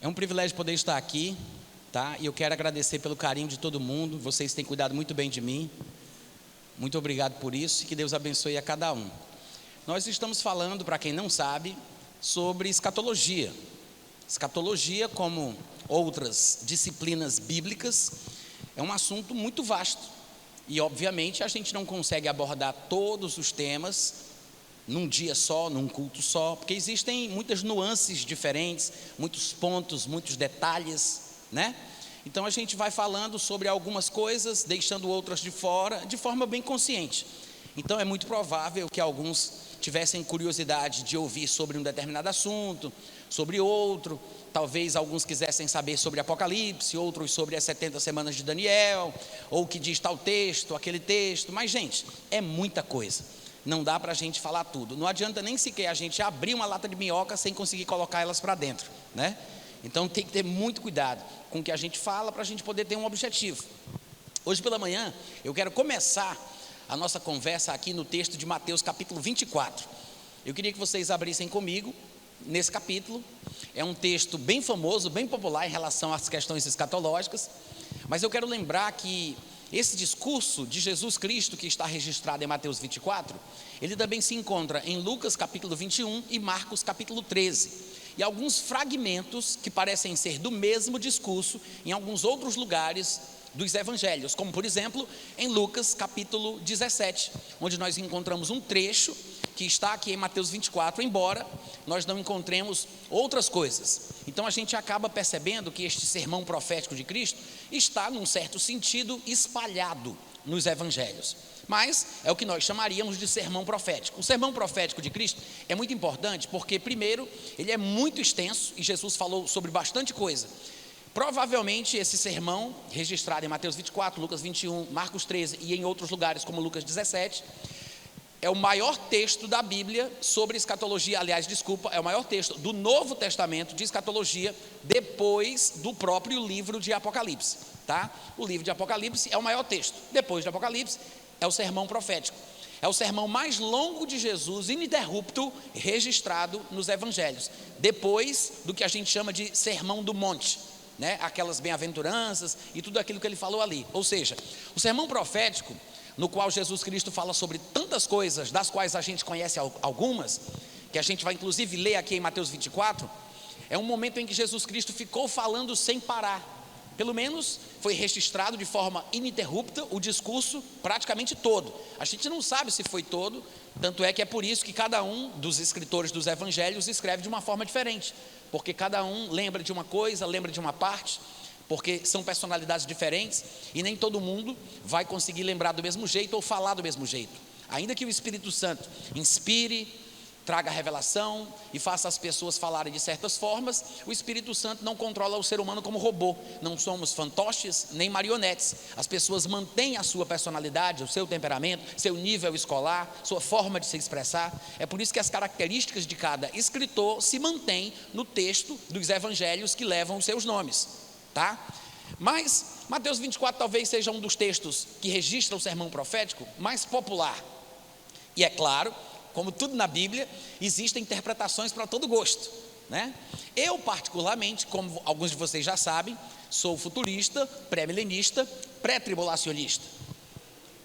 É um privilégio poder estar aqui, tá? E eu quero agradecer pelo carinho de todo mundo. Vocês têm cuidado muito bem de mim. Muito obrigado por isso e que Deus abençoe a cada um. Nós estamos falando, para quem não sabe, sobre escatologia. Escatologia, como outras disciplinas bíblicas, é um assunto muito vasto. E, obviamente, a gente não consegue abordar todos os temas num dia só, num culto só, porque existem muitas nuances diferentes, muitos pontos, muitos detalhes, né? Então a gente vai falando sobre algumas coisas, deixando outras de fora, de forma bem consciente. Então é muito provável que alguns tivessem curiosidade de ouvir sobre um determinado assunto, sobre outro. Talvez alguns quisessem saber sobre Apocalipse, outros sobre as 70 semanas de Daniel, ou o que diz tal texto, aquele texto. Mas, gente, é muita coisa. Não dá para a gente falar tudo. Não adianta nem sequer a gente abrir uma lata de minhoca sem conseguir colocar elas para dentro, né? Então tem que ter muito cuidado com o que a gente fala para a gente poder ter um objetivo. Hoje pela manhã eu quero começar a nossa conversa aqui no texto de Mateus capítulo 24. Eu queria que vocês abrissem comigo nesse capítulo. É um texto bem famoso, bem popular em relação às questões escatológicas, mas eu quero lembrar que esse discurso de Jesus Cristo, que está registrado em Mateus 24, ele também se encontra em Lucas capítulo 21 e Marcos capítulo 13. E alguns fragmentos que parecem ser do mesmo discurso em alguns outros lugares dos evangelhos, como por exemplo em Lucas capítulo 17, onde nós encontramos um trecho que está aqui em Mateus 24, embora nós não encontremos outras coisas. Então a gente acaba percebendo que este sermão profético de Cristo está, num certo sentido, espalhado nos evangelhos. Mas é o que nós chamaríamos de sermão profético. O sermão profético de Cristo é muito importante porque, primeiro, ele é muito extenso e Jesus falou sobre bastante coisa. Provavelmente esse sermão, registrado em Mateus 24, Lucas 21, Marcos 13 e em outros lugares como Lucas 17, é o maior texto da Bíblia sobre escatologia. Aliás, é o maior texto do Novo Testamento de escatologia depois do próprio livro de Apocalipse, tá? O livro de Apocalipse é o maior texto. Depois de Apocalipse é o sermão profético. É o sermão mais longo de Jesus, ininterrupto, registrado nos evangelhos, depois do que a gente chama de Sermão do Monte, né? Aquelas bem-aventuranças e tudo aquilo que ele falou ali. Ou seja, o sermão profético, no qual Jesus Cristo fala sobre tantas coisas, das quais a gente conhece algumas, que a gente vai inclusive ler aqui em Mateus 24, é um momento em que Jesus Cristo ficou falando sem parar. Pelo menos foi registrado de forma ininterrupta o discurso praticamente todo. A gente não sabe se foi todo, tanto é que é por isso que cada um dos escritores dos evangelhos escreve de uma forma diferente, porque cada um lembra de uma coisa, lembra de uma parte, porque são personalidades diferentes e nem todo mundo vai conseguir lembrar do mesmo jeito ou falar do mesmo jeito. Ainda que o Espírito Santo inspire, traga revelação e faça as pessoas falarem de certas formas, o Espírito Santo não controla o ser humano como robô. Não somos fantoches nem marionetes. As pessoas mantêm a sua personalidade, o seu temperamento, seu nível escolar, sua forma de se expressar. É por isso que as características de cada escritor se mantêm no texto dos evangelhos que levam os seus nomes, tá? Mas Mateus 24 talvez seja um dos textos que registra o sermão profético mais popular. E é claro, como tudo na Bíblia, existem interpretações para todo gosto, né? Eu particularmente, como alguns de vocês já sabem, sou futurista, pré-milenista, pré-tribulacionista.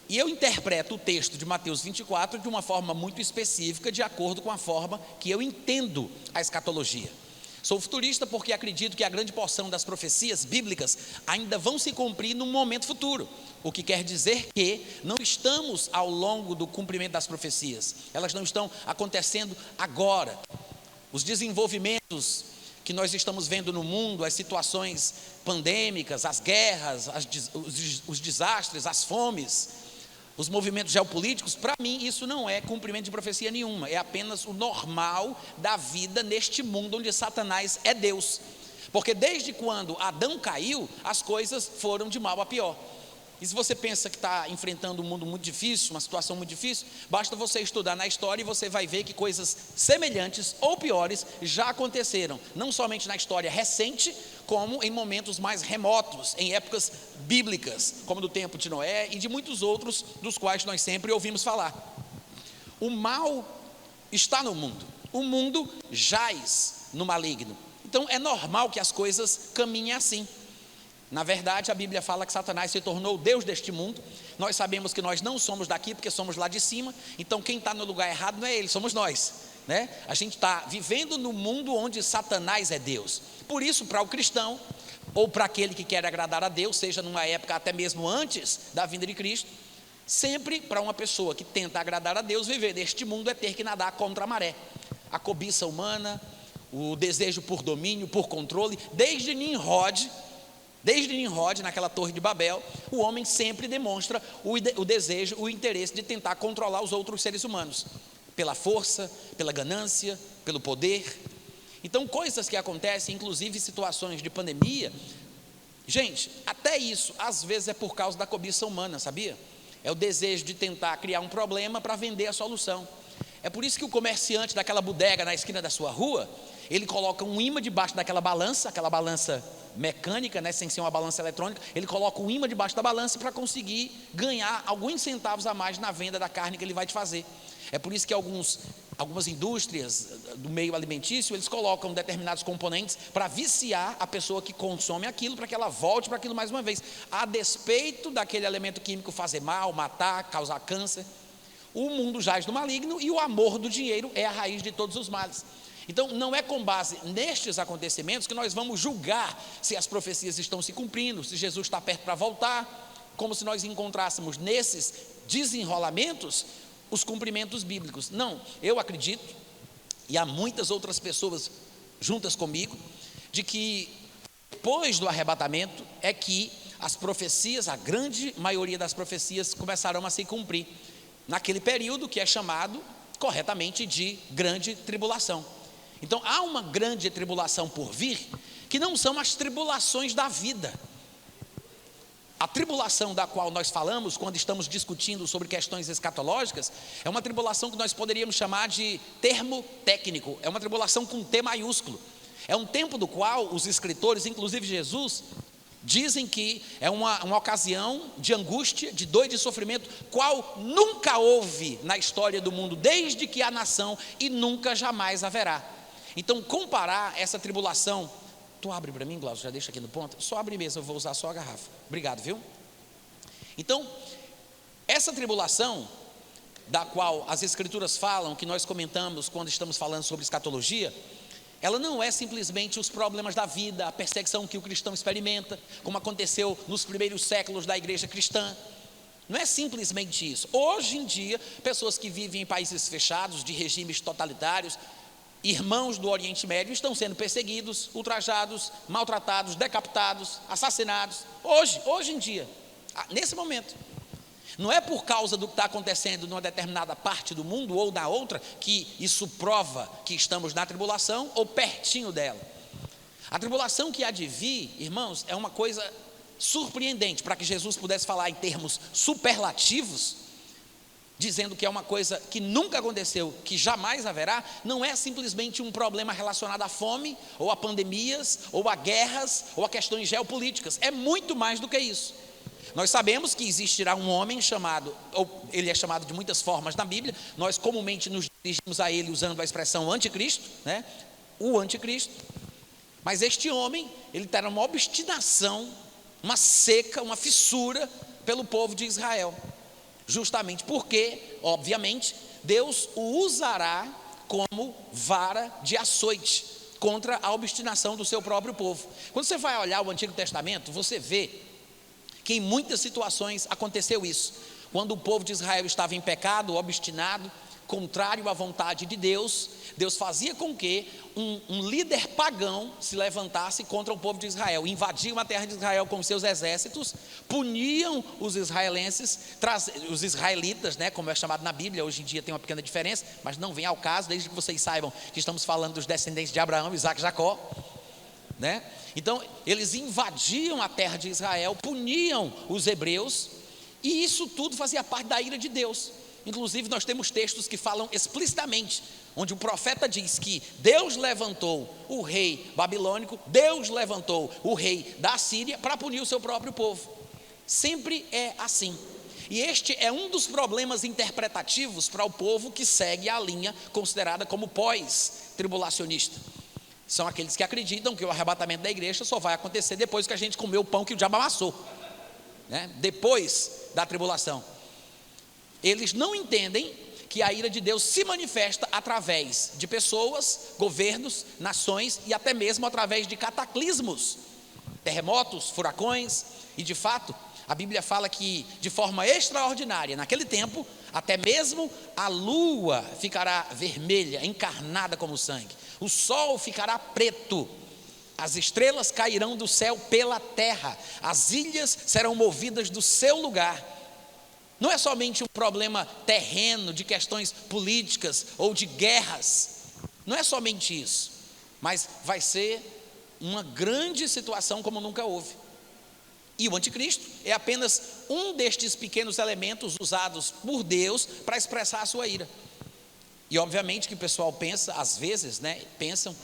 E eu interpreto o texto de Mateus 24 de uma forma muito específica, de acordo com a forma que eu entendo a escatologia. Sou futurista porque acredito que a grande porção das profecias bíblicas ainda vão se cumprir num momento futuro, o que quer dizer que não estamos ao longo do cumprimento das profecias, elas não estão acontecendo agora. Os desenvolvimentos que nós estamos vendo no mundo, as situações pandêmicas, as guerras, os desastres, as fomes, os movimentos geopolíticos, para mim isso não é cumprimento de profecia nenhuma, é apenas o normal da vida neste mundo onde Satanás é Deus, porque desde quando Adão caiu, as coisas foram de mal a pior. E se você pensa que está enfrentando um mundo muito difícil, uma situação muito difícil, basta você estudar na história e você vai ver que coisas semelhantes ou piores já aconteceram, não somente na história recente, como em momentos mais remotos, em épocas bíblicas, como do tempo de Noé e de muitos outros dos quais nós sempre ouvimos falar. O mal está no mundo, o mundo jaz no maligno. Então é normal que as coisas caminhem assim. Na verdade, a Bíblia fala que Satanás se tornou o Deus deste mundo. Nós sabemos que nós não somos daqui, porque somos lá de cima. Então quem está no lugar errado não é ele, somos nós, né? A gente está vivendo no mundo onde Satanás é Deus. Por isso, para o cristão, ou para aquele que quer agradar a Deus, seja numa época até mesmo antes da vinda de Cristo, sempre para uma pessoa que tenta agradar a Deus, viver neste mundo é ter que nadar contra a maré. A cobiça humana, o desejo por domínio, por controle. Desde Nimrod, naquela torre de Babel, o homem sempre demonstra o desejo, o interesse de tentar controlar os outros seres humanos, pela força, pela ganância, pelo poder. Então coisas que acontecem, inclusive situações de pandemia, gente, até isso às vezes é por causa da cobiça humana, sabia? É o desejo de tentar criar um problema para vender a solução. É por isso que o comerciante daquela bodega na esquina da sua rua, ele coloca um imã debaixo daquela balança, aquela balança mecânica, né, sem ser uma balança eletrônica. Ele coloca um imã debaixo da balança para conseguir ganhar alguns centavos a mais na venda da carne que ele vai te fazer. É por isso que algumas indústrias do meio alimentício, eles colocam determinados componentes para viciar a pessoa que consome aquilo, para que ela volte para aquilo mais uma vez, a despeito daquele elemento químico fazer mal, matar, causar câncer. O mundo jaz no maligno e o amor do dinheiro é a raiz de todos os males. Então não é com base nestes acontecimentos que nós vamos julgar se as profecias estão se cumprindo, se Jesus está perto para voltar, como se nós encontrássemos nesses desenrolamentos os cumprimentos bíblicos. Não, eu acredito, e há muitas outras pessoas juntas comigo, de que depois do arrebatamento é que as profecias, a grande maioria das profecias começarão a se cumprir, naquele período que é chamado corretamente de grande tribulação. Então há uma grande tribulação por vir, que não são as tribulações da vida. A tribulação da qual nós falamos quando estamos discutindo sobre questões escatológicas é uma tribulação que nós poderíamos chamar de termo técnico, é uma tribulação com T maiúsculo. É um tempo do qual os escritores, inclusive Jesus, dizem que é uma ocasião de angústia, de dor e de sofrimento, qual nunca houve na história do mundo, desde que há nação, e nunca jamais haverá. Então comparar essa tribulação, tu abre para mim, Glaucio, já deixa aqui no ponto, só abre mesmo, eu vou usar só a garrafa, obrigado, viu? Então, essa tribulação, da qual as escrituras falam, que nós comentamos quando estamos falando sobre escatologia, ela não é simplesmente os problemas da vida, a perseguição que o cristão experimenta, como aconteceu nos primeiros séculos da igreja cristã. Não é simplesmente isso. Hoje em dia, pessoas que vivem em países fechados, de regimes totalitários, irmãos do Oriente Médio, estão sendo perseguidos, ultrajados, maltratados, decapitados, assassinados, hoje em dia, nesse momento. Não é por causa do que está acontecendo numa determinada parte do mundo ou na outra, que isso prova que estamos na tribulação ou pertinho dela. A tribulação que há de vir, irmãos, é uma coisa surpreendente. Para que Jesus pudesse falar em termos superlativos, dizendo que é uma coisa que nunca aconteceu, que jamais haverá, não é simplesmente um problema relacionado à fome, ou a pandemias, ou a guerras, ou a questões geopolíticas. É muito mais do que isso. Nós sabemos que existirá um homem chamado, ou ele é chamado de muitas formas na Bíblia, nós comumente nos dirigimos a ele usando a expressão anticristo, né? O anticristo. Mas este homem, ele terá uma obstinação, uma seca, uma fissura pelo povo de Israel. Justamente porque, obviamente, Deus o usará como vara de açoite contra a obstinação do seu próprio povo. Quando você vai olhar o Antigo Testamento, você vê que em muitas situações aconteceu isso. Quando o povo de Israel estava em pecado, obstinado, contrário à vontade de Deus, Deus fazia com que um líder pagão se levantasse contra o povo de Israel, invadiam a terra de Israel com seus exércitos, puniam os israelenses, os israelitas, né, como é chamado na Bíblia. Hoje em dia tem uma pequena diferença, mas não vem ao caso, desde que vocês saibam que estamos falando dos descendentes de Abraão, Isaac e Jacó, né? Então eles invadiam a terra de Israel, puniam os hebreus, e isso tudo fazia parte da ira de Deus. Inclusive nós temos textos que falam explicitamente, onde o profeta diz que Deus levantou o rei babilônico, Deus levantou o rei da Síria para punir o seu próprio povo. Sempre é assim. E este é um dos problemas interpretativos para o povo que segue a linha considerada como pós-tribulacionista. São aqueles que acreditam que o arrebatamento da igreja só vai acontecer depois que a gente comer o pão que o diabo amassou, né? Depois da tribulação. Eles não entendem que a ira de Deus se manifesta através de pessoas, governos, nações e até mesmo através de cataclismos, terremotos, furacões. E de fato, a Bíblia fala que de forma extraordinária, naquele tempo, até mesmo a lua ficará vermelha, encarnada como sangue, o sol ficará preto, as estrelas cairão do céu pela terra, as ilhas serão movidas do seu lugar. Não é somente um problema terreno, de questões políticas ou de guerras, não é somente isso, mas vai ser uma grande situação como nunca houve. E o anticristo é apenas um destes pequenos elementos usados por Deus para expressar a sua ira. E obviamente que o pessoal pensa, às vezes, né, pensam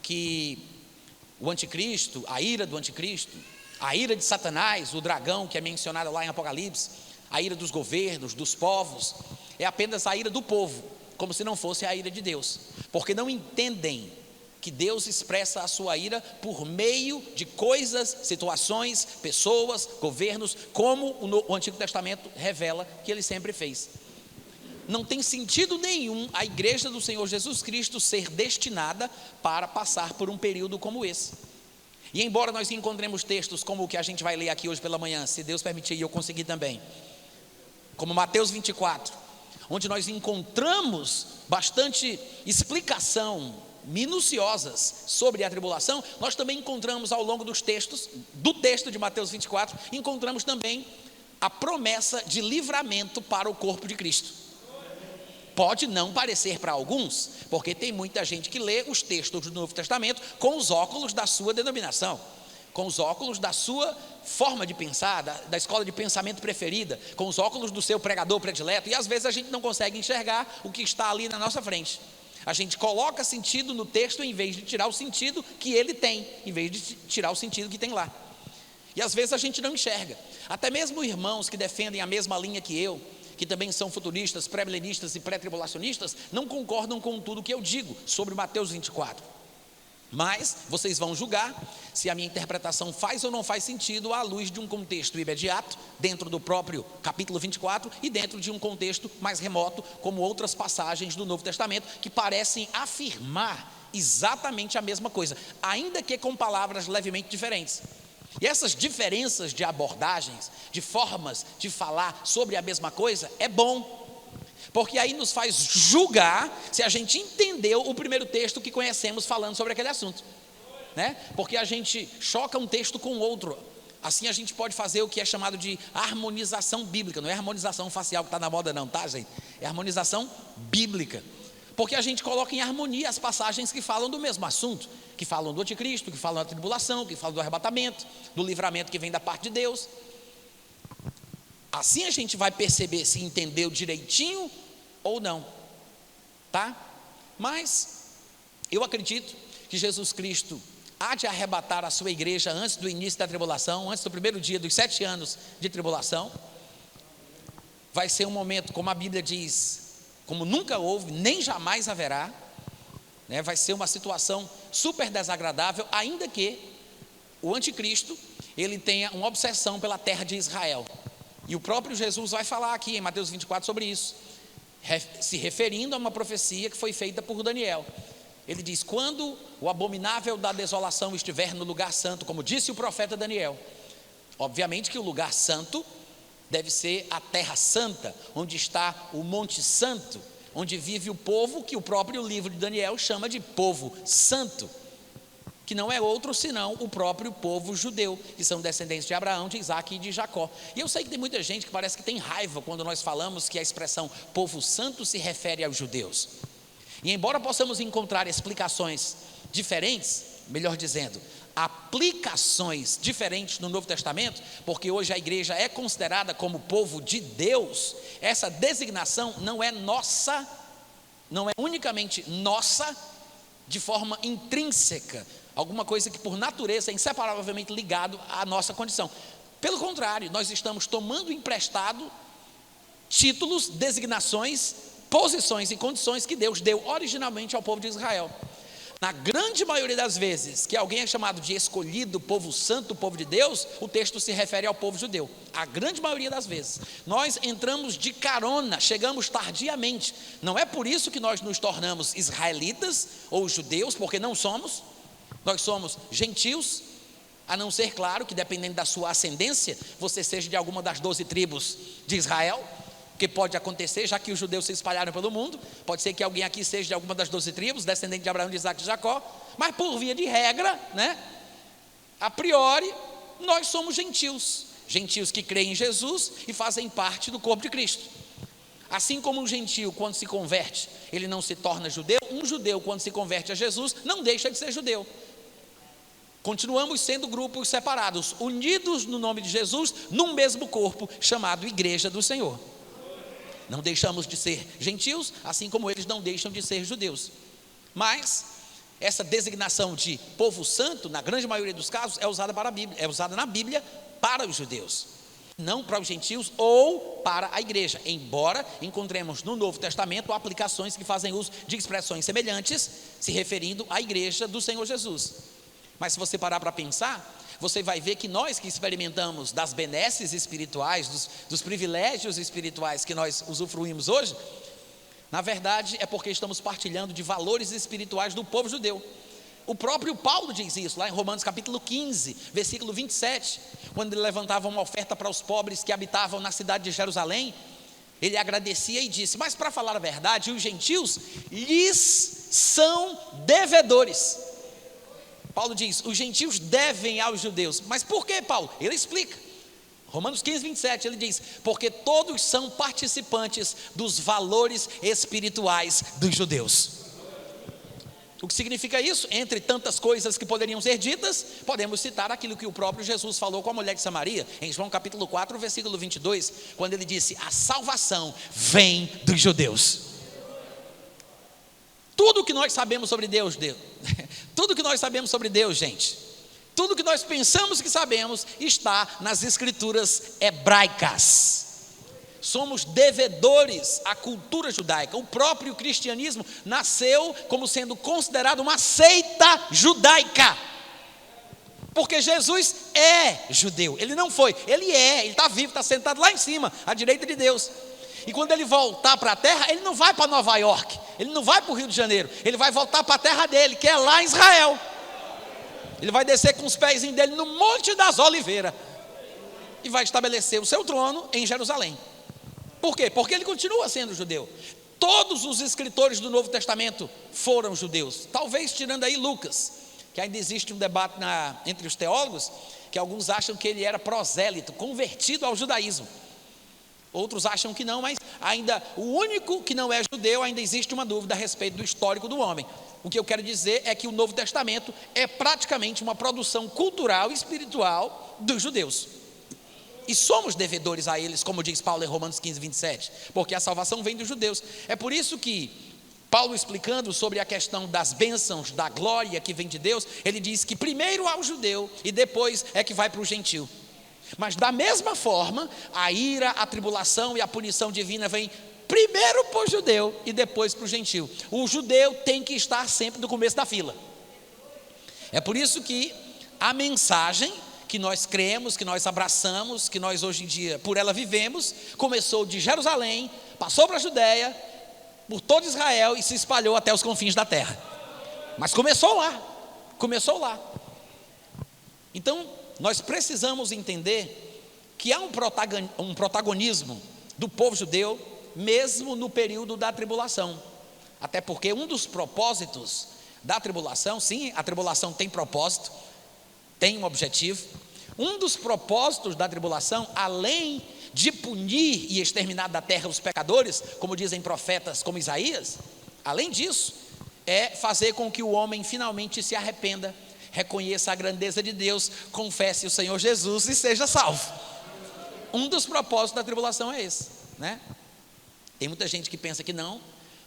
que o anticristo, a ira do anticristo, a ira de Satanás, o dragão que é mencionado lá em Apocalipse, a ira dos governos, dos povos, é apenas a ira do povo, como se não fosse a ira de Deus, porque não entendem que Deus expressa a sua ira por meio de coisas, situações, pessoas, governos, como o Antigo Testamento revela que ele sempre fez. Não tem sentido nenhum a igreja do Senhor Jesus Cristo ser destinada para passar por um período como esse. E embora nós encontremos textos como o que a gente vai ler aqui hoje pela manhã, se Deus permitir e eu conseguir também, como Mateus 24, onde nós encontramos bastante explicação minuciosas sobre a tribulação, nós também encontramos ao longo dos textos, do texto de Mateus 24, encontramos também a promessa de livramento para o corpo de Cristo. Pode não parecer para alguns, porque tem muita gente que lê os textos do Novo Testamento com os óculos da sua denominação, com os óculos da sua forma de pensar, da escola de pensamento preferida, com os óculos do seu pregador predileto, e às vezes a gente não consegue enxergar o que está ali na nossa frente. A gente coloca sentido no texto em vez de tirar o sentido que ele tem, em vez de tirar o sentido que tem lá. E às vezes a gente não enxerga. Até mesmo irmãos que defendem a mesma linha que eu, que também são futuristas, pré-milenistas e pré-tribulacionistas, não concordam com tudo que eu digo sobre Mateus 24. Mas vocês vão julgar se a minha interpretação faz ou não faz sentido à luz de um contexto imediato, dentro do próprio capítulo 24, e dentro de um contexto mais remoto, como outras passagens do Novo Testamento, que parecem afirmar exatamente a mesma coisa, ainda que com palavras levemente diferentes. E essas diferenças de abordagens, de formas de falar sobre a mesma coisa, é bom, porque aí nos faz julgar se a gente entendeu o primeiro texto que conhecemos falando sobre aquele assunto, né? Porque a gente choca um texto com o outro. Assim a gente pode fazer o que é chamado de harmonização bíblica. Não é harmonização facial que está na moda não, tá, gente? É harmonização bíblica, porque a gente coloca em harmonia as passagens que falam do mesmo assunto, que falam do anticristo, que falam da tribulação, que falam do arrebatamento, do livramento que vem da parte de Deus. Assim a gente vai perceber se entendeu direitinho ou não, tá? Mas eu acredito que Jesus Cristo há de arrebatar a sua igreja antes do início da tribulação, antes do primeiro dia dos 7 anos de tribulação. Vai ser um momento, como a Bíblia diz, como nunca houve, nem jamais haverá, né? Vai ser uma situação super desagradável, ainda que o anticristo, ele tenha uma obsessão pela terra de Israel. E o próprio Jesus vai falar aqui em Mateus 24 sobre isso, se referindo a uma profecia que foi feita por Daniel. Ele diz: quando o abominável da desolação estiver no lugar santo, como disse o profeta Daniel. Obviamente que o lugar santo deve ser a terra santa, onde está o Monte Santo, onde vive o povo que o próprio livro de Daniel chama de povo santo, que não é outro senão o próprio povo judeu, que são descendentes de Abraão, de Isaac e de Jacó. E eu sei que tem muita gente que parece que tem raiva quando nós falamos que a expressão povo santo se refere aos judeus. E embora possamos encontrar explicações diferentes, melhor dizendo, aplicações diferentes no Novo Testamento, porque hoje a igreja é considerada como povo de Deus, essa designação não é nossa, não é unicamente nossa, de forma intrínseca, alguma coisa que por natureza é inseparavelmente ligado à nossa condição. Pelo contrário, nós estamos tomando emprestado títulos, designações, posições e condições que Deus deu originalmente ao povo de Israel. Na grande maioria das vezes que alguém é chamado de escolhido, povo santo, povo de Deus, o texto se refere ao povo judeu. A grande maioria das vezes. Nós entramos de carona, chegamos tardiamente. Não é por isso que nós nos tornamos israelitas ou judeus, porque não somos. Nós somos gentios, a não ser, claro, que dependendo da sua ascendência, você seja de alguma das 12 tribos de Israel, que pode acontecer, já que os judeus se espalharam pelo mundo. Pode ser que alguém aqui seja de alguma das 12 tribos, descendente de Abraão, de Isaac e de Jacó. Mas por via de regra, a priori, nós somos gentios. Gentios que creem em Jesus e fazem parte do corpo de Cristo. Assim como um gentio, quando se converte, ele não se torna judeu. Um judeu, quando se converte a Jesus, não deixa de ser judeu. Continuamos sendo grupos separados, unidos no nome de Jesus, num mesmo corpo, chamado Igreja do Senhor. Não deixamos de ser gentios, assim como eles não deixam de ser judeus. Mas essa designação de povo santo, na grande maioria dos casos, é usada na Bíblia para os judeus, não para os gentios ou para a igreja. Embora encontremos no Novo Testamento aplicações que fazem uso de expressões semelhantes, se referindo à igreja do Senhor Jesus. Mas se você parar para pensar, você vai ver que nós que experimentamos das benesses espirituais, dos privilégios espirituais que nós usufruímos hoje, na verdade é porque estamos partilhando de valores espirituais do povo judeu. O próprio Paulo diz isso lá em Romanos capítulo 15, versículo 27, quando ele levantava uma oferta para os pobres que habitavam na cidade de Jerusalém. Ele agradecia e disse: mas para falar a verdade, os gentios lhes são devedores. Paulo diz: os gentios devem aos judeus. Mas por que, Paulo? Ele explica. Romanos 15, 27, ele diz: porque todos são participantes dos valores espirituais dos judeus. O que significa isso? Entre tantas coisas que poderiam ser ditas, podemos citar aquilo que o próprio Jesus falou com a mulher de Samaria, em João capítulo 4, versículo 22, quando ele disse: a salvação vem dos judeus. Tudo que nós sabemos sobre Deus, tudo que nós sabemos sobre Deus, gente, tudo que nós pensamos que sabemos, está nas escrituras hebraicas. Somos devedores à cultura judaica. O próprio cristianismo nasceu como sendo considerado uma seita judaica, porque Jesus é judeu. Ele não foi, ele está vivo, está sentado lá em cima, à direita de Deus. E quando ele voltar para a terra, ele não vai para Nova York, ele não vai para o Rio de Janeiro, ele vai voltar para a terra dele, que é lá em Israel. Ele vai descer com os pés dele no Monte das Oliveiras e vai estabelecer o seu trono em Jerusalém. Por quê? Porque ele continua sendo judeu. Todos os escritores do Novo Testamento foram judeus, talvez tirando aí Lucas, que ainda existe um debate entre os teólogos, que alguns acham que ele era prosélito, convertido ao judaísmo. Outros acham que não, mas ainda o único que não é judeu, ainda existe uma dúvida a respeito do histórico do homem. O que eu quero dizer é que o Novo Testamento é praticamente uma produção cultural e espiritual dos judeus. E somos devedores a eles, como diz Paulo em Romanos 15, 27, porque a salvação vem dos judeus. É por isso que Paulo, explicando sobre a questão das bênçãos, da glória que vem de Deus, ele diz que primeiro ao judeu e depois é que vai para o gentio. Mas da mesma forma, a ira, a tribulação e a punição divina vem primeiro para o judeu e depois para o gentio. O judeu tem que estar sempre no começo da fila. É por isso que a mensagem que nós cremos, que nós abraçamos, que nós hoje em dia por ela vivemos, começou de Jerusalém, passou para a Judéia, por todo Israel e se espalhou até os confins da terra. Mas começou lá. Então nós precisamos entender que há um protagonismo do povo judeu, mesmo no período da tribulação. Até porque um dos propósitos da tribulação, sim, a tribulação tem propósito, tem um objetivo. Um dos propósitos da tribulação, além de punir e exterminar da terra os pecadores, como dizem profetas como Isaías, além disso, é fazer com que o homem finalmente se arrependa, reconheça a grandeza de Deus, confesse o Senhor Jesus e seja salvo. Um dos propósitos da tribulação é esse, Tem muita gente que pensa que não,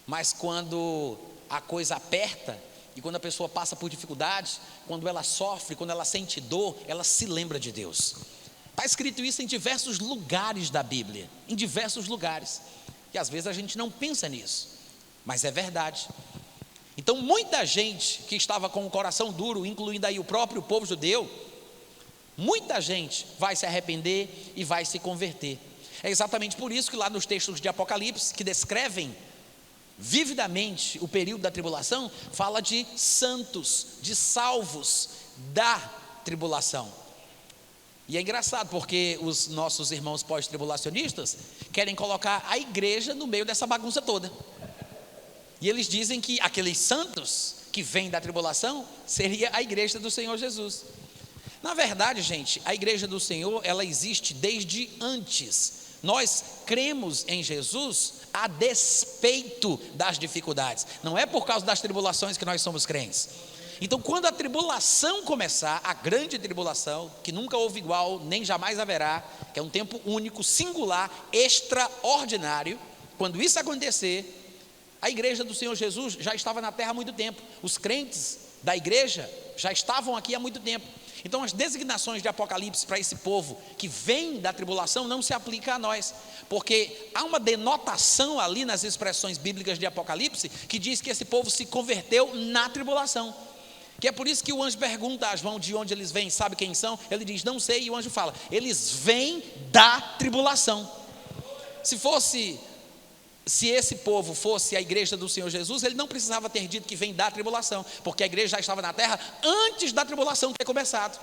mas quando a coisa aperta e quando a pessoa passa por dificuldades, quando ela sofre, quando ela sente dor, ela se lembra de Deus. Está escrito isso em diversos lugares da Bíblia, em diversos lugares, que às vezes a gente não pensa nisso, mas é verdade. Então muita gente que estava com o coração duro, incluindo aí o próprio povo judeu, muita gente vai se arrepender e vai se converter. É exatamente por isso que lá nos textos de Apocalipse, que descrevem vividamente o período da tribulação, fala de santos, de salvos da tribulação. E é engraçado porque os nossos irmãos pós-tribulacionistas querem colocar a igreja no meio dessa bagunça toda. E eles dizem que aqueles santos que vêm da tribulação seria a igreja do Senhor Jesus. Na verdade, gente, a igreja do Senhor, ela existe desde antes. Nós cremos em Jesus a despeito das dificuldades. Não é por causa das tribulações que nós somos crentes. Então, quando a tribulação começar, a grande tribulação, que nunca houve igual, nem jamais haverá, que é um tempo único, singular, extraordinário, quando isso acontecer, a igreja do Senhor Jesus já estava na terra há muito tempo. Os crentes da igreja já estavam aqui há muito tempo. Então as designações de Apocalipse para esse povo que vem da tribulação não se aplica a nós, porque há uma denotação ali nas expressões bíblicas de Apocalipse que diz que esse povo se converteu na tribulação. Que é por isso que o anjo pergunta a João de onde eles vêm, sabe quem são? Ele diz, não sei, e o anjo fala, eles vêm da tribulação. Se esse povo fosse a igreja do Senhor Jesus, ele não precisava ter dito que vem da tribulação, porque a igreja já estava na terra antes da tribulação ter começado.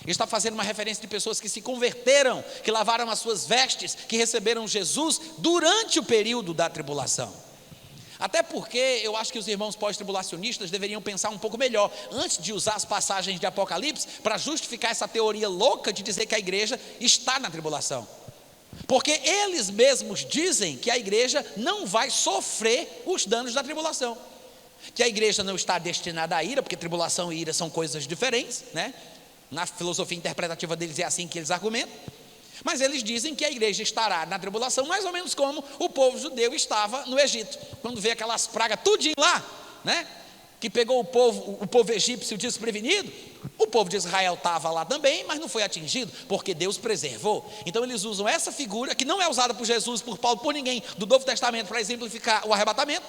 Ele está fazendo uma referência de pessoas que se converteram, que lavaram as suas vestes, que receberam Jesus durante o período da tribulação. Até porque eu acho que os irmãos pós-tribulacionistas deveriam pensar um pouco melhor, antes de usar as passagens de Apocalipse, para justificar essa teoria louca de dizer que a igreja está na tribulação. Porque eles mesmos dizem que a igreja não vai sofrer os danos da tribulação, que a igreja não está destinada à ira, porque tribulação e ira são coisas diferentes, né? Na filosofia interpretativa deles é assim que eles argumentam. Mas eles dizem que a igreja estará na tribulação, mais ou menos como o povo judeu estava no Egito, quando veio aquelas pragas tudinho lá, né? Que pegou o povo egípcio desprevenido. O povo de Israel estava lá também, mas não foi atingido, porque Deus preservou. Então eles usam essa figura, que não é usada por Jesus, por Paulo, por ninguém do Novo Testamento, para exemplificar o arrebatamento,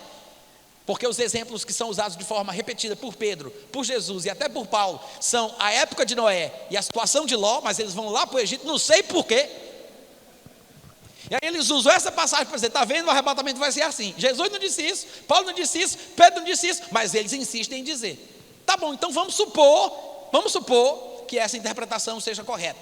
porque os exemplos que são usados de forma repetida por Pedro, por Jesus e até por Paulo, são a época de Noé e a situação de Ló, mas eles vão lá para o Egito, não sei porquê. E aí eles usam essa passagem para dizer, está vendo, o arrebatamento vai ser assim. Jesus não disse isso, Paulo não disse isso, Pedro não disse isso, mas eles insistem em dizer. Tá bom, então vamos supor que essa interpretação seja correta.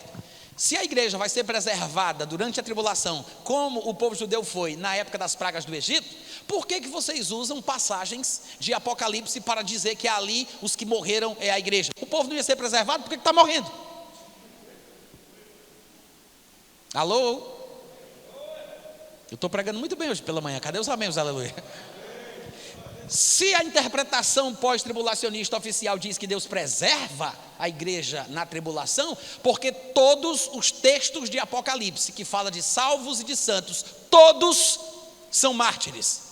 Se a igreja vai ser preservada durante a tribulação, como o povo judeu foi na época das pragas do Egito, por que vocês usam passagens de Apocalipse para dizer que ali os que morreram é a igreja? O povo não ia ser preservado, por que está morrendo? Alô? Eu estou pregando muito bem hoje pela manhã, cadê os amém, aleluia? Se a interpretação pós-tribulacionista oficial diz que Deus preserva a igreja na tribulação, porque todos os textos de Apocalipse que fala de salvos e de santos, todos são mártires.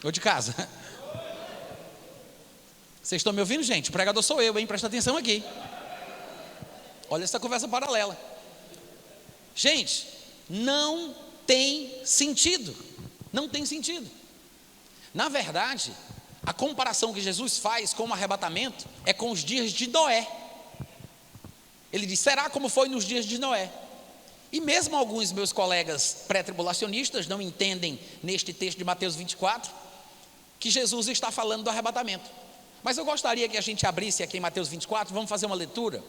Ou de casa. Vocês estão me ouvindo, gente? O pregador sou eu, hein? Presta atenção aqui. Olha essa conversa paralela. Gente, não tem sentido. Não tem sentido. Na verdade, a comparação que Jesus faz com o arrebatamento é com os dias de Noé. Ele diz, será como foi nos dias de Noé? E mesmo alguns meus colegas pré-tribulacionistas não entendem neste texto de Mateus 24 que Jesus está falando do arrebatamento. Mas eu gostaria que a gente abrisse aqui em Mateus 24, vamos fazer uma leitura,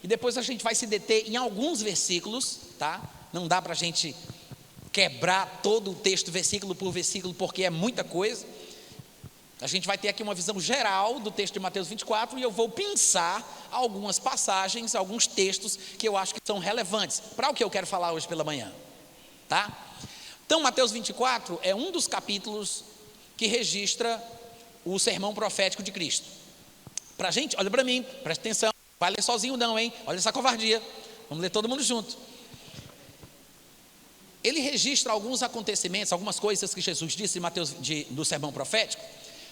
e depois a gente vai se deter em alguns versículos, tá? Não dá para a gente quebrar todo o texto versículo por versículo, porque é muita coisa. A gente vai ter aqui uma visão geral do texto de Mateus 24 e eu vou pensar algumas passagens, alguns textos que eu acho que são relevantes para o que eu quero falar hoje pela manhã, tá? Então Mateus 24 é um dos capítulos que registra o sermão profético de Cristo. Para a gente, olha para mim, presta atenção, não vai ler sozinho não, hein? Olha essa covardia, vamos ler todo mundo junto. Ele registra alguns acontecimentos, algumas coisas que Jesus disse em Mateus, do sermão profético.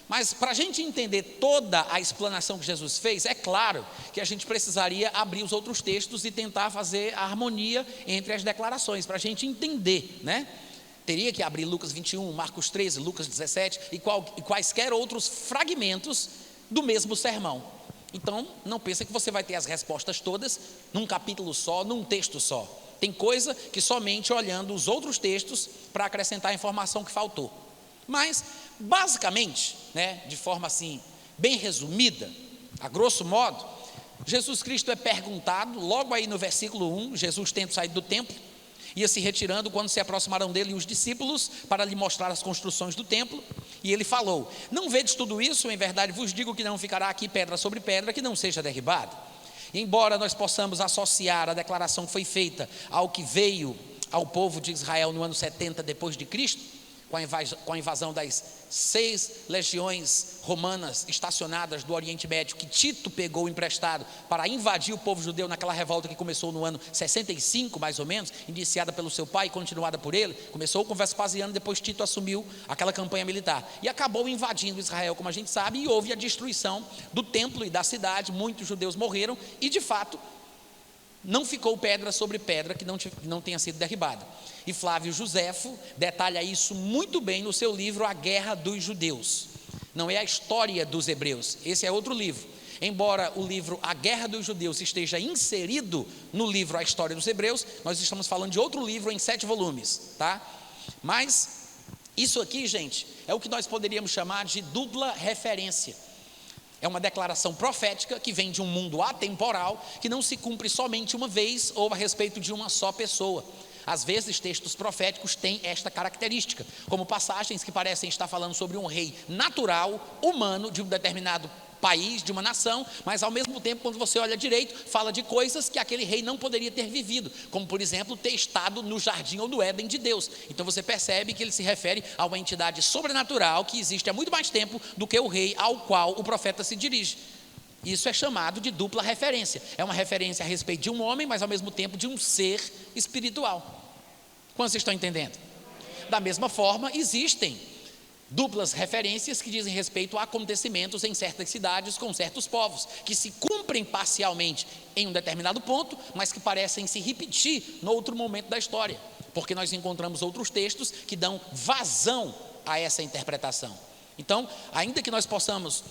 Mas para a gente entender toda a explanação que Jesus fez, é claro que a gente precisaria abrir os outros textos e tentar fazer a harmonia entre as declarações, para a gente entender, né? Teria que abrir Lucas 21, Marcos 13, Lucas 17 e quaisquer outros fragmentos do mesmo sermão. Então, não pense que você vai ter as respostas todas num capítulo só, num texto só. Tem coisa que somente olhando os outros textos para acrescentar a informação que faltou. Mas, basicamente, de forma assim, bem resumida, a grosso modo, Jesus Cristo é perguntado, logo aí no versículo 1, Jesus tendo saído do templo, ia se retirando quando se aproximaram dele os discípulos para lhe mostrar as construções do templo, e ele falou: não vedes tudo isso? Em verdade vos digo que não ficará aqui pedra sobre pedra que não seja derribada. E embora nós possamos associar a declaração que foi feita ao que veio ao povo de Israel no ano 70 depois de Cristo, com a invasão das 6 legiões romanas estacionadas do Oriente Médio, que Tito pegou emprestado para invadir o povo judeu naquela revolta que começou no ano 65 mais ou menos, iniciada pelo seu pai e continuada por ele. Começou com Vespasiano, depois Tito assumiu aquela campanha militar e acabou invadindo Israel, como a gente sabe, e houve a destruição do templo e da cidade. Muitos judeus morreram e de fato não ficou pedra sobre pedra que não tenha sido derribada. E Flávio Josefo detalha isso muito bem no seu livro A Guerra dos Judeus. Não é a história dos hebreus, esse é outro livro. Embora o livro A Guerra dos Judeus esteja inserido no livro A História dos Hebreus, nós estamos falando de outro livro em 7 volumes, tá? Mas isso aqui, gente, é o que nós poderíamos chamar de dupla referência. É uma declaração profética que vem de um mundo atemporal, que não se cumpre somente uma vez ou a respeito de uma só pessoa. Às vezes textos proféticos têm esta característica, como passagens que parecem estar falando sobre um rei natural, humano, de um determinado país, de uma nação, mas ao mesmo tempo, quando você olha direito, fala de coisas que aquele rei não poderia ter vivido, como por exemplo, ter estado no jardim ou no Éden de Deus. Então você percebe que ele se refere a uma entidade sobrenatural que existe há muito mais tempo do que o rei ao qual o profeta se dirige. Isso é chamado de dupla referência. É uma referência a respeito de um homem, mas ao mesmo tempo de um ser espiritual. Quantos estão entendendo? Da mesma forma, existem duplas referências que dizem respeito a acontecimentos em certas cidades com certos povos, que se cumprem parcialmente em um determinado ponto, mas que parecem se repetir no outro momento da história, porque nós encontramos outros textos que dão vazão a essa interpretação. Então, ainda que nós possamos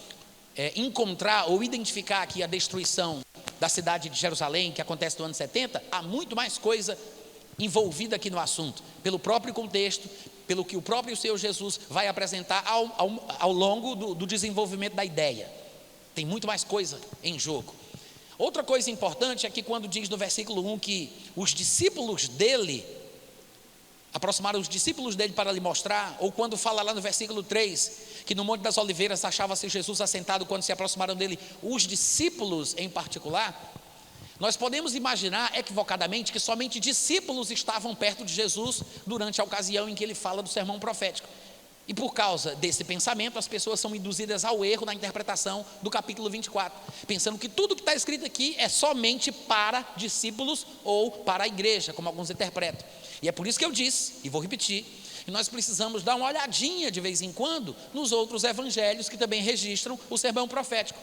encontrar ou identificar aqui a destruição da cidade de Jerusalém, que acontece no ano 70, há muito mais coisa envolvida aqui no assunto, pelo próprio contexto, pelo que o próprio Senhor Jesus vai apresentar ao longo do desenvolvimento da ideia. Tem muito mais coisa em jogo. Outra coisa importante é que quando diz no versículo 1 que os discípulos dele, aproximaram os discípulos dele para lhe mostrar, ou quando fala lá no versículo 3, que no Monte das Oliveiras achava-se Jesus assentado quando se aproximaram dele, os discípulos em particular, nós podemos imaginar equivocadamente que somente discípulos estavam perto de Jesus durante a ocasião em que ele fala do sermão profético. E por causa desse pensamento, as pessoas são induzidas ao erro na interpretação do capítulo 24, pensando que tudo que está escrito aqui é somente para discípulos ou para a igreja, como alguns interpretam. E é por isso que eu disse, e vou repetir, que nós precisamos dar uma olhadinha de vez em quando nos outros evangelhos que também registram o sermão profético.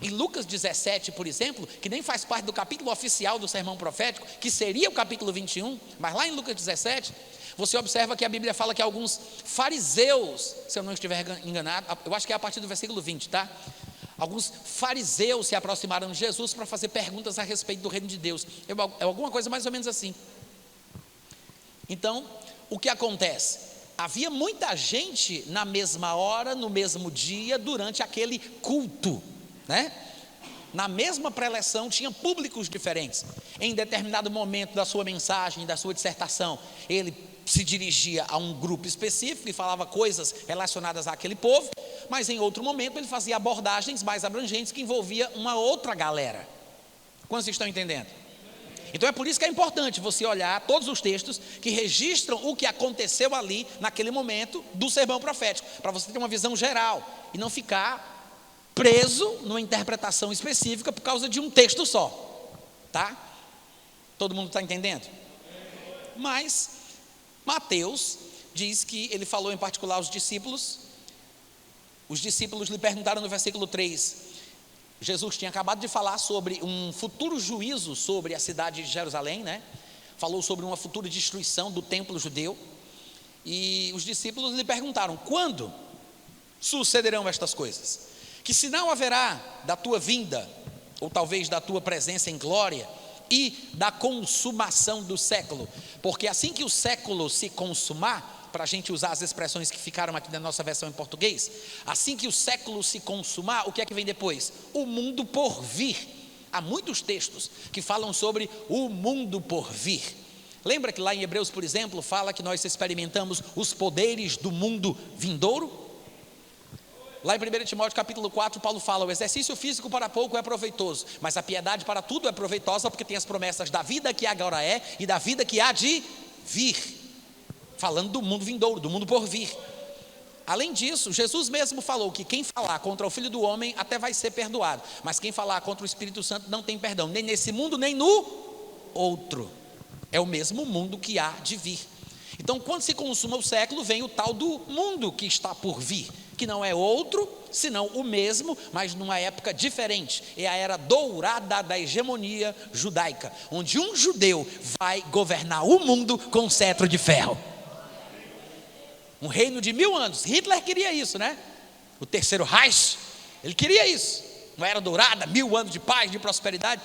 Em Lucas 17, por exemplo, que nem faz parte do capítulo oficial do sermão profético, que seria o capítulo 21, mas lá em Lucas 17, você observa que a Bíblia fala que alguns fariseus, se eu não estiver enganado, eu acho que é a partir do versículo 20, tá? Alguns fariseus se aproximaram de Jesus para fazer perguntas a respeito do reino de Deus. É alguma coisa mais ou menos assim. Então, o que acontece? Havia muita gente na mesma hora, no mesmo dia, durante aquele culto, né? Na mesma preleção tinha públicos diferentes. Em determinado momento da sua mensagem, da sua dissertação, ele se dirigia a um grupo específico e falava coisas relacionadas àquele povo, mas em outro momento ele fazia abordagens mais abrangentes que envolvia uma outra galera. Quantos estão entendendo? Então é por isso que é importante você olhar todos os textos que registram o que aconteceu ali naquele momento do sermão profético, para você ter uma visão geral e não ficar preso numa interpretação específica por causa de um texto só, tá? Todo mundo está entendendo? Mas Mateus diz que ele falou em particular aos discípulos. Os discípulos lhe perguntaram no versículo 3, Jesus tinha acabado de falar sobre um futuro juízo sobre a cidade de Jerusalém, né? Falou sobre uma futura destruição do templo judeu. E os discípulos lhe perguntaram: quando sucederão estas coisas? Que sinal haverá da tua vinda, ou talvez da tua presença em glória, e da consumação do século? Porque assim que o século se consumar, para a gente usar as expressões que ficaram aqui na nossa versão em português, assim que o século se consumar, o que é que vem depois? O mundo por vir. Há muitos textos que falam sobre o mundo por vir. Lembra que lá em Hebreus, por exemplo, fala que nós experimentamos os poderes do mundo vindouro? Lá em 1 Timóteo capítulo 4, Paulo fala: o exercício físico para pouco é proveitoso, mas a piedade para tudo é proveitosa, porque tem as promessas da vida que agora é e da vida que há de vir. Falando do mundo vindouro, do mundo por vir. Além disso, Jesus mesmo falou que quem falar contra o Filho do Homem até vai ser perdoado, mas quem falar contra o Espírito Santo não tem perdão, nem nesse mundo, nem no outro. É o mesmo mundo que há de vir. Então, quando se consuma o século, vem o tal do mundo que está por vir, que não é outro, senão o mesmo, mas numa época diferente. É a era dourada da hegemonia judaica, onde um judeu vai governar o mundo com um cetro de ferro. Um reino de 1000 anos. Hitler queria isso, né? O terceiro Reich, ele queria isso. Uma era dourada, 1000 anos de paz, de prosperidade.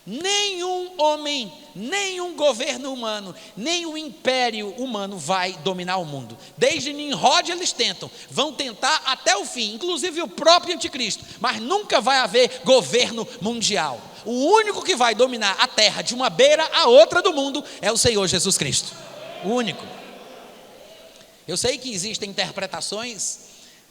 Nenhum homem, nenhum governo humano, nenhum império humano vai dominar o mundo. Desde Nimrod eles tentam, vão tentar até o fim, inclusive o próprio anticristo, mas nunca vai haver governo mundial. O único que vai dominar a terra de uma beira à outra do mundo é o Senhor Jesus Cristo. O único. Eu sei que existem interpretações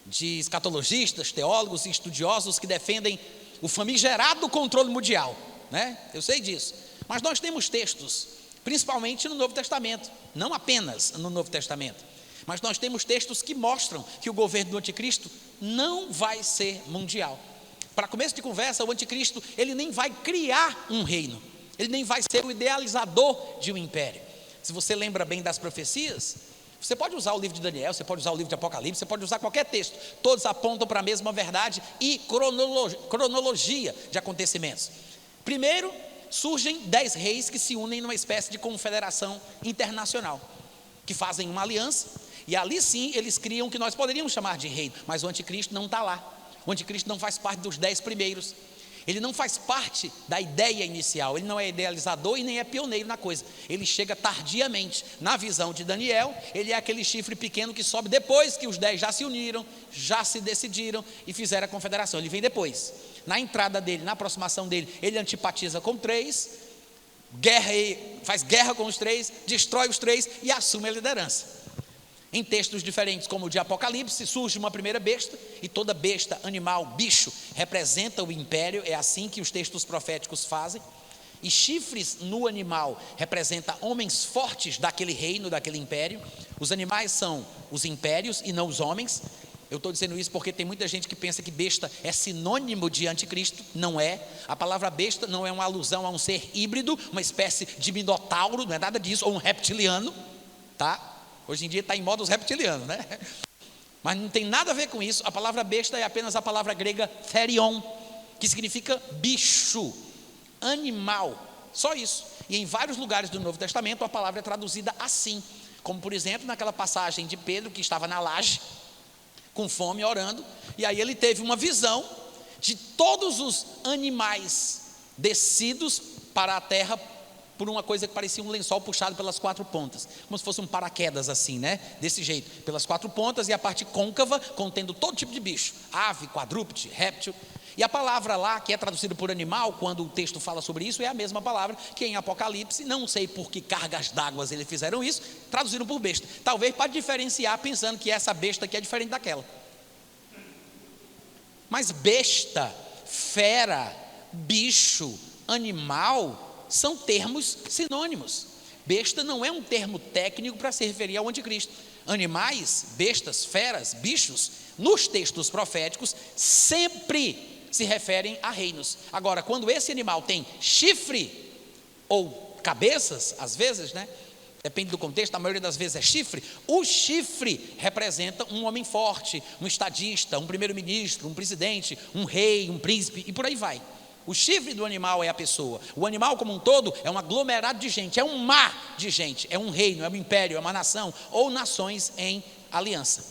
de escatologistas, teólogos e estudiosos que defendem o famigerado controle mundial, né? Eu sei disso, mas nós temos textos, principalmente no Novo Testamento, não apenas no Novo Testamento, mas nós temos textos que mostram que o governo do anticristo não vai ser mundial. Para começo de conversa, o anticristo, ele nem vai criar um reino, ele nem vai ser o idealizador de um império. Se você lembra bem das profecias, você pode usar o livro de Daniel, você pode usar o livro de Apocalipse, você pode usar qualquer texto, todos apontam para a mesma verdade e cronologia de acontecimentos. Primeiro, surgem 10 reis que se unem numa espécie de confederação internacional, que fazem uma aliança, e ali sim eles criam o que nós poderíamos chamar de reino, mas o anticristo não está lá. O anticristo não faz parte dos 10 primeiros, ele não faz parte da ideia inicial, ele não é idealizador e nem é pioneiro na coisa, ele chega tardiamente. Na visão de Daniel, ele é aquele chifre pequeno que sobe depois que os 10 já se uniram, já se decidiram e fizeram a confederação. Ele vem depois. Na entrada dele, na aproximação dele, ele antipatiza com 3, faz guerra com os 3, destrói os 3 e assume a liderança. Em textos diferentes, como o de Apocalipse, surge uma primeira besta, e toda besta, animal, bicho, representa o império. É assim que os textos proféticos fazem. E chifres no animal representa homens fortes daquele reino, daquele império. Os animais são os impérios e não os homens. Eu estou dizendo isso porque tem muita gente que pensa que besta é sinônimo de anticristo. Não é. A palavra besta não é uma alusão a um ser híbrido, uma espécie de minotauro, não é nada disso, ou um reptiliano, tá? Hoje em dia está em modo os reptilianos, né? Mas não tem nada a ver com isso. A palavra besta é apenas a palavra grega therion, que significa bicho, animal, só isso. E em vários lugares do Novo Testamento a palavra é traduzida assim, como por exemplo naquela passagem de Pedro que estava na laje, com fome, orando, e aí ele teve uma visão de todos os animais descidos para a terra por uma coisa que parecia um lençol puxado pelas 4 pontas, como se fosse um paraquedas assim, né? Desse jeito, pelas 4 pontas, e a parte côncava contendo todo tipo de bicho, ave, quadrúpede, réptil. E a palavra lá, que é traduzida por animal, quando o texto fala sobre isso, é a mesma palavra que em Apocalipse. Não sei por que cargas d'água eles fizeram isso, traduziram por besta, talvez para diferenciar, pensando que essa besta aqui é diferente daquela. Mas besta, fera, bicho, animal são termos sinônimos. Besta não é um termo técnico para se referir ao anticristo. Animais, bestas, feras, bichos, nos textos proféticos sempre se referem a reinos. Agora, quando esse animal tem chifre ou cabeças, às vezes, né? Depende do contexto, a maioria das vezes é chifre. O chifre representa um homem forte, um estadista, um primeiro-ministro, um presidente, um rei, um príncipe e por aí vai. O chifre do animal é a pessoa. O animal como um todo é um aglomerado de gente, é um mar de gente, é um reino, é um império, é uma nação ou nações em aliança.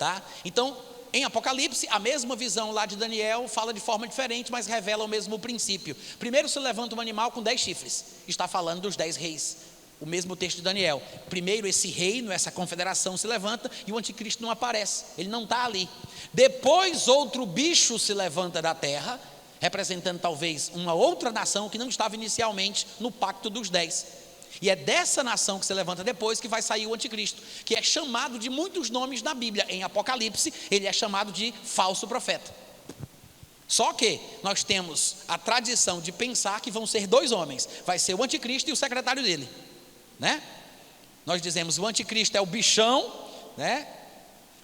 Tá? Então, em Apocalipse, a mesma visão lá de Daniel fala de forma diferente, mas revela o mesmo princípio. Primeiro se levanta um animal com 10 chifres, está falando dos 10 reis. O mesmo texto de Daniel. Primeiro esse reino, essa confederação se levanta e o anticristo não aparece, ele não está ali. Depois outro bicho se levanta da terra, representando talvez uma outra nação que não estava inicialmente no pacto dos 10. E é dessa nação que se levanta depois que vai sair o anticristo, que é chamado de muitos nomes na Bíblia. Em Apocalipse ele é chamado de falso profeta. Só que nós temos a tradição de pensar que vão ser 2 homens, vai ser o anticristo e o secretário dele, né? Nós dizemos o anticristo é o bichão, né?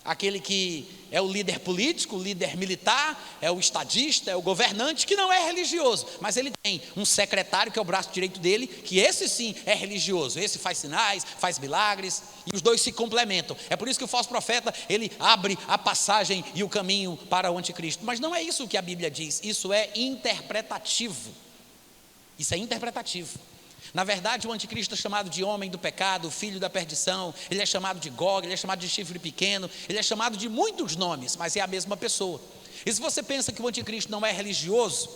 Aquele que é o líder político, o líder militar, é o estadista, é o governante, que não é religioso, mas ele tem um secretário que é o braço direito dele, que esse sim é religioso, esse faz sinais, faz milagres, e os dois se complementam. É por isso que o falso profeta, ele abre a passagem e o caminho para o anticristo. Mas não é isso que a Bíblia diz, isso é interpretativo. Isso é interpretativo. Na verdade, o anticristo é chamado de homem do pecado, filho da perdição, ele é chamado de Gog, ele é chamado de chifre pequeno, ele é chamado de muitos nomes, mas é a mesma pessoa. E se você pensa que o anticristo não é religioso,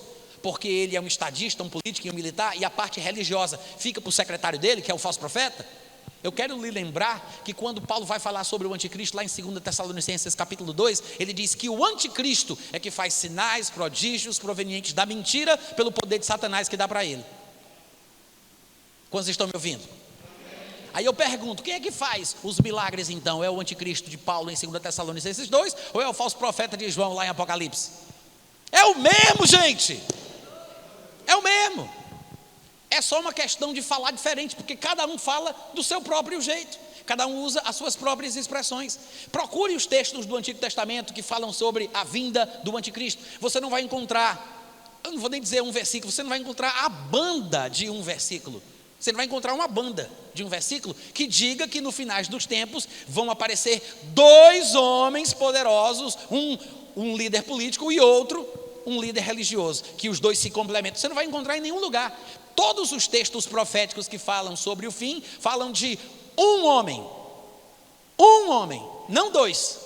porque ele é um estadista, um político e um militar, e a parte religiosa fica para o secretário dele, que é o falso profeta, eu quero lhe lembrar que quando Paulo vai falar sobre o anticristo, lá em 2 Tessalonicenses capítulo 2, ele diz que o anticristo é que faz sinais, prodígios provenientes da mentira, pelo poder de Satanás que dá para ele. Quantos estão me ouvindo? Aí eu pergunto, quem é que faz os milagres então? É o anticristo de Paulo em 2 Tessalonicenses 2 ou é o falso profeta de João lá em Apocalipse? É o mesmo, gente! É o mesmo. É só uma questão de falar diferente, porque cada um fala do seu próprio jeito, cada um usa as suas próprias expressões. Procure os textos do Antigo Testamento que falam sobre a vinda do anticristo. Você não vai encontrar, eu não vou nem dizer um versículo, você não vai encontrar a banda de um versículo. Você não vai encontrar uma banda de um versículo que diga que no final dos tempos vão aparecer 2 homens poderosos, um líder político e outro um líder religioso, que os dois se complementam. Você não vai encontrar em nenhum lugar. Todos os textos proféticos que falam sobre o fim, falam de um homem, não 2,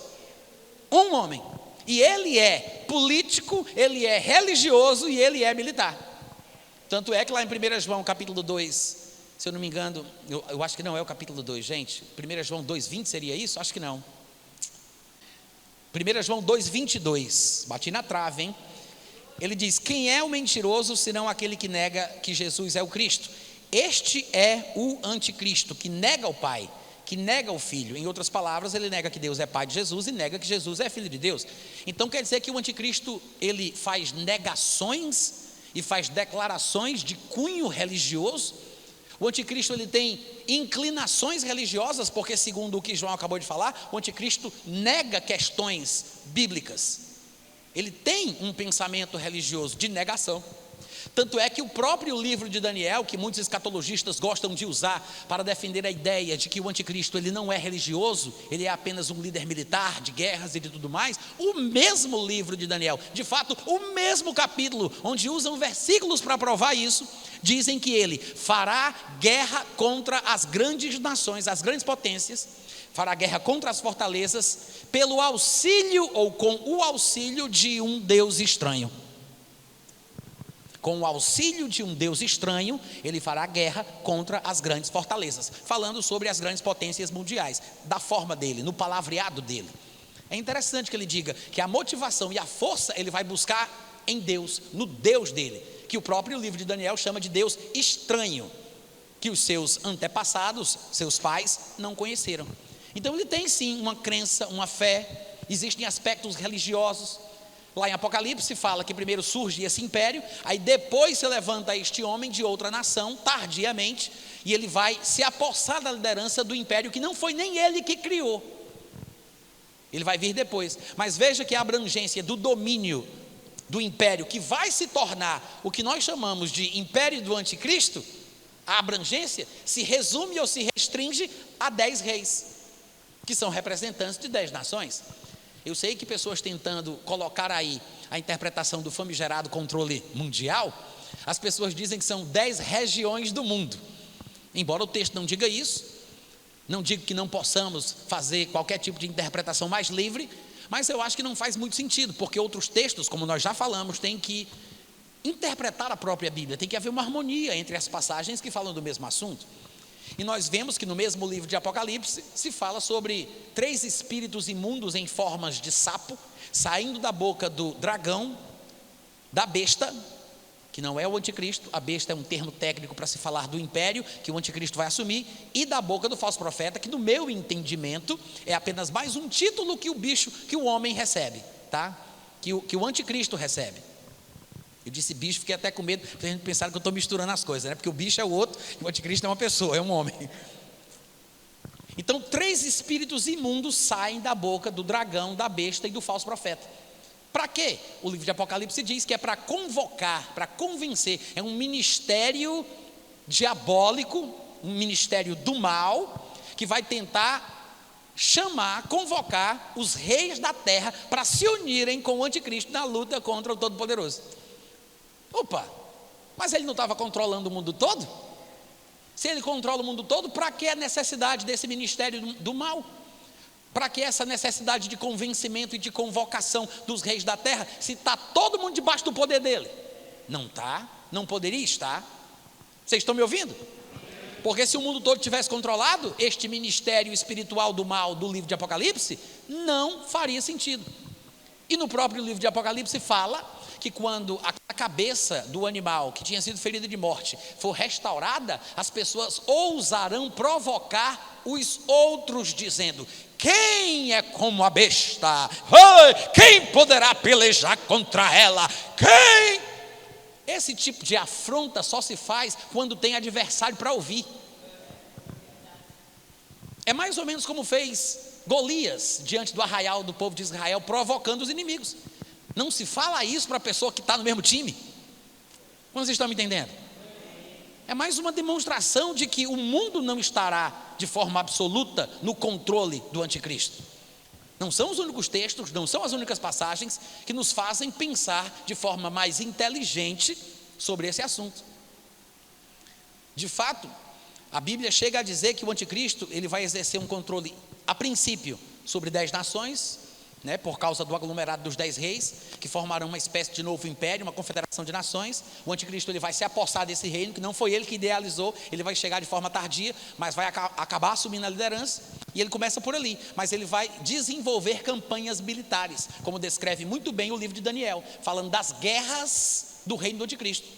um homem, e ele é político, ele é religioso e ele é militar. Tanto é que lá em 1 João capítulo 2, se eu não me engano, eu acho que não é o capítulo 2, gente. 1 João 2,20 seria isso? Acho que não. 1 João 2,22, bati na trave, hein? Ele diz, quem é o mentiroso, senão aquele que nega que Jesus é o Cristo? Este é o anticristo, que nega o Pai, que nega o Filho. Em outras palavras, ele nega que Deus é Pai de Jesus e nega que Jesus é Filho de Deus. Então quer dizer que o anticristo, ele faz negações e faz declarações de cunho religioso. O anticristo, ele tem inclinações religiosas, porque segundo o que João acabou de falar, o anticristo nega questões bíblicas. Ele tem um pensamento religioso de negação. Tanto é que o próprio livro de Daniel, que muitos escatologistas gostam de usar para defender a ideia de que o anticristo ele não é religioso, ele é apenas um líder militar de guerras e de tudo mais, o mesmo livro de Daniel, de fato o mesmo capítulo, onde usam versículos para provar isso, dizem que ele fará guerra contra as grandes nações, as grandes potências, fará guerra contra as fortalezas, pelo auxílio ou com o auxílio de um Deus estranho. Com o auxílio de um Deus estranho, ele fará guerra contra as grandes fortalezas, falando sobre as grandes potências mundiais, da forma dele, no palavreado dele. É interessante que ele diga que a motivação e a força ele vai buscar em Deus, no Deus dele, que o próprio livro de Daniel chama de Deus estranho, que os seus antepassados, seus pais, não conheceram. Então ele tem sim uma crença, uma fé, existem aspectos religiosos. Lá em Apocalipse fala que primeiro surge esse império, aí depois se levanta este homem de outra nação, tardiamente, e ele vai se apossar da liderança do império que não foi nem ele que criou. Ele vai vir depois, mas veja que a abrangência do domínio do império, que vai se tornar o que nós chamamos de império do anticristo, a abrangência se resume ou se restringe a 10 reis, que são representantes de 10 nações. Eu sei que pessoas tentando colocar aí a interpretação do famigerado controle mundial, as pessoas dizem que são 10 regiões do mundo. Embora o texto não diga isso, não diga que não possamos fazer qualquer tipo de interpretação mais livre, mas eu acho que não faz muito sentido, porque outros textos, como nós já falamos, têm que interpretar a própria Bíblia, tem que haver uma harmonia entre as passagens que falam do mesmo assunto. E nós vemos que no mesmo livro de Apocalipse se fala sobre 3 espíritos imundos em formas de sapo, saindo da boca do dragão, da besta, que não é o anticristo, a besta é um termo técnico para se falar do império que o anticristo vai assumir, e da boca do falso profeta, que no meu entendimento é apenas mais um título que o bicho, que o homem recebe, tá? Que o anticristo recebe. Eu disse bicho, fiquei até com medo, porque a gente pensar que eu estou misturando as coisas, né? Porque o bicho é o outro, e o anticristo é uma pessoa, é um homem. Então 3 espíritos imundos saem da boca do dragão, da besta e do falso profeta. Para quê? O livro de Apocalipse diz que é para convocar, para convencer. É um ministério diabólico, um ministério do mal, que vai tentar chamar, convocar os reis da terra para se unirem com o anticristo na luta contra o Todo-Poderoso. Opa, mas ele não estava controlando o mundo todo? Se ele controla o mundo todo, para que a necessidade desse ministério do mal? Para que essa necessidade de convencimento e de convocação dos reis da terra, se está todo mundo debaixo do poder dele? Não está, não poderia estar. Vocês estão me ouvindo? Porque se o mundo todo tivesse controlado, este ministério espiritual do mal do livro de Apocalipse não faria sentido. E no próprio livro de Apocalipse fala que quando a cabeça do animal que tinha sido ferido de morte for restaurada, as pessoas ousarão provocar os outros, dizendo: quem é como a besta? Quem poderá pelejar contra ela? Quem? Esse tipo de afronta só se faz quando tem adversário para ouvir. É mais ou menos como fez Golias diante do arraial do povo de Israel, provocando os inimigos. Não se fala isso para a pessoa que está no mesmo time. Como vocês estão me entendendo? É mais uma demonstração de que o mundo não estará de forma absoluta no controle do anticristo. Não são os únicos textos, não são as únicas passagens que nos fazem pensar de forma mais inteligente sobre esse assunto. De fato, a Bíblia chega a dizer que o anticristo ele vai exercer um controle, a princípio, sobre 10 nações, né, por causa do aglomerado dos 10 reis, que formarão uma espécie de novo império, uma confederação de nações. O anticristo ele vai se apossar desse reino, que não foi ele que idealizou, ele vai chegar de forma tardia, mas vai acabar assumindo a liderança, e ele começa por ali, mas ele vai desenvolver campanhas militares, como descreve muito bem o livro de Daniel, falando das guerras do reino do anticristo.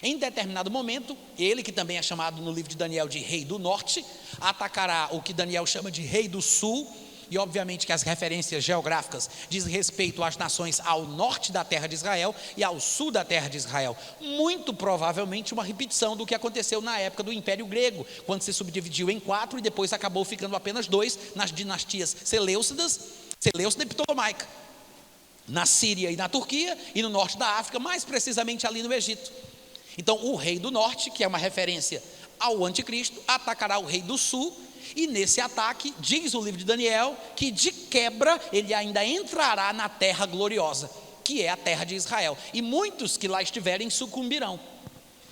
Em determinado momento, ele, que também é chamado no livro de Daniel de rei do norte, atacará o que Daniel chama de rei do sul. E obviamente que as referências geográficas dizem respeito às nações ao norte da terra de Israel e ao sul da terra de Israel. Muito provavelmente uma repetição do que aconteceu na época do Império Grego, quando se subdividiu em 4 e depois acabou ficando apenas 2 nas dinastias Seleucida e Ptolomaica, na Síria e na Turquia, e no norte da África, mais precisamente ali no Egito. Então o rei do norte, que é uma referência ao anticristo, atacará o rei do sul. E nesse ataque, diz o livro de Daniel, que de quebra ele ainda entrará na terra gloriosa, que é a terra de Israel. E muitos que lá estiverem sucumbirão.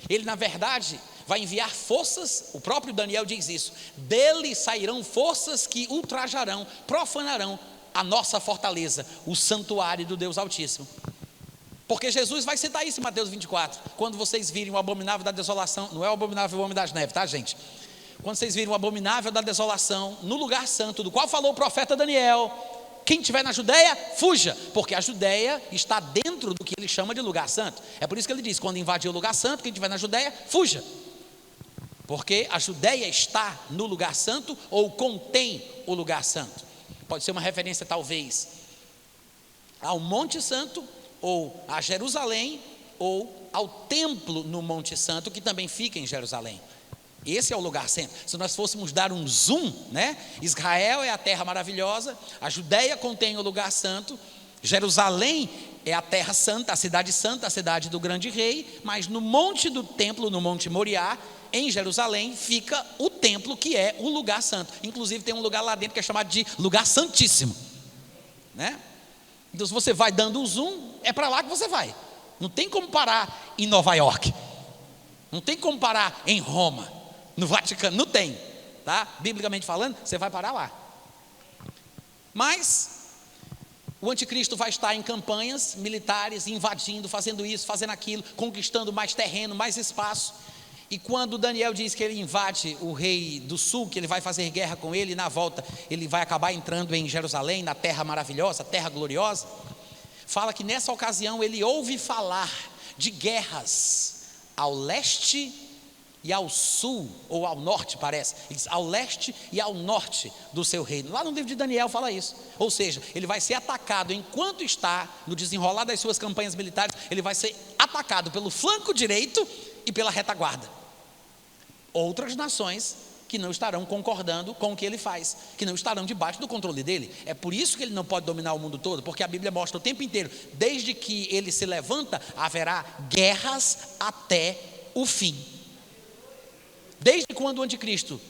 Ele, na verdade, vai enviar forças, o próprio Daniel diz isso, dele sairão forças que ultrajarão, profanarão a nossa fortaleza, o santuário do Deus Altíssimo. Porque Jesus vai citar isso em Mateus 24, quando vocês virem o abominável da desolação, não é o abominável o homem das neves, tá, gente? Quando vocês virem o abominável da desolação no lugar santo, do qual falou o profeta Daniel, quem estiver na Judeia, fuja, porque a Judeia está dentro do que ele chama de lugar santo. É por isso que ele diz, quando invadir o lugar santo, quem estiver na Judeia, fuja. Porque a Judeia está no lugar santo ou contém o lugar santo. Pode ser uma referência talvez ao Monte Santo, ou a Jerusalém, ou ao templo no Monte Santo, que também fica em Jerusalém. Esse é o lugar santo. Se nós fôssemos dar um zoom, né? Israel é a terra maravilhosa, a Judeia contém o lugar santo, Jerusalém é a terra santa, a cidade do grande rei, mas no monte do templo, no Monte Moriá, em Jerusalém, fica o templo, que é o lugar santo. Inclusive tem um lugar lá dentro que é chamado de lugar santíssimo, né? Então se você vai dando o zoom, é para lá que você vai. Não tem como parar em Nova York, não tem como parar em Roma, no Vaticano, não tem, tá? Biblicamente falando, você vai parar lá. Mas o anticristo vai estar em campanhas militares, invadindo, fazendo isso, fazendo aquilo, conquistando mais terreno, mais espaço. E quando Daniel diz que ele invade o rei do sul, que ele vai fazer guerra com ele, e na volta ele vai acabar entrando em Jerusalém, na terra maravilhosa, terra gloriosa, fala que nessa ocasião ele ouve falar de guerras ao leste e ao sul, ou ao norte, parece. Ele diz, ao leste e ao norte do seu reino. Lá no livro de Daniel fala isso. Ou seja, ele vai ser atacado enquanto está no desenrolar das suas campanhas militares. Ele vai ser atacado pelo flanco direito e pela retaguarda. Outras nações que não estarão concordando com o que ele faz, que não estarão debaixo do controle dele. É por isso que ele não pode dominar o mundo todo, porque a Bíblia mostra o tempo inteiro, desde que ele se levanta, haverá guerras até o fim. Desde quando o anticristo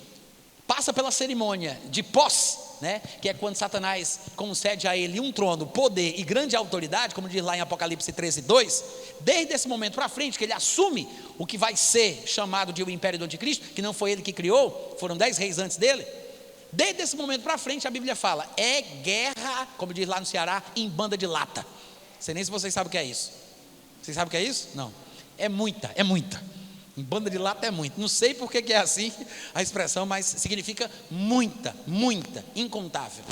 passa pela cerimônia de posse, né, que é quando Satanás concede a ele um trono, poder e grande autoridade, como diz lá em Apocalipse 13:2, desde esse momento para frente, que ele assume o que vai ser chamado de o império do anticristo, que não foi ele que criou, foram 10 reis antes dele. Desde esse momento para frente a Bíblia fala, é guerra, como diz lá no Ceará, em banda de lata. Não sei nem se vocês sabem o que é isso. Vocês sabem o que é isso? Não, é muita. Em banda de lata é muito. Não sei por que é assim a expressão, mas significa muita, incontável.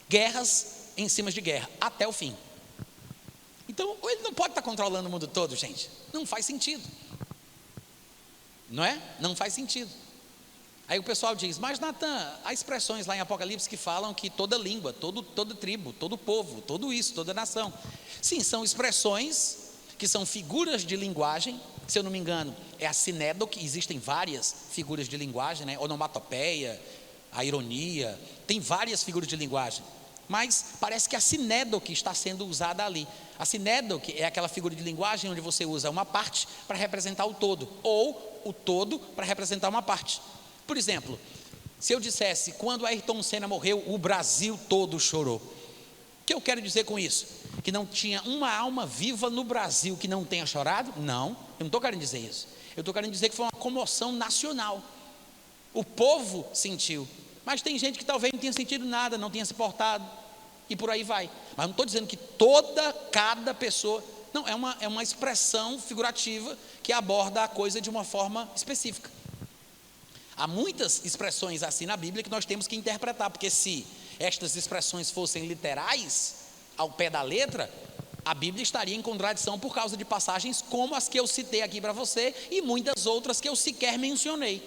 Guerras em cima de guerra, até o fim. Então, ele não pode estar controlando o mundo todo, gente. Não faz sentido. Não é? Não faz sentido. Aí o pessoal diz, mas Natan, há expressões lá em Apocalipse que falam que toda língua, toda tribo, todo povo, tudo isso, toda nação. Sim, são expressões que são figuras de linguagem. Se eu não me engano, é a sinédoque, existem várias figuras de linguagem, né? Onomatopeia, a ironia, tem várias figuras de linguagem, mas parece que a sinédoque está sendo usada ali. A sinédoque é aquela figura de linguagem onde você usa uma parte para representar o todo, ou o todo para representar uma parte. Por exemplo, se eu dissesse, quando Ayrton Senna morreu, o Brasil todo chorou. O que eu quero dizer com isso? Que não tinha uma alma viva no Brasil que não tenha chorado? Não, eu não estou querendo dizer isso. Eu estou querendo dizer que foi uma comoção nacional. O povo sentiu, mas tem gente que talvez não tenha sentido nada, não tenha se portado, e por aí vai. Mas não estou dizendo que cada pessoa, não, é uma expressão figurativa que aborda a coisa de uma forma específica. Há muitas expressões assim na Bíblia que nós temos que interpretar, porque se estas expressões fossem literais, ao pé da letra, a Bíblia estaria em contradição por causa de passagens como as que eu citei aqui para você e muitas outras que eu sequer mencionei.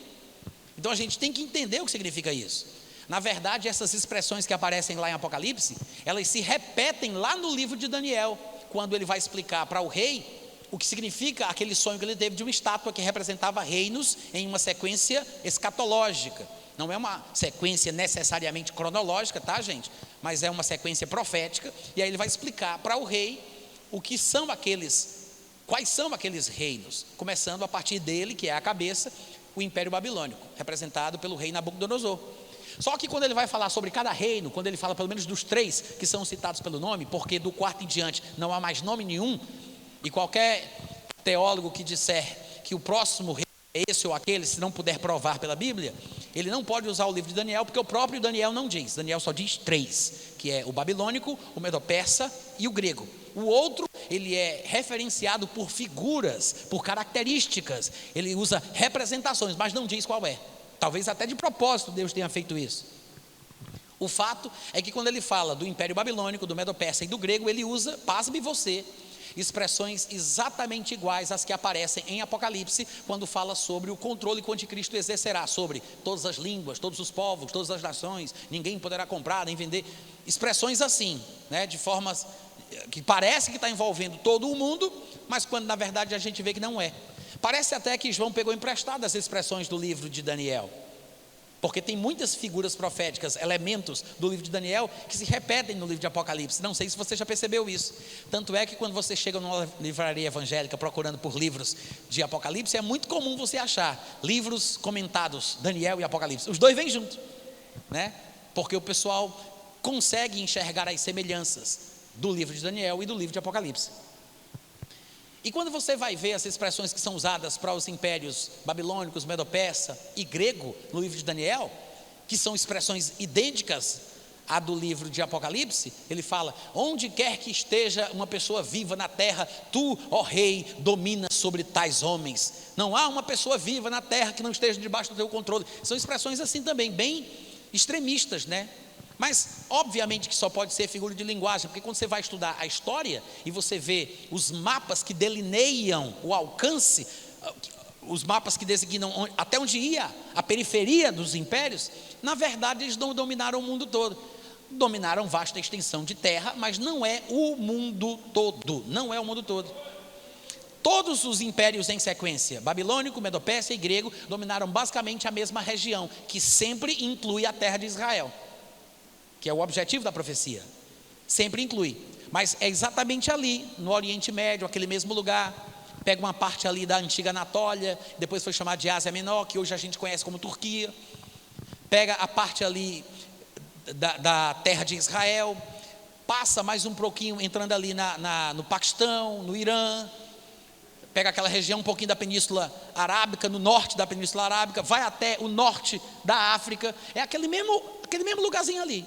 Então a gente tem que entender o que significa isso. Na verdade, essas expressões que aparecem lá em Apocalipse, elas se repetem lá no livro de Daniel, quando ele vai explicar para o rei o que significa aquele sonho que ele teve de uma estátua que representava reinos em uma sequência escatológica. Não é uma sequência necessariamente cronológica, tá, gente? Mas é uma sequência profética. E aí ele vai explicar para o rei quais são aqueles reinos, começando a partir dele, que é a cabeça, o Império Babilônico, representado pelo rei Nabucodonosor. Só que quando ele vai falar sobre cada reino, quando ele fala pelo menos dos 3 que são citados pelo nome, porque do 4º em diante não há mais nome nenhum, e qualquer teólogo que disser que o próximo rei é esse ou aquele, se não puder provar pela Bíblia, ele não pode usar o livro de Daniel, porque o próprio Daniel não diz. Daniel só diz 3, que é o babilônico, o medo-persa e o grego. O outro, ele é referenciado por figuras, por características, ele usa representações, mas não diz qual é. Talvez até de propósito Deus tenha feito isso. O fato é que quando ele fala do Império Babilônico, do medo-persa e do grego, ele usa, pasme você, expressões exatamente iguais às que aparecem em Apocalipse, quando fala sobre o controle que o anticristo exercerá sobre todas as línguas, todos os povos, todas as nações, ninguém poderá comprar nem vender, expressões assim, né, de formas que parece que está envolvendo todo o mundo, mas quando na verdade a gente vê que não é. Parece até que João pegou emprestadas as expressões do livro de Daniel, porque tem muitas figuras proféticas, elementos do livro de Daniel que se repetem no livro de Apocalipse. Não sei se você já percebeu isso. Tanto é que quando você chega numa livraria evangélica procurando por livros de Apocalipse, é muito comum você achar livros comentados, Daniel e Apocalipse. Os dois vêm juntos, né? Porque o pessoal consegue enxergar as semelhanças do livro de Daniel e do livro de Apocalipse. E quando você vai ver as expressões que são usadas para os impérios babilônicos, medo-persa e grego no livro de Daniel, que são expressões idênticas à do livro de Apocalipse, ele fala: onde quer que esteja uma pessoa viva na terra, tu, ó rei, dominas sobre tais homens. Não há uma pessoa viva na terra que não esteja debaixo do teu controle. São expressões assim também, bem extremistas, né? Mas obviamente que só pode ser figura de linguagem, porque quando você vai estudar a história e você vê os mapas que delineiam o alcance, os mapas que designam até onde ia a periferia dos impérios, na verdade eles não dominaram o mundo todo. Dominaram vasta extensão de terra, mas não é o mundo todo, não é o mundo todo. Todos os impérios em sequência, babilônico, medo-persa e grego, dominaram basicamente a mesma região, que sempre inclui a terra de Israel, que é o objetivo da profecia, sempre inclui, mas é exatamente ali, no Oriente Médio, aquele mesmo lugar. Pega uma parte ali da antiga Anatólia, depois foi chamada de Ásia Menor, que hoje a gente conhece como Turquia. Pega a parte ali da terra de Israel, passa mais um pouquinho, entrando ali no Paquistão, no Irã, pega aquela região um pouquinho da Península Arábica, no norte da Península Arábica, vai até o norte da África, é aquele mesmo lugarzinho ali.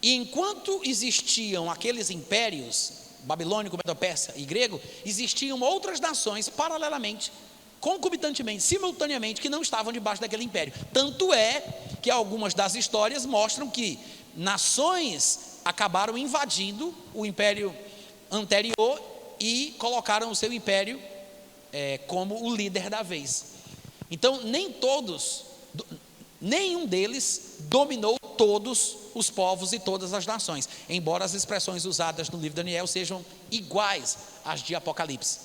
E enquanto existiam aqueles impérios, babilônico, medo-persa e grego, existiam outras nações paralelamente, concomitantemente, simultaneamente, que não estavam debaixo daquele império. Tanto é que algumas das histórias mostram que nações acabaram invadindo o império anterior e colocaram o seu império como o líder da vez. Então nenhum deles dominou todos os povos e todas as nações, embora as expressões usadas no livro de Daniel sejam iguais às de Apocalipse.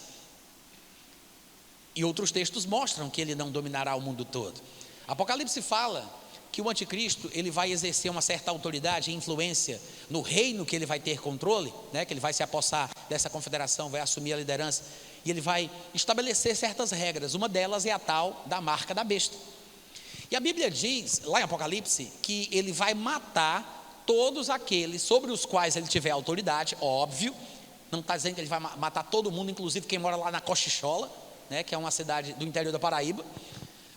E outros textos mostram que ele não dominará o mundo todo. Apocalipse fala que o anticristo ele vai exercer uma certa autoridade e influência no reino que ele vai ter controle, né, que ele vai se apossar dessa confederação, vai assumir a liderança, e ele vai estabelecer certas regras. Uma delas é a tal da marca da besta. E a Bíblia diz, lá em Apocalipse, que ele vai matar todos aqueles sobre os quais ele tiver autoridade, óbvio. Não está dizendo que ele vai matar todo mundo, inclusive quem mora lá na Cochichola, né, que é uma cidade do interior da Paraíba.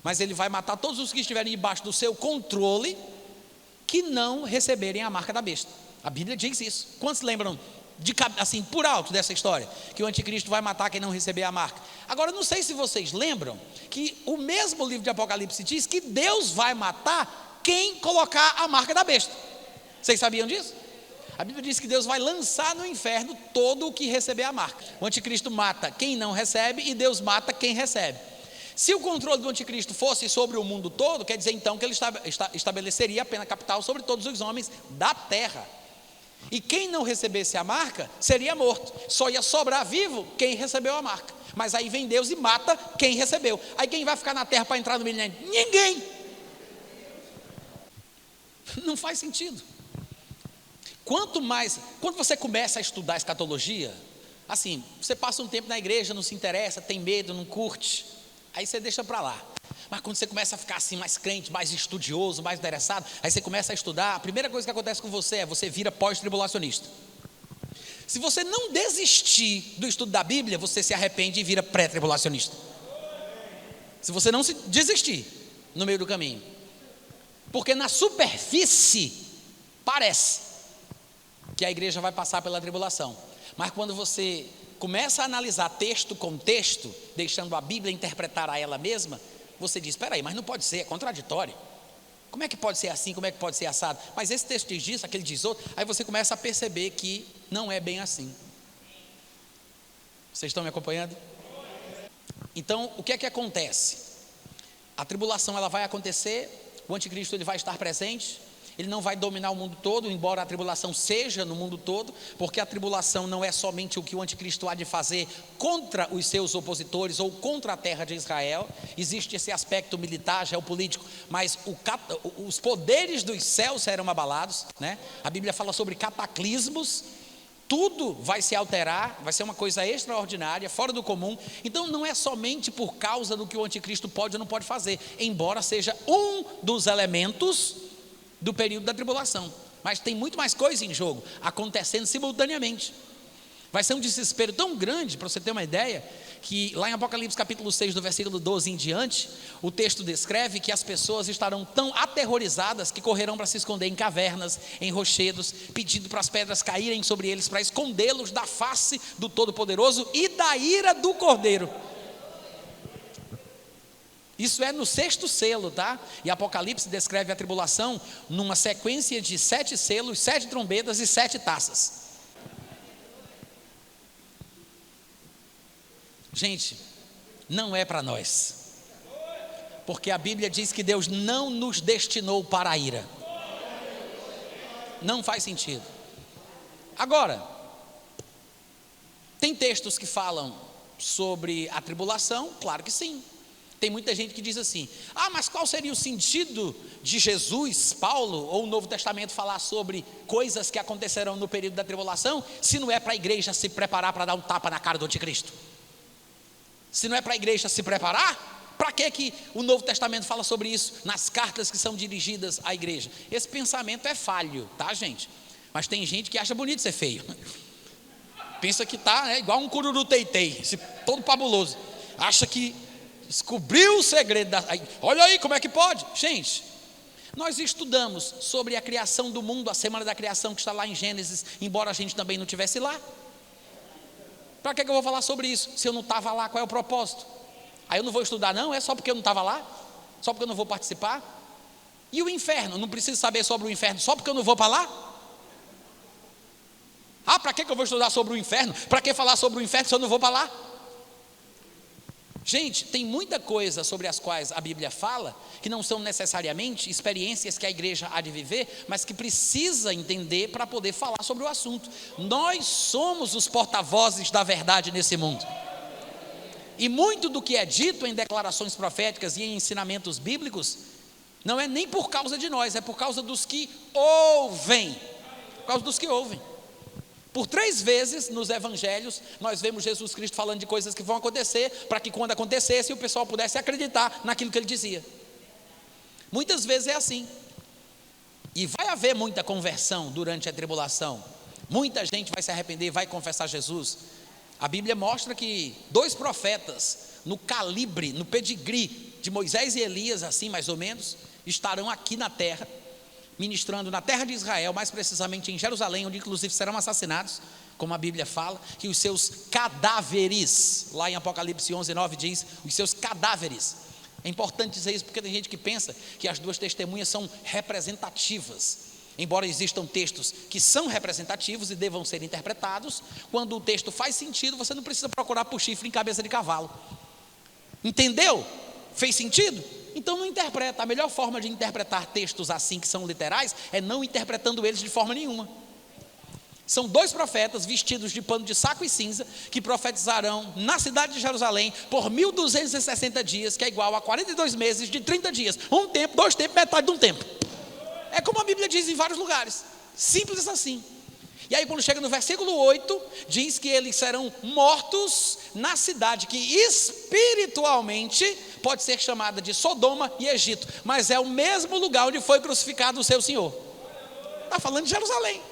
Mas ele vai matar todos os que estiverem debaixo do seu controle, que não receberem a marca da besta. A Bíblia diz isso. Quantos lembram, assim, por alto dessa história, que o anticristo vai matar quem não receber a marca? Agora, não sei se vocês lembram que o mesmo livro de Apocalipse diz que Deus vai matar quem colocar a marca da besta. Vocês sabiam disso? A Bíblia diz que Deus vai lançar no inferno todo o que receber a marca. O anticristo mata quem não recebe e Deus mata quem recebe. Se o controle do anticristo fosse sobre o mundo todo, quer dizer então que ele estabeleceria a pena capital sobre todos os homens da terra. E quem não recebesse a marca seria morto. Só ia sobrar vivo quem recebeu a marca. Mas aí vem Deus e mata quem recebeu. Aí quem vai ficar na terra para entrar no milênio? Ninguém. Não faz sentido. Quando você começa a estudar escatologia, assim, você passa um tempo na igreja, não se interessa, tem medo, não curte, aí você deixa para lá. Mas quando você começa a ficar assim mais crente, mais estudioso, mais interessado, aí você começa a estudar, a primeira coisa que acontece com você é você vira pós-tribulacionista. Se você não desistir do estudo da Bíblia, você se arrepende e vira pré-tribulacionista. Se você não se desistir no meio do caminho. Porque na superfície parece que a igreja vai passar pela tribulação. Mas quando você começa a analisar texto com texto, deixando a Bíblia interpretar a ela mesma, você diz, espera aí, mas não pode ser, é contraditório. Como é que pode ser assim, como é que pode ser assado? Mas esse texto diz isso, aquele diz outro. Aí você começa a perceber que não é bem assim. Vocês estão me acompanhando? Então, o que é que acontece? A tribulação ela vai acontecer, o anticristo ele vai estar presente. Ele não vai dominar o mundo todo, embora a tribulação seja no mundo todo, porque a tribulação não é somente o que o anticristo há de fazer contra os seus opositores ou contra a terra de Israel. Existe esse aspecto militar, geopolítico, mas os poderes dos céus serão abalados, né? A Bíblia fala sobre cataclismos. Tudo vai se alterar, vai ser uma coisa extraordinária, fora do comum. Então não é somente por causa do que o anticristo pode ou não pode fazer, embora seja um dos elementos do período da tribulação. mas tem muito mais coisa em jogo, acontecendo simultaneamente. Vai ser um desespero tão grande, para você ter uma ideia, que lá em Apocalipse capítulo 6, do versículo 12 em diante, o texto descreve que as pessoas estarão tão aterrorizadas que correrão para se esconder em cavernas, em rochedos, pedindo para as pedras caírem sobre eles, para escondê-los da face do Todo-Poderoso e da ira do Cordeiro. Isso é no 6º selo, tá? E Apocalipse descreve a tribulação numa sequência de 7 selos, 7 trombetas e 7 taças. Gente, não é para nós, porque a Bíblia diz que Deus não nos destinou para a ira. Não faz sentido. Agora, tem textos que falam sobre a tribulação? Claro que sim. Tem muita gente que diz assim: mas qual seria o sentido de Jesus, Paulo ou o Novo Testamento falar sobre coisas que acontecerão no período da tribulação, se não é para a igreja se preparar para dar um tapa na cara do anticristo? Se não é para a igreja se preparar, para que o Novo Testamento fala sobre isso nas cartas que são dirigidas à igreja? Esse pensamento é falho, tá, gente? Mas tem gente que acha bonito ser feio. Pensa que tá igual um cururu teitei, todo fabuloso. Acha que descobriu o segredo. Olha aí como é que pode. Gente, nós estudamos sobre a criação do mundo, a semana da criação que está lá em Gênesis, embora a gente também não estivesse lá. Para que eu vou falar sobre isso? Se eu não estava lá, qual é o propósito? Aí eu não vou estudar não? É só porque eu não estava lá? Só porque eu não vou participar? E o inferno? Não preciso saber sobre o inferno só porque eu não vou para lá? Para que eu vou estudar sobre o inferno? Para que falar sobre o inferno se eu não vou para lá? Gente, tem muita coisa sobre as quais a Bíblia fala, que não são necessariamente experiências que a igreja há de viver, mas que precisa entender para poder falar sobre o assunto. Nós somos os porta-vozes da verdade nesse mundo. E muito do que é dito em declarações proféticas e em ensinamentos bíblicos, não é nem por causa de nós, é por causa dos que ouvem. Por causa dos que ouvem. Por 3 vezes nos evangelhos, nós vemos Jesus Cristo falando de coisas que vão acontecer, para que quando acontecesse, o pessoal pudesse acreditar naquilo que ele dizia. Muitas vezes é assim. E vai haver muita conversão durante a tribulação. Muita gente vai se arrepender, vai confessar Jesus. A Bíblia mostra que 2 profetas, no calibre, no pedigree de Moisés e Elias, assim mais ou menos, estarão aqui na terra, ministrando na terra de Israel, mais precisamente em Jerusalém, onde inclusive serão assassinados, como a Bíblia fala, que os seus cadáveres, lá em Apocalipse 11:9 diz, os seus cadáveres. É importante dizer isso porque tem gente que pensa que as 2 testemunhas são representativas, embora existam textos que são representativos e devam ser interpretados. Quando o texto faz sentido, você não precisa procurar por chifre em cabeça de cavalo. Entendeu? Fez sentido? Então não interpreta. A melhor forma de interpretar textos assim que são literais é não interpretando eles de forma nenhuma. São 2 profetas vestidos de pano de saco e cinza que profetizarão na cidade de Jerusalém por 1260 dias, que é igual a 42 meses de 30 dias. Um tempo, 2 tempos, metade de um tempo. É como a Bíblia diz em vários lugares. Simples assim. E aí quando chega no versículo 8, diz que eles serão mortos na cidade que espiritualmente pode ser chamada de Sodoma e Egito, mas é o mesmo lugar onde foi crucificado o seu Senhor. Está falando de Jerusalém.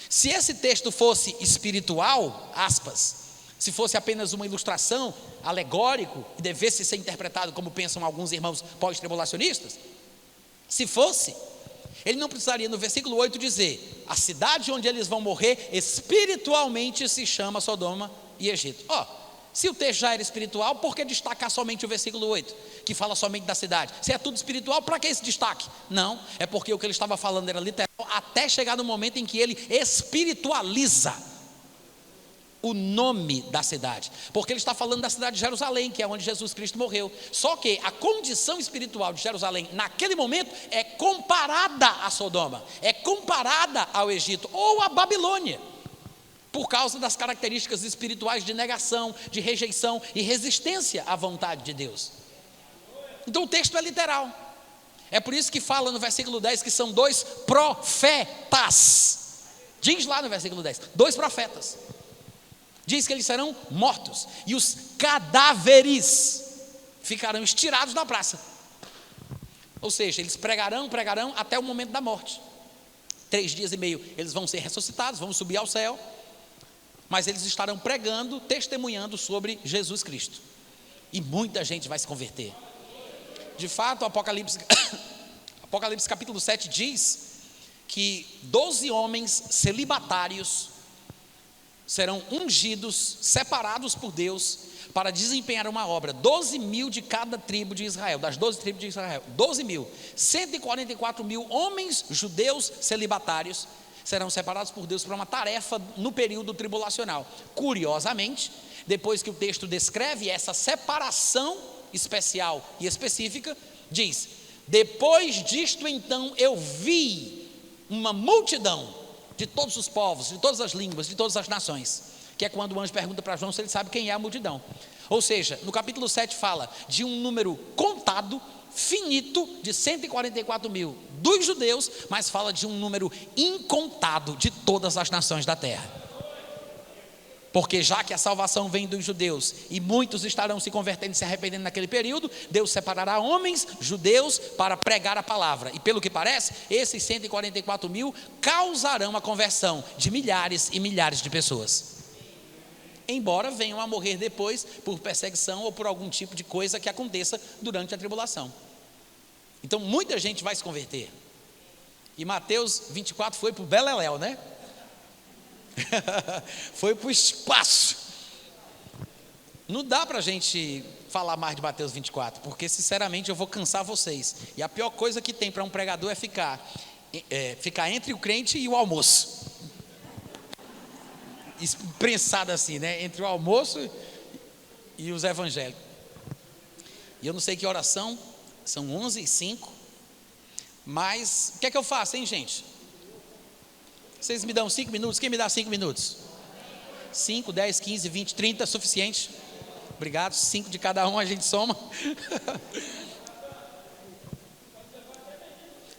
Se esse texto fosse espiritual, aspas, se fosse apenas uma ilustração, alegórico, que devesse ser interpretado como pensam alguns irmãos pós-tribulacionistas, se fosse, ele não precisaria no versículo 8 dizer: a cidade onde eles vão morrer espiritualmente se chama Sodoma e Egito. Se o texto já era espiritual, por que destacar somente o versículo 8, que fala somente da cidade? Se é tudo espiritual, para que esse destaque? Não, é porque o que ele estava falando era literal, até chegar no momento em que ele espiritualiza o nome da cidade, porque ele está falando da cidade de Jerusalém, que é onde Jesus Cristo morreu. Só que a condição espiritual de Jerusalém naquele momento é comparada a Sodoma, é comparada ao Egito ou à Babilônia, por causa das características espirituais de negação, de rejeição e resistência à vontade de Deus. Então o texto é literal. É por isso que fala no versículo 10 que são 2 profetas. Diz lá no versículo 10, 2 profetas. Diz que eles serão mortos e os cadáveres ficarão estirados na praça. Ou seja, eles pregarão até o momento da morte. 3 dias e meio eles vão ser ressuscitados, vão subir ao céu, mas eles estarão pregando, testemunhando sobre Jesus Cristo, e muita gente vai se converter. De fato, Apocalipse capítulo 7 diz que 12 homens celibatários serão ungidos, separados por Deus, para desempenhar uma obra. 12 mil de cada tribo de Israel, das 12 tribos de Israel, 12 mil, 144 mil homens judeus celibatários serão separados por Deus para uma tarefa no período tribulacional. Curiosamente, depois que o texto descreve essa separação especial e específica, diz: depois disto então eu vi uma multidão de todos os povos, de todas as línguas, de todas as nações, que é quando o anjo pergunta para João se ele sabe quem é a multidão. Ou seja, no capítulo 7 fala de um número contado, finito, de 144 mil dos judeus, mas fala de um número incontado de todas as nações da terra. Porque já que a salvação vem dos judeus e muitos estarão se convertendo e se arrependendo naquele período, Deus separará homens judeus para pregar a palavra. E pelo que parece, esses 144 mil causarão a conversão de milhares e milhares de pessoas, embora venham a morrer depois por perseguição ou por algum tipo de coisa que aconteça durante a tribulação. Então muita gente vai se converter. E Mateus 24 foi para o beleléu, né? Foi para o espaço. Não dá para a gente falar mais de Mateus 24, porque sinceramente eu vou cansar vocês. E a pior coisa que tem para um pregador é ficar entre o crente e o almoço, prensado assim, né? Entre o almoço e os evangélicos. E eu não sei que horas são 11h05, mas o que é que eu faço, hein, gente? Vocês me dão 5 minutos? Quem me dá 5 minutos? 5, 10, 15, 20, 30, suficiente. Obrigado, 5 de cada um a gente soma.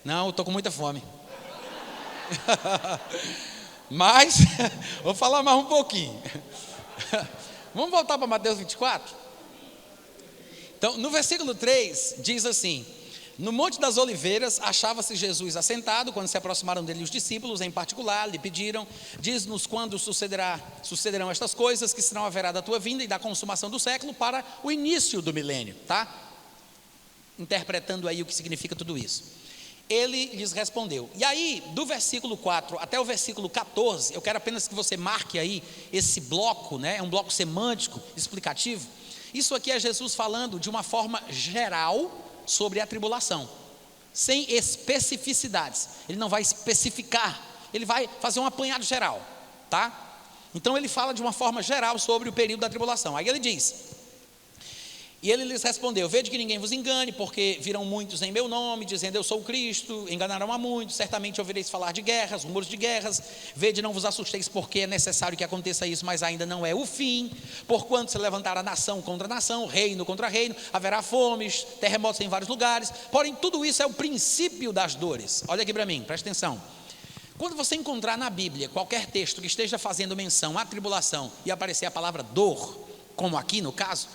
Não, eu estou com muita fome. Mas, vou falar mais um pouquinho. Vamos voltar para Mateus 24? Então, no versículo 3, diz assim: no Monte das Oliveiras achava-se Jesus assentado. Quando se aproximaram dele os discípulos, em particular, lhe pediram: diz-nos quando sucederão estas coisas, que sinal haverá da tua vinda e da consumação do século, para o início do milênio, tá? Interpretando aí o que significa tudo isso. Ele lhes respondeu. E aí, do versículo 4 até o versículo 14, eu quero apenas que você marque aí esse bloco, né? É um bloco semântico, explicativo. Isso aqui é Jesus falando de uma forma geral sobre a tribulação, sem especificidades. Ele não vai especificar, ele vai fazer um apanhado geral, tá? Então ele fala de uma forma geral sobre o período da tribulação. Aí ele diz: e ele lhes respondeu: vede que ninguém vos engane, porque virão muitos em meu nome, dizendo eu sou o Cristo, enganarão a muitos. Certamente ouvireis falar de guerras, rumores de guerras. Vede, não vos assusteis, porque é necessário que aconteça isso, mas ainda não é o fim. Porquanto se levantará nação contra nação, reino contra reino, haverá fomes, terremotos em vários lugares. Porém, tudo isso é o princípio das dores. Olha aqui para mim, presta atenção. Quando você encontrar na Bíblia qualquer texto que esteja fazendo menção à tribulação e aparecer a palavra dor, como aqui no caso,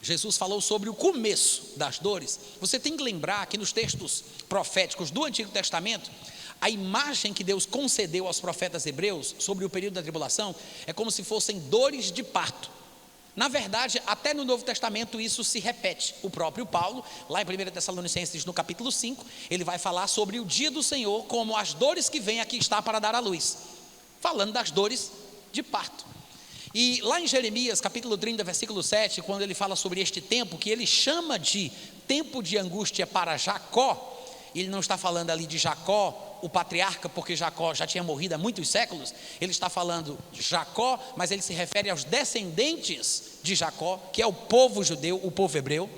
Jesus falou sobre o começo das dores. Você tem que lembrar que nos textos proféticos do Antigo Testamento, a imagem que Deus concedeu aos profetas hebreus sobre o período da tribulação é como se fossem dores de parto. Na verdade, até no Novo Testamento isso se repete. O próprio Paulo, lá em 1 Tessalonicenses, no capítulo 5, ele vai falar sobre o dia do Senhor como as dores que vêm aqui está para dar à luz, falando das dores de parto. E lá em Jeremias, capítulo 30, versículo 7, quando ele fala sobre este tempo, que ele chama de tempo de angústia para Jacó, ele não está falando ali de Jacó, o patriarca, porque Jacó já tinha morrido há muitos séculos. Ele está falando de Jacó, mas ele se refere aos descendentes de Jacó, que é o povo judeu, o povo hebreu.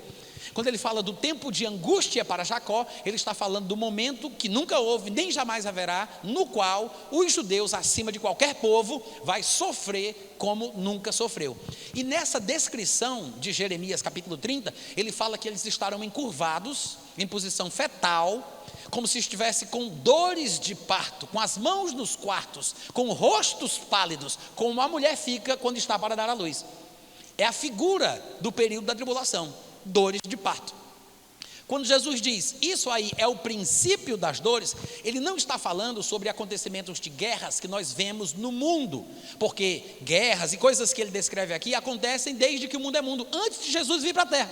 Quando ele fala do tempo de angústia para Jacó, ele está falando do momento que nunca houve, nem jamais haverá, no qual os judeus, acima de qualquer povo, vai sofrer como nunca sofreu. E nessa descrição de Jeremias capítulo 30, ele fala que eles estarão encurvados, em posição fetal, como se estivesse com dores de parto, com as mãos nos quartos, com rostos pálidos, como a mulher fica quando está para dar à luz. É a figura do período da tribulação, dores de parto. Quando Jesus diz, isso aí é o princípio das dores, ele não está falando sobre acontecimentos de guerras que nós vemos no mundo, porque guerras e coisas que ele descreve aqui acontecem desde que o mundo é mundo, antes de Jesus vir para a terra.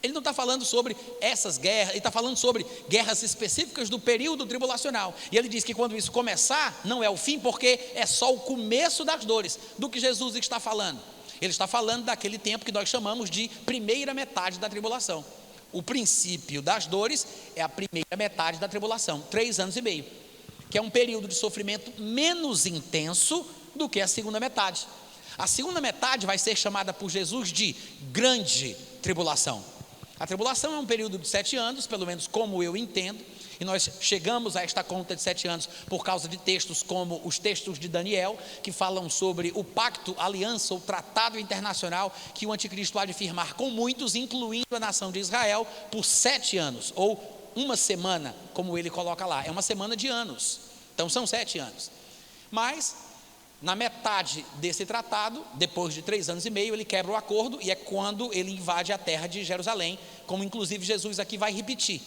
Ele não está falando sobre essas guerras, ele está falando sobre guerras específicas do período tribulacional. E ele diz que quando isso começar, não é o fim, porque é só o começo das dores. Do que Jesus está falando? Ele está falando daquele tempo que nós chamamos de primeira metade da tribulação. O princípio das dores é a primeira metade da tribulação, 3 anos e meio, que é um período de sofrimento menos intenso do que a segunda metade. A segunda metade vai ser chamada por Jesus de grande tribulação. A tribulação é um período de 7 anos, pelo menos como eu entendo, e nós chegamos a esta conta de 7 anos por causa de textos como os textos de Daniel, que falam sobre o pacto, aliança ou tratado internacional que o anticristo há de firmar com muitos, incluindo a nação de Israel, por 7 anos, ou uma semana, como ele coloca lá, é uma semana de anos, então são 7 anos. Mas na metade desse tratado, depois de 3 anos e meio, ele quebra o acordo, e é quando ele invade a terra de Jerusalém, como inclusive Jesus aqui vai repetir.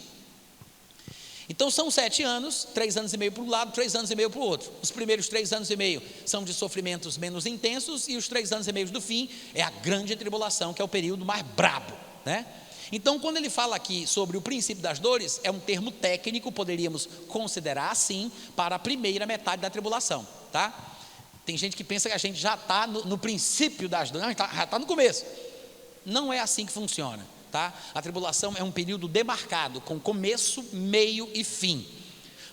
Então são 7 anos, 3 anos e meio para um lado, 3 anos e meio para o outro. Os primeiros 3 anos e meio são de sofrimentos menos intensos, e os 3 anos e meio do fim é a grande tribulação, que é o período mais brabo, né? Então, quando ele fala aqui sobre o princípio das dores, é um termo técnico, poderíamos considerar assim, para a primeira metade da tribulação, tá? Tem gente que pensa que a gente já está no princípio das dores, não, já está no começo. Não é assim que funciona, tá? A tribulação é um período demarcado, com começo, meio e fim.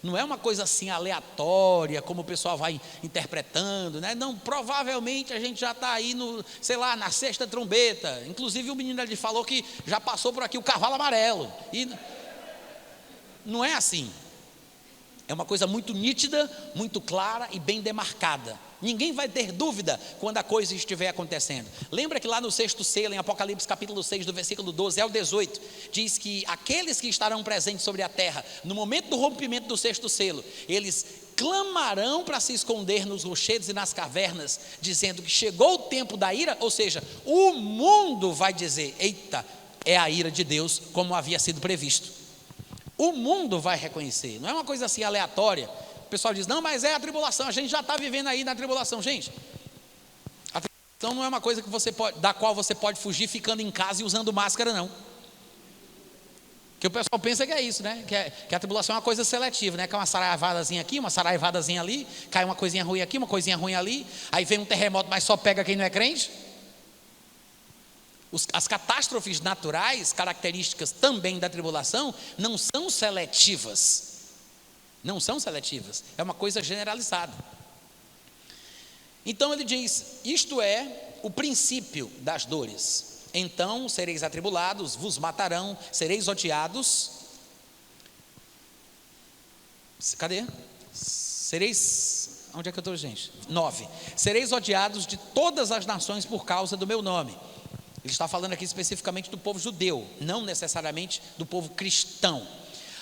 Não é uma coisa assim aleatória, como o pessoal vai interpretando, né? Não, provavelmente a gente já está aí na 6ª trombeta. Inclusive o menino ali falou que já passou por aqui o cavalo amarelo. E não é assim. É uma coisa muito nítida, muito clara e bem demarcada. Ninguém vai ter dúvida quando a coisa estiver acontecendo. Lembra que lá no 6º selo, em Apocalipse capítulo 6, do versículo 12 ao 18, diz que aqueles que estarão presentes sobre a terra, no momento do rompimento do 6º selo, eles clamarão para se esconder nos rochedos e nas cavernas, dizendo que chegou o tempo da ira, ou seja, o mundo vai dizer, eita, é a ira de Deus, como havia sido previsto. O mundo vai reconhecer, não é uma coisa assim aleatória. O pessoal diz, não, mas é a tribulação, a gente já está vivendo aí na tribulação. Gente, a tribulação não é uma coisa da qual você pode fugir ficando em casa e usando máscara, não. Que o pessoal pensa que é isso, né? Que a tribulação é uma coisa seletiva, né? Que é uma saraivadazinha aqui, uma saraivadazinha ali, cai uma coisinha ruim aqui, uma coisinha ruim ali, aí vem um terremoto, mas só pega quem não é crente. As catástrofes naturais, características também da tribulação, não são seletivas. Não são seletivas, é uma coisa generalizada. Então ele diz, isto é o princípio das dores. Então sereis atribulados, vos matarão, sereis odiados. Cadê? Onde é que eu estou, gente? 9. Sereis odiados de todas as nações por causa do meu nome. Ele está falando aqui especificamente do povo judeu, não necessariamente do povo cristão.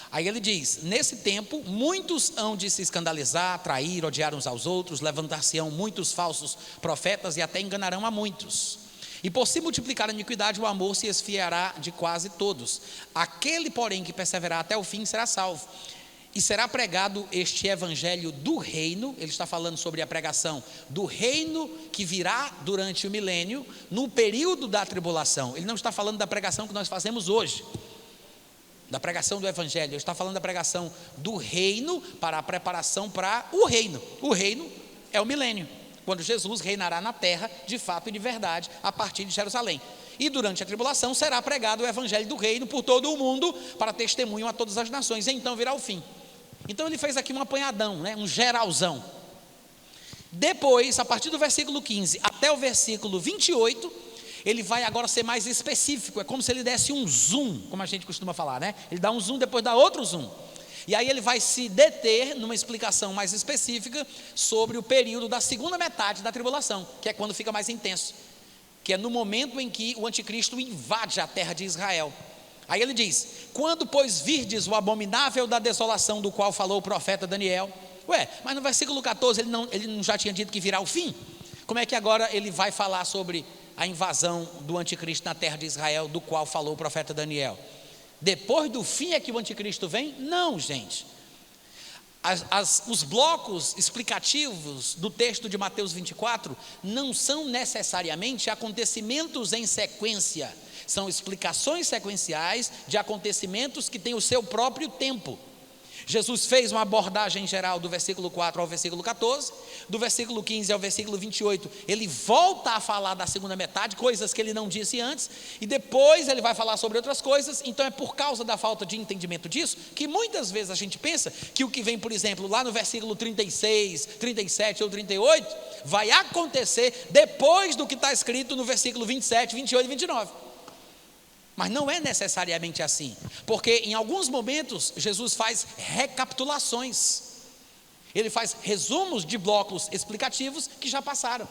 Aí ele diz, nesse tempo, muitos hão de se escandalizar, trair, odiar uns aos outros, levantar-se-ão muitos falsos profetas e até enganarão a muitos. E por se multiplicar a iniquidade, o amor se esfriará de quase todos. Aquele, porém, que perseverar até o fim será salvo. E será pregado este evangelho do reino, ele está falando sobre a pregação do reino que virá durante o milênio, no período da tribulação. Ele não está falando da pregação que nós fazemos hoje, da pregação do evangelho, ele está falando da pregação do reino para a preparação para o reino. O reino é o milênio, quando Jesus reinará na terra de fato e de verdade a partir de Jerusalém. E durante a tribulação será pregado o evangelho do reino por todo o mundo para testemunho a todas as nações, e então virá o fim. Então ele fez aqui um apanhadão, né? Um geralzão. Depois, a partir do versículo 15 até o versículo 28, ele vai agora ser mais específico. É como se ele desse um zoom, como a gente costuma falar, né? Ele dá um zoom, depois dá outro zoom. E aí ele vai se deter numa explicação mais específica sobre o período da segunda metade da tribulação, que é quando fica mais intenso, que é no momento em que o anticristo invade a terra de Israel. Aí ele diz, quando pois virdes o abominável da desolação do qual falou o profeta Daniel. Ué, mas no versículo 14 ele não já tinha dito que virá o fim? Como é que agora ele vai falar sobre a invasão do anticristo na terra de Israel, do qual falou o profeta Daniel? Depois do fim é que o anticristo vem? Não, gente. Os blocos explicativos do texto de Mateus 24 não são necessariamente acontecimentos em sequência, são explicações sequenciais de acontecimentos que têm o seu próprio tempo. Jesus fez uma abordagem geral do versículo 4 ao versículo 14, do versículo 15 ao versículo 28, ele volta a falar da segunda metade, coisas que ele não disse antes, e depois ele vai falar sobre outras coisas. Então é por causa da falta de entendimento disso, que muitas vezes a gente pensa que o que vem, por exemplo, lá no versículo 36, 37 ou 38, vai acontecer depois do que está escrito no versículo 27, 28 e 29. Mas não é necessariamente assim, porque em alguns momentos Jesus faz recapitulações, ele faz resumos de blocos explicativos que já passaram.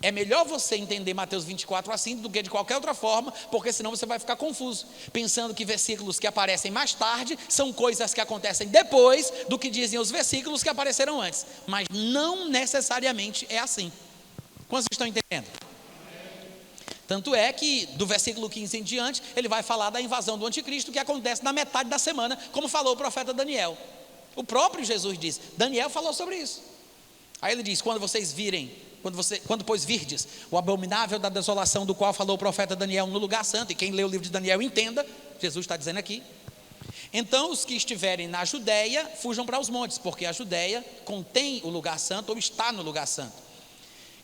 É melhor você entender Mateus 24 assim do que de qualquer outra forma, porque senão você vai ficar confuso, pensando que versículos que aparecem mais tarde são coisas que acontecem depois do que dizem os versículos que apareceram antes, mas não necessariamente é assim. Quantos estão entendendo? Tanto é que do versículo 15 em diante, ele vai falar da invasão do anticristo, que acontece na metade da semana, como falou o profeta Daniel. O próprio Jesus diz, Daniel falou sobre isso. Aí ele diz, quando pois virdes o abominável da desolação, do qual falou o profeta Daniel no lugar santo, e quem lê o livro de Daniel entenda, Jesus está dizendo aqui, então os que estiverem na Judéia, fujam para os montes, porque a Judéia contém o lugar santo, ou está no lugar santo.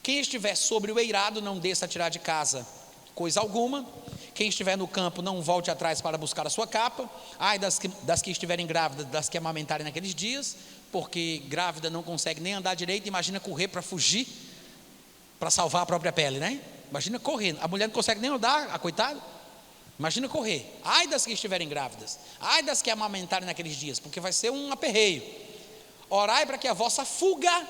Quem estiver sobre o eirado, não desça a tirar de casa coisa alguma. Quem estiver no campo, não volte atrás para buscar a sua capa. Ai das que estiverem grávidas, das que amamentarem naqueles dias, porque grávida não consegue nem andar direito. Imagina correr para fugir, para salvar a própria pele, né? Imagina correr, a mulher não consegue nem andar, a coitada. Imagina correr. Ai das que estiverem grávidas, ai das que amamentarem naqueles dias, porque vai ser um aperreio. Orai para que a vossa fuga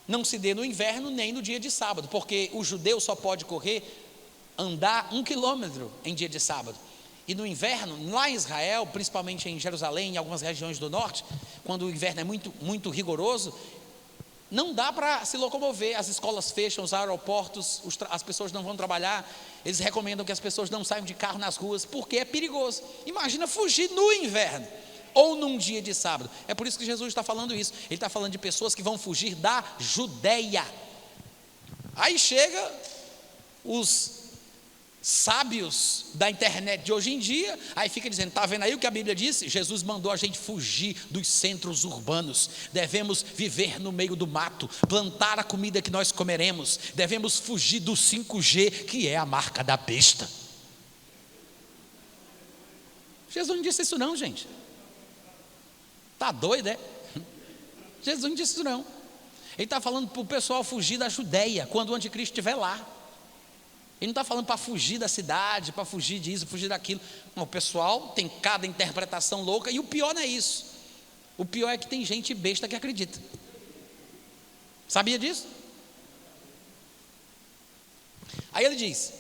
não se dê no inverno nem no dia de sábado, porque o judeu só pode andar 1 quilômetro em dia de sábado. E no inverno, lá em Israel, principalmente em Jerusalém, em algumas regiões do norte, quando o inverno é muito, muito rigoroso, não dá para se locomover, as escolas fecham, os aeroportos, as pessoas não vão trabalhar, eles recomendam que as pessoas não saiam de carro nas ruas, porque é perigoso. Imagina fugir no inverno, ou num dia de sábado. É por isso que Jesus está falando isso. Ele está falando de pessoas que vão fugir da Judéia. Aí chega os sábios da internet de hoje em dia, aí fica dizendo, está vendo aí o que a Bíblia disse? Jesus mandou a gente fugir dos centros urbanos, devemos viver no meio do mato, plantar a comida que nós comeremos, devemos fugir do 5G, que é a marca da besta. Jesus não disse isso não, gente. Está doido, é? Jesus não disse isso não. Ele está falando para o pessoal fugir da Judéia, quando o anticristo estiver lá. Ele não está falando para fugir da cidade, para fugir disso, fugir daquilo. Não, o pessoal tem cada interpretação louca, e o pior não é isso. O pior é que tem gente besta que acredita. Sabia disso? Aí ele diz,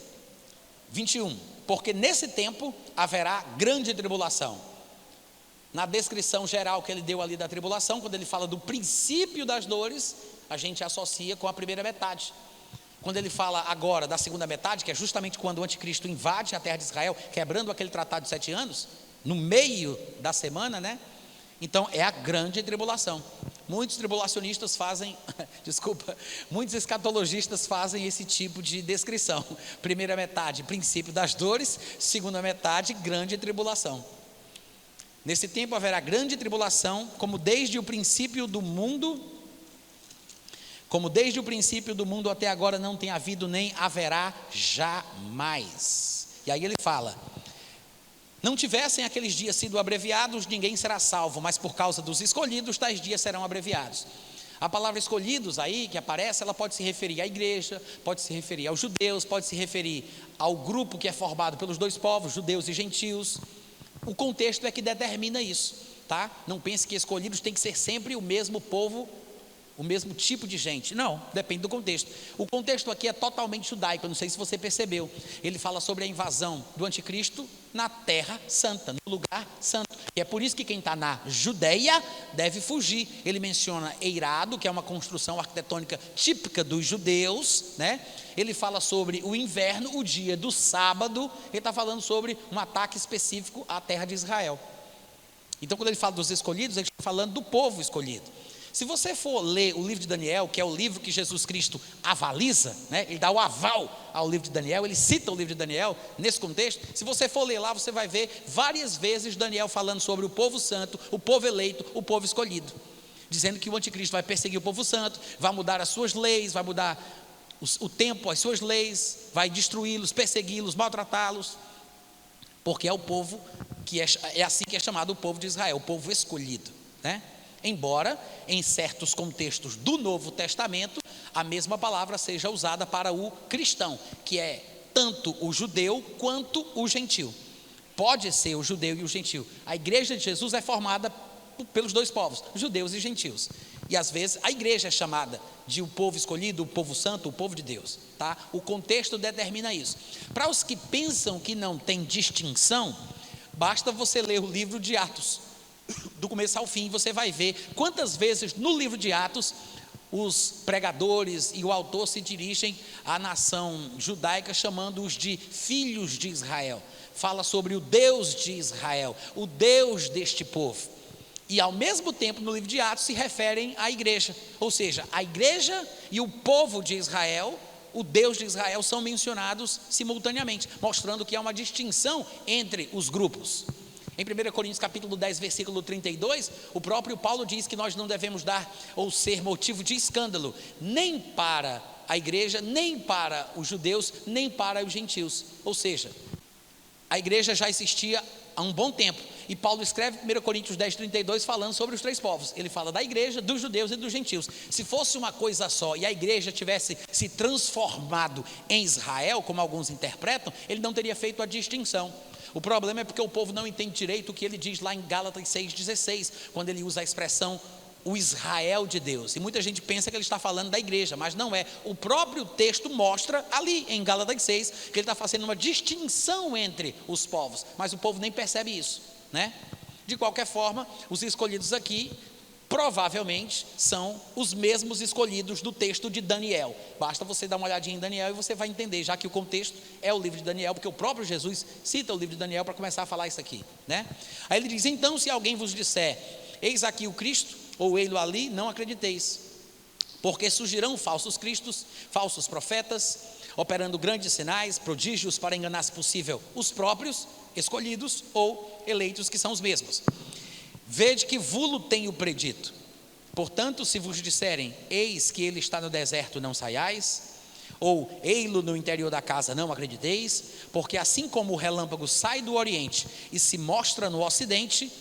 21, porque nesse tempo haverá grande tribulação. Na descrição geral que ele deu ali da tribulação, quando ele fala do princípio das dores, a gente associa com a primeira metade. Quando ele fala agora da segunda metade, que é justamente quando o anticristo invade a terra de Israel, quebrando aquele tratado de 7 anos, no meio da semana, né? Então é a grande tribulação. Muitos tribulacionistas fazem, muitos escatologistas fazem esse tipo de descrição. Primeira metade, princípio das dores, segunda metade, grande tribulação. Nesse tempo haverá grande tribulação, como desde o princípio do mundo até agora não tem havido nem haverá jamais. E aí ele fala, não tivessem aqueles dias sido abreviados, ninguém será salvo, mas por causa dos escolhidos, tais dias serão abreviados. A palavra escolhidos aí que aparece, ela pode se referir à igreja, pode se referir aos judeus, pode se referir ao grupo que é formado pelos dois povos, judeus e gentios. O contexto é que determina isso, tá? Não pense que escolhidos tem que ser sempre o mesmo povo, o mesmo tipo de gente. Não, depende do contexto. O contexto aqui é totalmente judaico, eu não sei se você percebeu. Ele fala sobre a invasão do anticristo na terra santa, no lugar santo. E é por isso que quem está na Judéia deve fugir. Ele menciona eirado, que é uma construção arquitetônica típica dos judeus, né? Ele fala sobre o inverno, o dia do sábado. Ele está falando sobre um ataque específico à terra de Israel. Então, quando ele fala dos escolhidos, ele está falando do povo escolhido. Se você for ler o livro de Daniel, que é o livro que Jesus Cristo avaliza, né? Ele dá o aval ao livro de Daniel, ele cita o livro de Daniel nesse contexto. Se você for ler lá, você vai ver várias vezes Daniel falando sobre o povo santo, o povo eleito, o povo escolhido, dizendo que o anticristo vai perseguir o povo santo, vai mudar as suas leis, vai mudar o tempo, as suas leis, vai destruí-los, persegui-los, maltratá-los, porque é o povo que é assim que é chamado o povo de Israel, o povo escolhido, né? Embora em certos contextos do Novo Testamento a mesma palavra seja usada para o cristão, que é tanto o judeu quanto o gentil. Pode ser o judeu e o gentil. A igreja de Jesus é formada pelos dois povos, judeus e gentios. E às vezes a igreja é chamada de o povo escolhido, o povo santo, o povo de Deus, tá? O contexto determina isso. Para os que pensam que não tem distinção, basta você ler o livro de Atos, do começo ao fim. Você vai ver quantas vezes no livro de Atos os pregadores e o autor se dirigem à nação judaica, chamando-os de filhos de Israel. Fala sobre o Deus de Israel, o Deus deste povo. E ao mesmo tempo no livro de Atos se referem à igreja, ou seja, a igreja e o povo de Israel, o Deus de Israel, são mencionados simultaneamente, mostrando que há uma distinção entre os grupos. Em 1 Coríntios capítulo 10, versículo 32, o próprio Paulo diz que nós não devemos dar ou ser motivo de escândalo, nem para a igreja, nem para os judeus, nem para os gentios. Ou seja, a igreja já existia há um bom tempo, e Paulo escreve 1 Coríntios 10, 32 falando sobre os três povos. Ele fala da igreja, dos judeus e dos gentios. Se fosse uma coisa só e a igreja tivesse se transformado em Israel, como alguns interpretam, ele não teria feito a distinção. O problema é porque o povo não entende direito o que ele diz lá em Gálatas 6,16, quando ele usa a expressão o Israel de Deus, e muita gente pensa que ele está falando da igreja, mas não é. O próprio texto mostra ali em Gálatas 6, que ele está fazendo uma distinção entre os povos, mas o povo nem percebe isso, né? De qualquer forma, os escolhidos aqui provavelmente são os mesmos escolhidos do texto de Daniel. Basta você dar uma olhadinha em Daniel e você vai entender, já que o contexto é o livro de Daniel, porque o próprio Jesus cita o livro de Daniel para começar a falar isso aqui, né? Aí ele diz: então, se alguém vos disser, eis aqui o Cristo, ou ei-lo ali, não acrediteis, porque surgirão falsos cristos, falsos profetas, operando grandes sinais, prodígios, para enganar, se possível, os próprios escolhidos ou eleitos, que são os mesmos. Vede que vulo tenho predito. Portanto, se vos disserem, eis que ele está no deserto, não saiais, ou ei-lo no interior da casa, não acrediteis, porque assim como o relâmpago sai do oriente e se mostra no ocidente,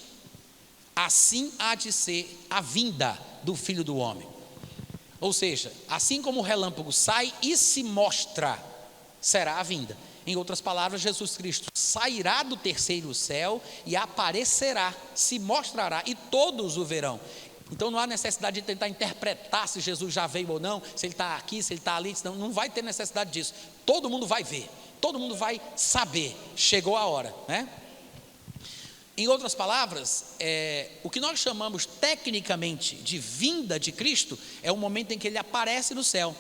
assim há de ser a vinda do Filho do Homem. Ou seja, assim como o relâmpago sai e se mostra, será a vinda. Em outras palavras, Jesus Cristo sairá do terceiro céu e aparecerá, se mostrará, e todos o verão. Então não há necessidade de tentar interpretar se Jesus já veio ou não, se ele está aqui, se ele está ali, não vai ter necessidade disso. Todo mundo vai ver, todo mundo vai saber, chegou a hora, né? Em outras palavras, o que nós chamamos tecnicamente de vinda de Cristo é o momento em que ele aparece no céu.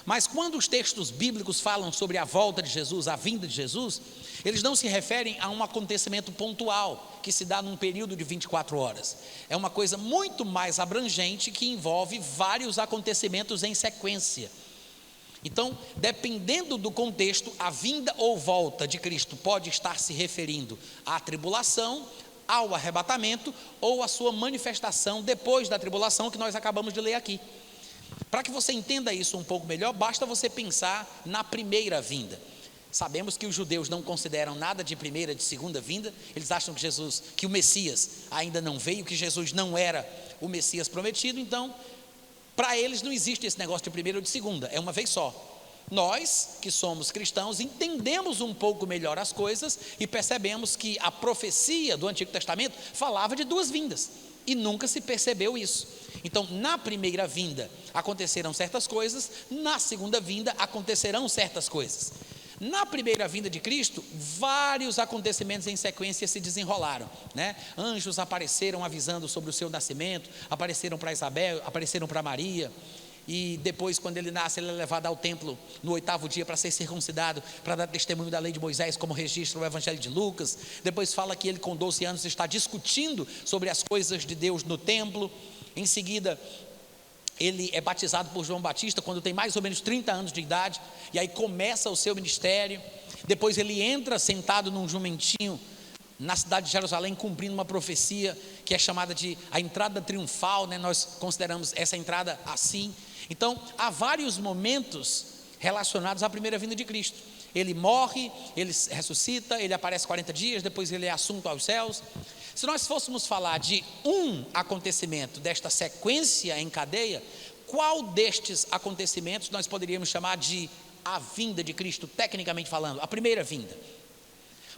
Mas quando os textos bíblicos falam sobre a volta de Jesus, a vinda de Jesus, eles não se referem a um acontecimento pontual que se dá num período de 24 horas. É uma coisa muito mais abrangente que envolve vários acontecimentos em sequência. Então, dependendo do contexto, a vinda ou volta de Cristo pode estar se referindo à tribulação, ao arrebatamento ou à sua manifestação depois da tribulação que nós acabamos de ler aqui. Para que você entenda isso um pouco melhor, basta você pensar na primeira vinda. Sabemos que os judeus não consideram nada de primeira, de segunda vinda. Eles acham que o Messias ainda não veio, que Jesus não era o Messias prometido. Então, para eles não existe esse negócio de primeira ou de segunda, é uma vez só. Nós, que somos cristãos, entendemos um pouco melhor as coisas e percebemos que a profecia do Antigo Testamento falava de duas vindas, e nunca se percebeu isso. Então, na primeira vinda acontecerão certas coisas, na segunda vinda acontecerão certas coisas. Na primeira vinda de Cristo, vários acontecimentos em sequência se desenrolaram, né? Anjos apareceram avisando sobre o seu nascimento, apareceram para Isabel, apareceram para Maria, e depois, quando ele nasce, ele é levado ao templo no 8º dia para ser circuncidado, para dar testemunho da lei de Moisés, como registra o Evangelho de Lucas. Depois fala que ele com 12 anos está discutindo sobre as coisas de Deus no templo. Em seguida, ele é batizado por João Batista quando tem mais ou menos 30 anos de idade, e aí começa o seu ministério. Depois ele entra sentado num jumentinho na cidade de Jerusalém, cumprindo uma profecia que é chamada de a entrada triunfal, né? Nós consideramos essa entrada assim. Então, há vários momentos relacionados à primeira vinda de Cristo. Ele morre, ele ressuscita, ele aparece 40 dias, depois ele é assunto aos céus. Se nós fôssemos falar de um acontecimento desta sequência em cadeia, qual destes acontecimentos nós poderíamos chamar de a vinda de Cristo, tecnicamente falando, a primeira vinda?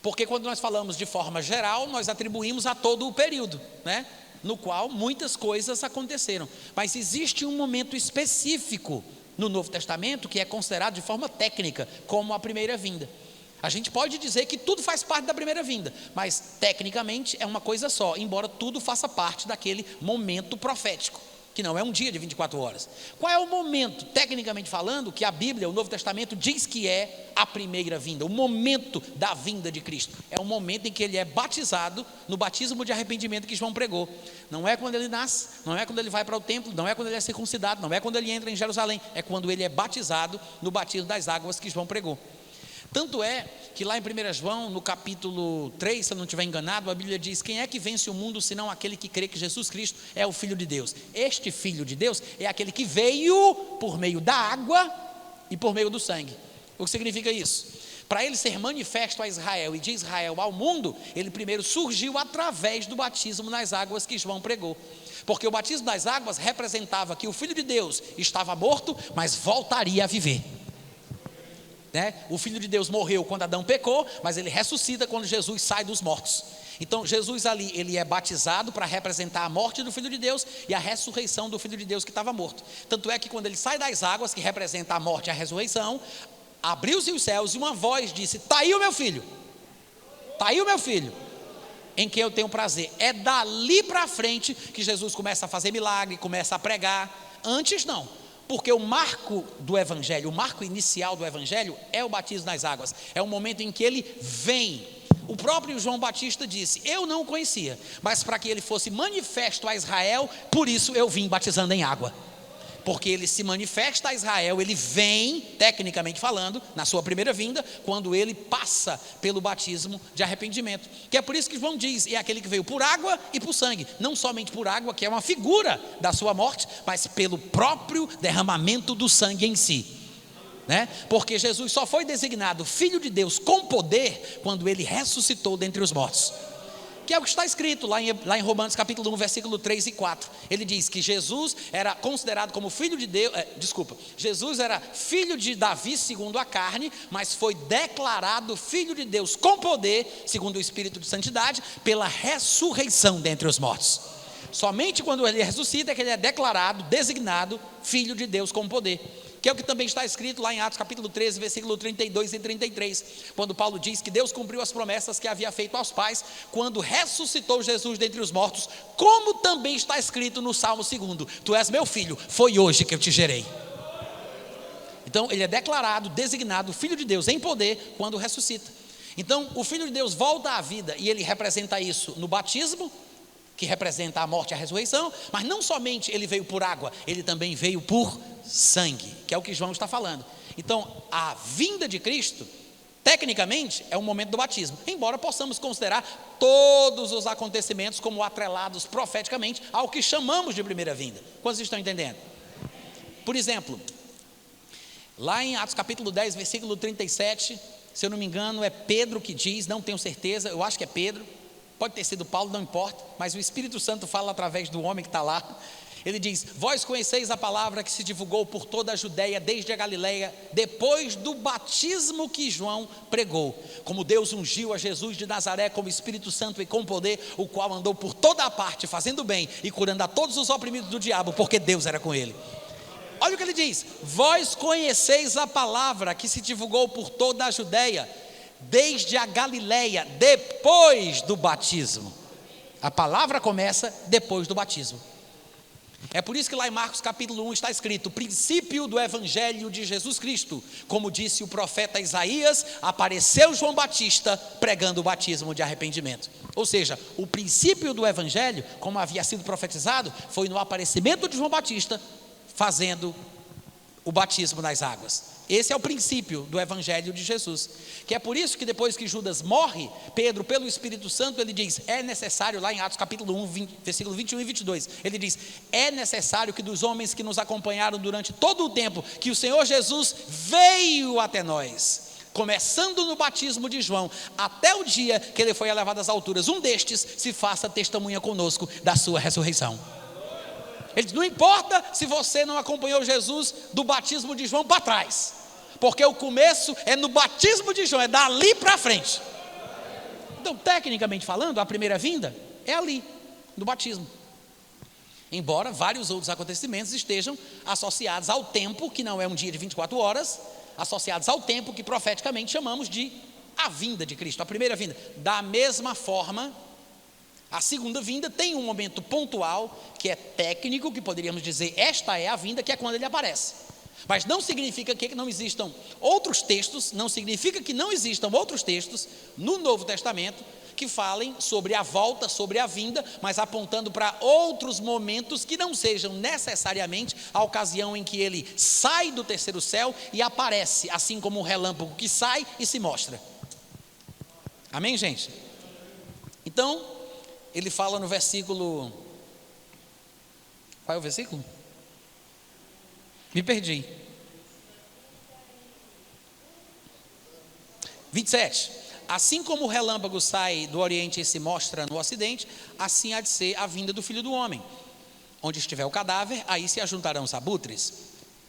Porque quando nós falamos de forma geral, nós atribuímos a todo o período, né? No qual muitas coisas aconteceram. Mas existe um momento específico no Novo Testamento que é considerado de forma técnica como a primeira vinda. A gente pode dizer que tudo faz parte da primeira vinda, mas tecnicamente é uma coisa só, embora tudo faça parte daquele momento profético, que não é um dia de 24 horas. Qual é o momento, tecnicamente falando, que a Bíblia, o Novo Testamento, diz que é a primeira vinda? O momento da vinda de Cristo é o momento em que ele é batizado no batismo de arrependimento que João pregou. Não é quando ele nasce, não é quando ele vai para o templo, não é quando ele é circuncidado, não é quando ele entra em Jerusalém, é quando ele é batizado no batismo das águas que João pregou. Tanto é que lá em 1 João, no capítulo 3, se eu não estiver enganado, a Bíblia diz: quem é que vence o mundo, senão aquele que crê que Jesus Cristo é o Filho de Deus? Este Filho de Deus é aquele que veio por meio da água e por meio do sangue. O que significa isso? Para ele ser manifesto a Israel e de Israel ao mundo, ele primeiro surgiu através do batismo nas águas que João pregou. Porque o batismo das águas representava que o Filho de Deus estava morto, mas voltaria a viver. Né? O Filho de Deus morreu quando Adão pecou, mas ele ressuscita quando Jesus sai dos mortos. Então Jesus ali, ele é batizado para representar a morte do Filho de Deus e a ressurreição do Filho de Deus que estava morto. Tanto é que quando ele sai das águas, que representa a morte e a ressurreição, abriu-se os céus e uma voz disse: está aí o meu filho, está aí o meu filho, em quem eu tenho prazer. É dali para frente que Jesus começa a fazer milagre, começa a pregar. Antes não, porque o marco do Evangelho, o marco inicial do Evangelho é o batismo nas águas, é o momento em que ele vem. O próprio João Batista disse: eu não o conhecia, mas para que ele fosse manifesto a Israel, por isso eu vim batizando em água. Porque ele se manifesta a Israel, ele vem, tecnicamente falando, na sua primeira vinda, quando ele passa pelo batismo de arrependimento. Que é por isso que João diz: é aquele que veio por água e por sangue. Não somente por água, que é uma figura da sua morte, mas pelo próprio derramamento do sangue em si, né? Porque Jesus só foi designado Filho de Deus com poder quando ele ressuscitou dentre os mortos. Que é o que está escrito lá em Romanos capítulo 1, versículo 3 e 4. Ele diz que Jesus era considerado como filho de Deus, Jesus era filho de Davi segundo a carne, mas foi declarado filho de Deus com poder, segundo o Espírito de Santidade, pela ressurreição dentre os mortos. Somente quando ele ressuscita é que ele é declarado, designado filho de Deus com poder. Que é o que também está escrito lá em Atos capítulo 13, versículo 32 e 33, quando Paulo diz que Deus cumpriu as promessas que havia feito aos pais, quando ressuscitou Jesus dentre os mortos, como também está escrito no Salmo 2: tu és meu filho, foi hoje que eu te gerei. Então ele é declarado, designado Filho de Deus em poder quando ressuscita. Então o Filho de Deus volta à vida e ele representa isso no batismo, que representa a morte e a ressurreição, mas não somente ele veio por água, ele também veio por sangue, que é o que João está falando. Então a vinda de Cristo, tecnicamente, é o momento do batismo, embora possamos considerar todos os acontecimentos como atrelados profeticamente ao que chamamos de primeira vinda. Quantos estão entendendo? Por exemplo, lá em Atos capítulo 10, versículo 37, se eu não me engano é Pedro que diz, não tenho certeza, eu acho que é Pedro, pode ter sido Paulo, não importa, mas o Espírito Santo fala através do homem que está lá. Ele diz: vós conheceis a palavra que se divulgou por toda a Judéia, desde a Galileia, depois do batismo que João pregou, como Deus ungiu a Jesus de Nazaré como Espírito Santo e com poder, o qual andou por toda a parte, fazendo bem e curando a todos os oprimidos do diabo, porque Deus era com ele. olha o que ele diz: vós conheceis a palavra que se divulgou por toda a Judeia, desde a Galileia, depois do batismo. A palavra começa depois do batismo. É por isso que lá em Marcos capítulo 1 está escrito: o princípio do evangelho de Jesus Cristo. Como disse o profeta Isaías, apareceu João Batista pregando o batismo de arrependimento. Ou seja, o princípio do evangelho, como havia sido profetizado, foi no aparecimento de João Batista, fazendo o batismo nas águas. Esse é o princípio do evangelho de Jesus, que é por isso que depois que Judas morre, Pedro, pelo Espírito Santo, ele diz: é necessário, lá em Atos capítulo 1, versículo 21 e 22, ele diz: é necessário que dos homens que nos acompanharam durante todo o tempo que o Senhor Jesus veio até nós, começando no batismo de João, até o dia que ele foi elevado às alturas, um destes se faça testemunha conosco da sua ressurreição. Ele diz: não importa se você não acompanhou Jesus do batismo de João para trás, porque o começo é no batismo de João, é dali para frente. Então, tecnicamente falando, a primeira vinda é ali, no batismo. Embora vários outros acontecimentos estejam associados ao tempo, que não é um dia de 24 horas, associados ao tempo que profeticamente chamamos de a vinda de Cristo, a primeira vinda. Da mesma forma, a segunda vinda tem um momento pontual, que é técnico, que poderíamos dizer, esta é a vinda, que é quando ele aparece. Mas não significa que não existam outros textos, não significa que não existam outros textos no Novo Testamento que falem sobre a volta, sobre a vinda, mas apontando para outros momentos que não sejam necessariamente a ocasião em que ele sai do terceiro céu e aparece, assim como um relâmpago que sai e se mostra. Amém, gente? Então, ele fala no versículo... Qual é o versículo? Me perdi. 27. Assim como o relâmpago sai do oriente e se mostra no ocidente, assim há de ser a vinda do Filho do Homem. Onde estiver o cadáver, aí se ajuntarão os abutres.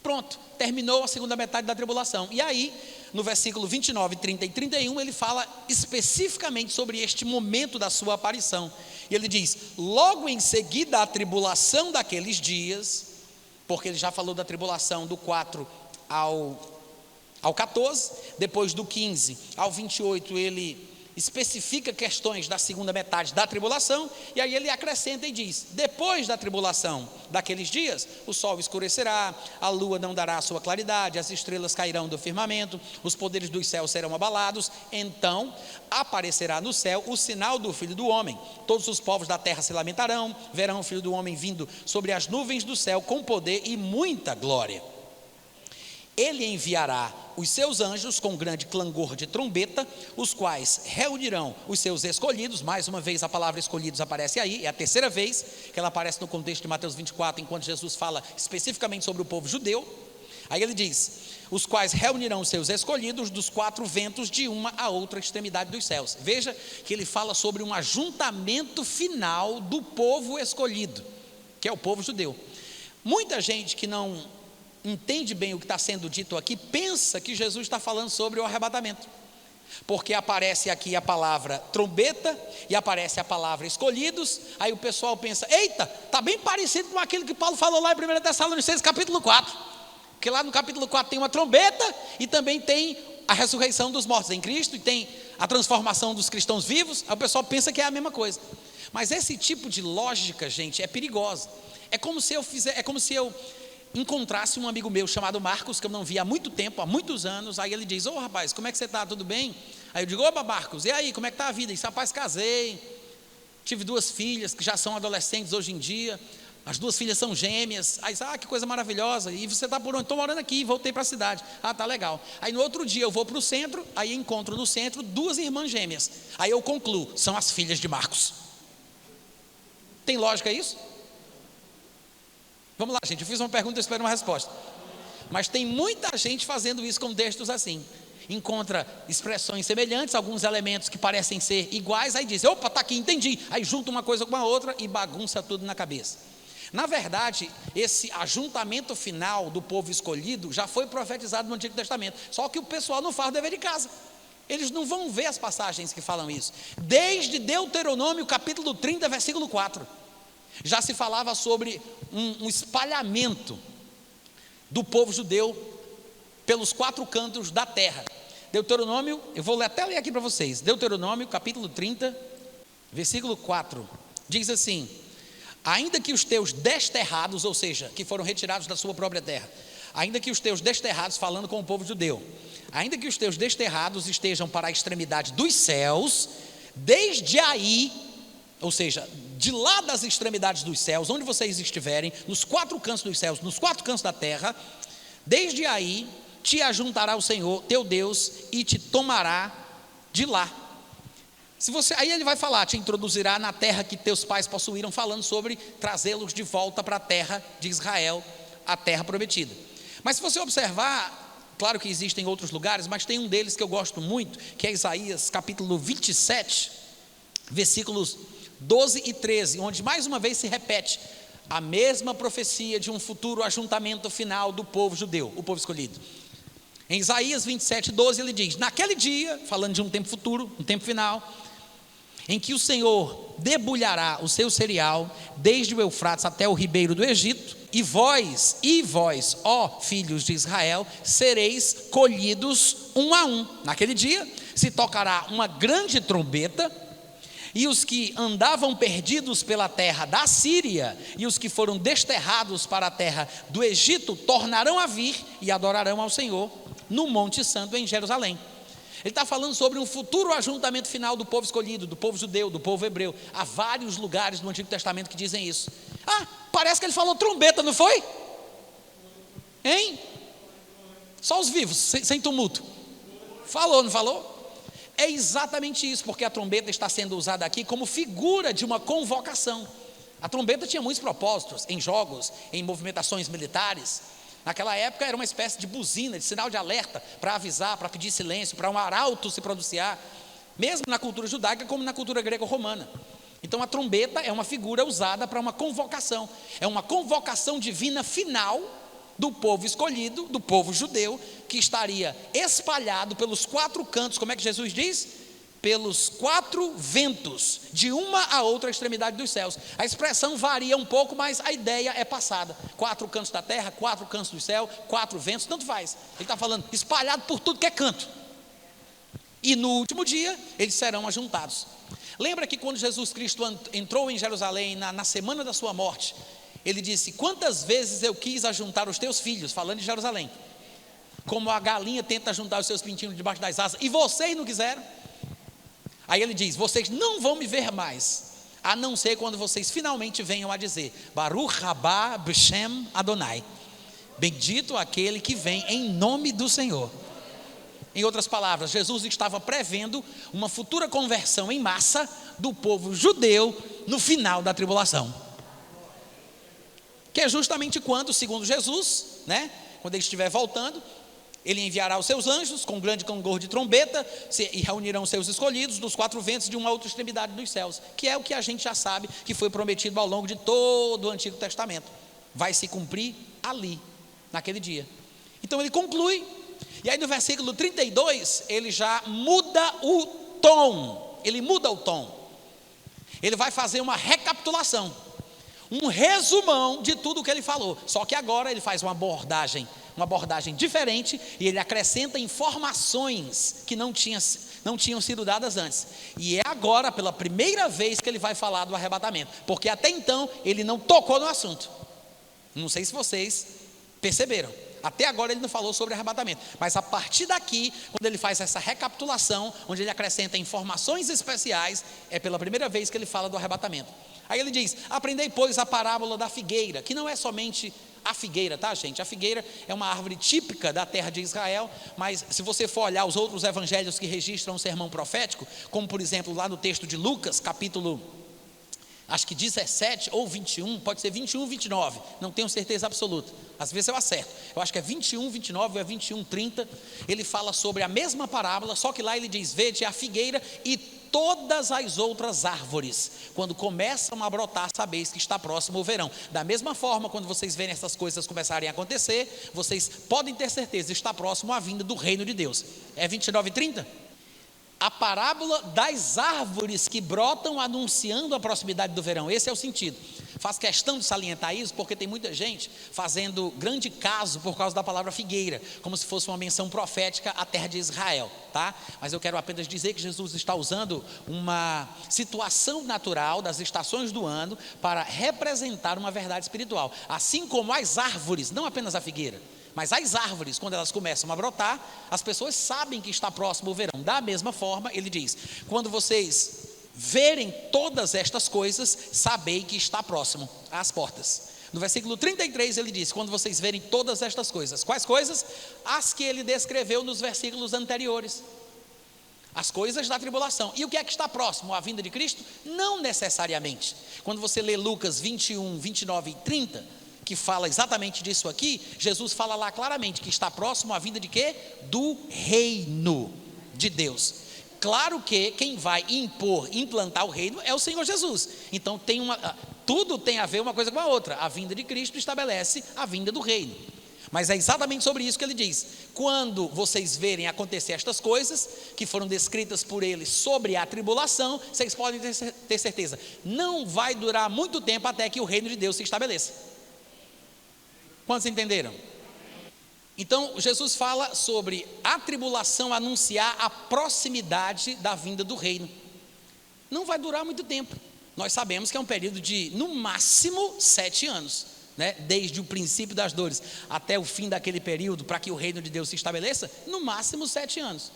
Pronto, terminou a segunda metade da tribulação. E aí, no versículo 29, 30 e 31, ele fala especificamente sobre este momento da sua aparição. E ele diz: logo em seguida a tribulação daqueles dias... porque ele já falou da tribulação do 4 ao 14, depois do 15 ao 28 ele especifica questões da segunda metade da tribulação, e aí ele acrescenta e diz: depois da tribulação daqueles dias, o sol escurecerá, a lua não dará a sua claridade, as estrelas cairão do firmamento, os poderes dos céus serão abalados, então aparecerá no céu o sinal do Filho do Homem, todos os povos da terra se lamentarão, verão o Filho do Homem vindo sobre as nuvens do céu com poder e muita glória. Ele enviará os seus anjos com grande clangor de trombeta, os quais reunirão os seus escolhidos. Mais uma vez a palavra escolhidos aparece aí, é a terceira vez que ela aparece no contexto de Mateus 24, enquanto Jesus fala especificamente sobre o povo judeu. Aí ele diz: os quais reunirão os seus escolhidos dos quatro ventos, de uma a outra extremidade dos céus. Veja que ele fala sobre um ajuntamento final do povo escolhido, que é o povo judeu. Muita gente que não entende bem o que está sendo dito aqui, pensa que Jesus está falando sobre o arrebatamento, porque aparece aqui a palavra trombeta e aparece a palavra escolhidos. Aí o pessoal pensa: eita, está bem parecido com aquilo que Paulo falou lá em 1 Tessalonicenses capítulo 4, porque lá no capítulo 4 tem uma trombeta e também tem a ressurreição dos mortos em Cristo, e tem a transformação dos cristãos vivos. Aí o pessoal pensa que é a mesma coisa, mas esse tipo de lógica, gente, é perigosa. É como se eu encontrasse um amigo meu chamado Marcos, que eu não via há muito tempo, há muitos anos. Aí ele diz: ô rapaz, como é que você está? Tudo bem? Aí eu digo: opa Marcos, e aí, como é que está a vida? Ele diz: rapaz, casei, tive 2 filhas que já são adolescentes hoje em dia, as 2 filhas são gêmeas. Aí diz: que coisa maravilhosa. E você está por onde? Estou morando aqui, voltei para a cidade. Tá legal. Aí no outro dia eu vou para o centro, aí encontro no centro 2 irmãs gêmeas. Aí eu concluo: são as filhas de Marcos. Tem lógica isso? Vamos lá, gente, eu fiz uma pergunta e espero uma resposta. Mas tem muita gente fazendo isso com textos assim. Encontra expressões semelhantes, alguns elementos que parecem ser iguais, aí diz: opa, está aqui, entendi. Aí junta uma coisa com a outra e bagunça tudo na cabeça. Na verdade, esse ajuntamento final do povo escolhido já foi profetizado no Antigo Testamento, só que o pessoal não faz o dever de casa. Eles não vão ver as passagens que falam isso. Desde Deuteronômio capítulo 30, versículo 4, já se falava sobre um espalhamento do povo judeu pelos 4 cantos da terra. Deuteronômio, eu vou até ler aqui para vocês, Deuteronômio capítulo 30, versículo 4, diz assim: ainda que os teus desterrados, ou seja, que foram retirados da sua própria terra, ainda que os teus desterrados, falando com o povo judeu, ainda que os teus desterrados estejam para a extremidade dos céus, desde aí, ou seja, de lá das extremidades dos céus, onde vocês estiverem, nos 4 cantos dos céus, nos 4 cantos da terra, desde aí te ajuntará o Senhor teu Deus e te tomará de lá. Aí ele vai falar, te introduzirá na terra que teus pais possuíram, falando sobre trazê-los de volta para a terra de Israel, a terra prometida. Mas se você observar, claro que existem outros lugares, mas tem um deles que eu gosto muito, que é Isaías capítulo 27, versículos 12 e 13, onde mais uma vez se repete a mesma profecia de um futuro ajuntamento final do povo judeu, o povo escolhido. Em Isaías 27, 12 ele diz: naquele dia, falando de um tempo futuro, um tempo final, em que o Senhor debulhará o seu cereal desde o Eufrates até o ribeiro do Egito, e vós, ó filhos de Israel, sereis colhidos um a um. Naquele dia se tocará uma grande trombeta, e os que andavam perdidos pela terra da Síria e os que foram desterrados para a terra do Egito tornarão a vir e adorarão ao Senhor no Monte Santo em Jerusalém. Ele está falando sobre um futuro ajuntamento final do povo escolhido, do povo judeu, do povo hebreu. Há vários lugares no Antigo Testamento que dizem isso. Parece que ele falou trombeta, não foi? Hein? Só os vivos, sem tumulto. Falou, não falou? É exatamente isso, porque a trombeta está sendo usada aqui como figura de uma convocação. A trombeta tinha muitos propósitos, em jogos, em movimentações militares. Naquela época era uma espécie de buzina, de sinal de alerta, para avisar, para pedir silêncio, para um arauto se pronunciar, mesmo na cultura judaica como na cultura greco-romana. Então a trombeta é uma figura usada para uma convocação, é uma convocação divina final do povo escolhido, do povo judeu, que estaria espalhado pelos 4 cantos, como é que Jesus diz? Pelos 4 ventos, de uma a outra extremidade dos céus. A expressão varia um pouco, mas a ideia é passada. 4 cantos da terra, 4 cantos do céu, 4 ventos, tanto faz. Ele está falando espalhado por tudo que é canto. E no último dia, eles serão ajuntados. Lembra que quando Jesus Cristo entrou em Jerusalém, na semana da sua morte, ele disse: quantas vezes eu quis ajuntar os teus filhos, falando de Jerusalém, como a galinha tenta juntar os seus pintinhos debaixo das asas, e vocês não quiseram. Aí ele diz: vocês não vão me ver mais, a não ser quando vocês finalmente venham a dizer: Baruch rabá b'shem Adonai, bendito aquele que vem em nome do Senhor. Em outras palavras, Jesus estava prevendo uma futura conversão em massa do povo judeu no final da tribulação, que é justamente quando, segundo Jesus, quando ele estiver voltando, ele enviará os seus anjos com grande clangor de trombeta e reunirão seus escolhidos dos 4 ventos de uma outra extremidade dos céus, que é o que a gente já sabe que foi prometido ao longo de todo o Antigo Testamento. Vai se cumprir ali, naquele dia. Então ele conclui, e aí no versículo 32 ele já muda o tom. Ele vai fazer uma recapitulação, um resumão de tudo o que ele falou, só que agora ele faz uma abordagem diferente, e ele acrescenta informações que não tinham sido dadas antes. E é agora, pela primeira vez, que ele vai falar do arrebatamento, porque até então ele não tocou no assunto. Não sei se vocês perceberam, até agora ele não falou sobre arrebatamento, mas a partir daqui, quando ele faz essa recapitulação, onde ele acrescenta informações especiais, é pela primeira vez que ele fala do arrebatamento. Aí ele diz: aprendei, pois, a parábola da figueira, que não é somente a figueira, tá, gente? A figueira é uma árvore típica da terra de Israel, mas se você for olhar os outros evangelhos que registram o sermão profético, como por exemplo lá no texto de Lucas, capítulo, acho que 17 ou 21, pode ser 21, 29, não tenho certeza absoluta, às vezes eu acerto, eu acho que é 21, 29 ou é 21, 30, ele fala sobre a mesma parábola, só que lá ele diz: vede a figueira e todas as outras árvores, quando começam a brotar, sabeis que está próximo o verão. Da mesma forma, quando vocês verem essas coisas começarem a acontecer, vocês podem ter certeza, está próximo a vinda do reino de Deus. É 29 e 30? A parábola das árvores que brotam anunciando a proximidade do verão, esse é o sentido. faço questão de salientar isso, porque tem muita gente fazendo grande caso por causa da palavra figueira, como se fosse uma menção profética à terra de Israel, tá? Mas eu quero apenas dizer que Jesus está usando uma situação natural das estações do ano para representar uma verdade espiritual, assim como as árvores, não apenas a figueira, mas as árvores, quando elas começam a brotar, as pessoas sabem que está próximo o verão. Da mesma forma, ele diz: quando vocês verem todas estas coisas, sabei que está próximo às portas. No versículo 33 ele diz: quando vocês verem todas estas coisas. Quais coisas? As que ele descreveu nos versículos anteriores, as coisas da tribulação. E o que é que está próximo? A vinda de Cristo? Não necessariamente. Quando você lê Lucas 21, 29 e 30, que fala exatamente disso aqui, Jesus fala lá claramente que está próximo a vinda de quê? Do reino de Deus. Claro que quem vai implantar o reino é o Senhor Jesus. Então tudo tem a ver uma coisa com a outra. A vinda de Cristo estabelece a vinda do reino. Mas é exatamente sobre isso que ele diz: quando vocês verem acontecer estas coisas que foram descritas por ele sobre a tribulação, vocês podem ter certeza, não vai durar muito tempo até que o reino de Deus se estabeleça. Quantos entenderam? Então Jesus fala sobre a tribulação anunciar a proximidade da vinda do reino. Não vai durar muito tempo. Nós sabemos que é um período de no máximo 7 anos, né? Desde o princípio das dores até o fim daquele período, para que o reino de Deus se estabeleça, no máximo 7 anos.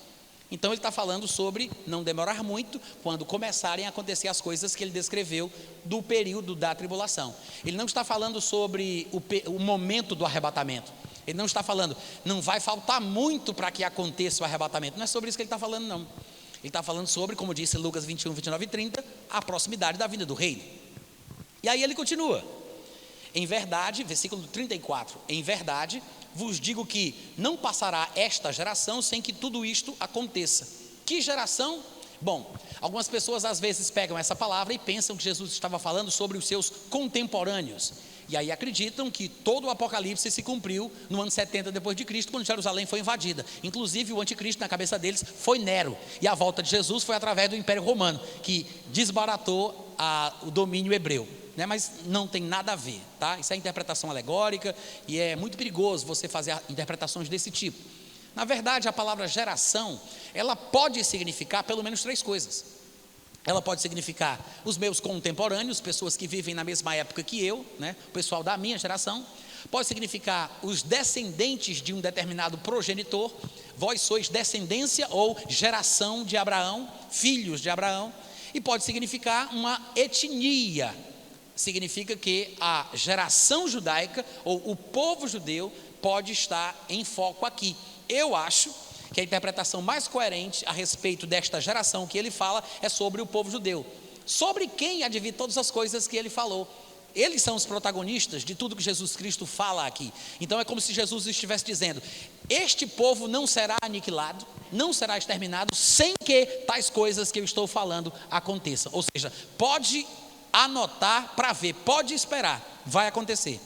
Então ele está falando sobre não demorar muito, quando começarem a acontecer as coisas que ele descreveu do período da tribulação. Ele não está falando sobre o momento do arrebatamento. Ele não está falando, não vai faltar muito para que aconteça o arrebatamento. Não é sobre isso que ele está falando, não. Ele está falando sobre, como disse Lucas 21, 29 e 30, a proximidade da vinda do reino. E aí ele continua: em verdade, versículo 34, em verdade vos digo que não passará esta geração sem que tudo isto aconteça. Que geração? Bom, algumas pessoas às vezes pegam essa palavra e pensam que Jesus estava falando sobre os seus contemporâneos, e aí acreditam que todo o Apocalipse se cumpriu no ano 70 depois de Cristo, quando Jerusalém foi invadida. Inclusive o anticristo na cabeça deles foi Nero, e a volta de Jesus foi através do Império Romano, que desbaratou o domínio hebreu, né? Mas não tem nada a ver, tá? Isso é interpretação alegórica, e é muito perigoso você fazer interpretações desse tipo. Na verdade, a palavra geração, ela pode significar pelo menos 3 coisas. Ela pode significar os meus contemporâneos, pessoas que vivem na mesma época que eu, né? O pessoal da minha geração. Pode significar os descendentes de um determinado progenitor. Vós sois descendência ou geração de Abraão, filhos de Abraão. E pode significar uma etnia. Significa que a geração judaica ou o povo judeu pode estar em foco aqui. Eu acho que a interpretação mais coerente a respeito desta geração que ele fala é sobre o povo judeu, sobre quem há de vir todas as coisas que ele falou. Eles são os protagonistas de tudo que Jesus Cristo fala aqui. Então é como se Jesus estivesse dizendo: este povo não será aniquilado, não será exterminado, sem que tais coisas que eu estou falando aconteçam. Ou seja, pode anotar para ver, pode esperar, vai acontecer.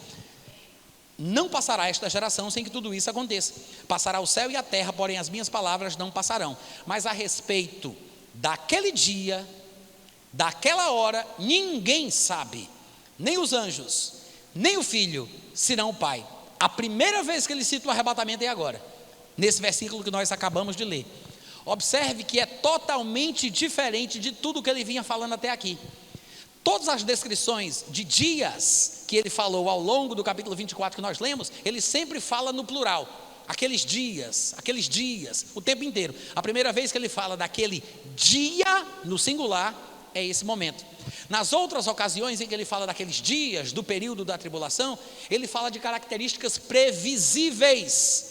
Não passará esta geração sem que tudo isso aconteça. Passará o céu e a terra, porém as minhas palavras não passarão. Mas a respeito daquele dia, daquela hora, ninguém sabe, nem os anjos, nem o filho, senão o Pai. A primeira vez que ele cita o arrebatamento é agora, nesse versículo que nós acabamos de ler. Observe que é totalmente diferente de tudo que ele vinha falando até aqui. Todas as descrições de dias que ele falou ao longo do capítulo 24 que nós lemos, ele sempre fala no plural. Aqueles dias, o tempo inteiro. A primeira vez que ele fala daquele dia no singular, é esse momento. Nas outras ocasiões em que ele fala daqueles dias, do período da tribulação, ele fala de características previsíveis.